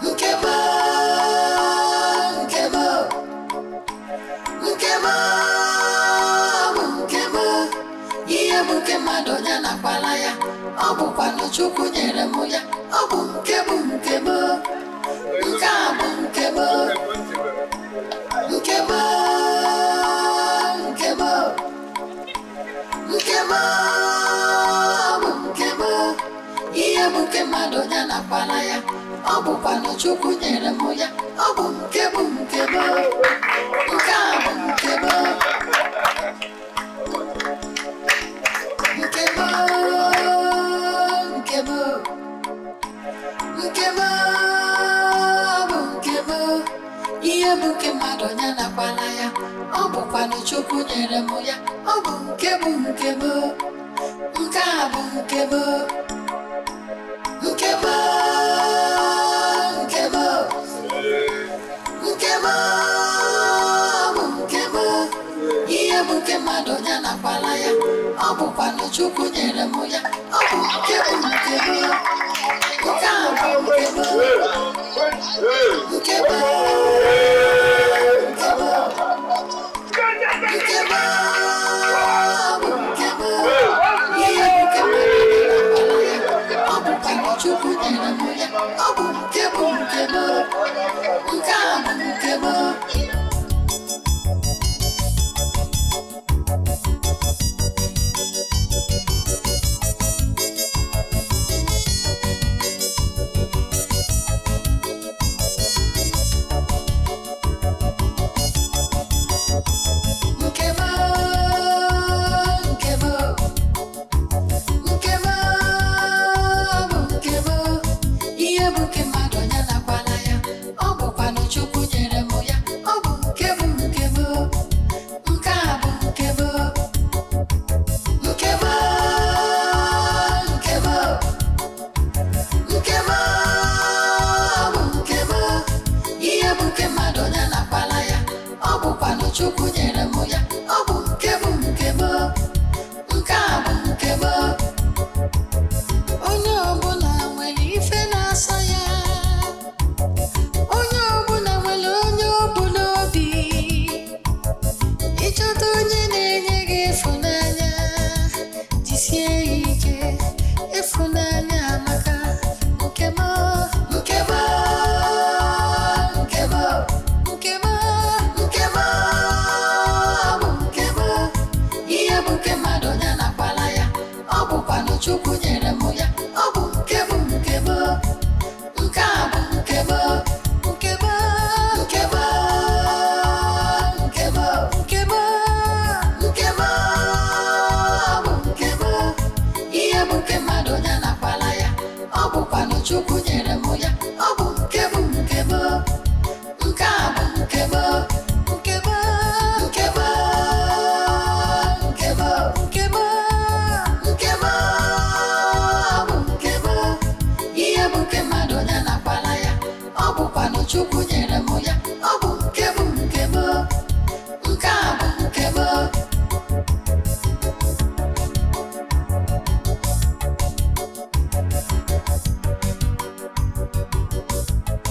nke bo, nke bo, nke bo, bu nke bo. Ihe buke madonya na kwala ya, obu kwano chukwu nyere mu ya, obu nke bu nke bo, nke a bu nke bo, nke bo. Ihe buke madonya na kwala ya, obu kwano chukwu nyere mu ya, obu nke bu nke bo, nke a bu nke bo, nke bo, nke bo, nke bo, bu nke bo. Ihe buke madonya na kwala ya, obu kwano chukwu nyere mu ya, obu nke bu nke bo, nke a bu nke bo. Nkebo, nkebo, nkebo, nkebo. Ihe buke madonya na kwala ya, obu kwano chukwu nyere mu ya, obu nkebo, nkebo, nke a bu nkebo, nkebo, nkebo, nkebo, nkebo. Ihe buke madonya na kwala ya, obu kwano chukwu nyere mu ya, obu nkebo, nkebo, nke a bu nkebo. Chukwu nyere mu ya, obu nkebo, nkebo, nke a bu nkebo. Onye ọbụla nwere ife na-asọ ya, onye ọbụla nwere onye obu n'obi. Ịchọta onye na-enye gị ịfụnanya, jisie ya ike, ịfụnanya amaka. Nkebo, nkebo, nkebo, nkebo, nkebo. Buke madonya na kwala ya, obu kwano chukwu nyere mu ya, obu nkebo, nkebo, nke a bu nkebo, nkebo, nkebo, nkebo, nkebo, nkebo, bu nkebo. Ihe buke madonya na kwala ya, obu kwano chukwu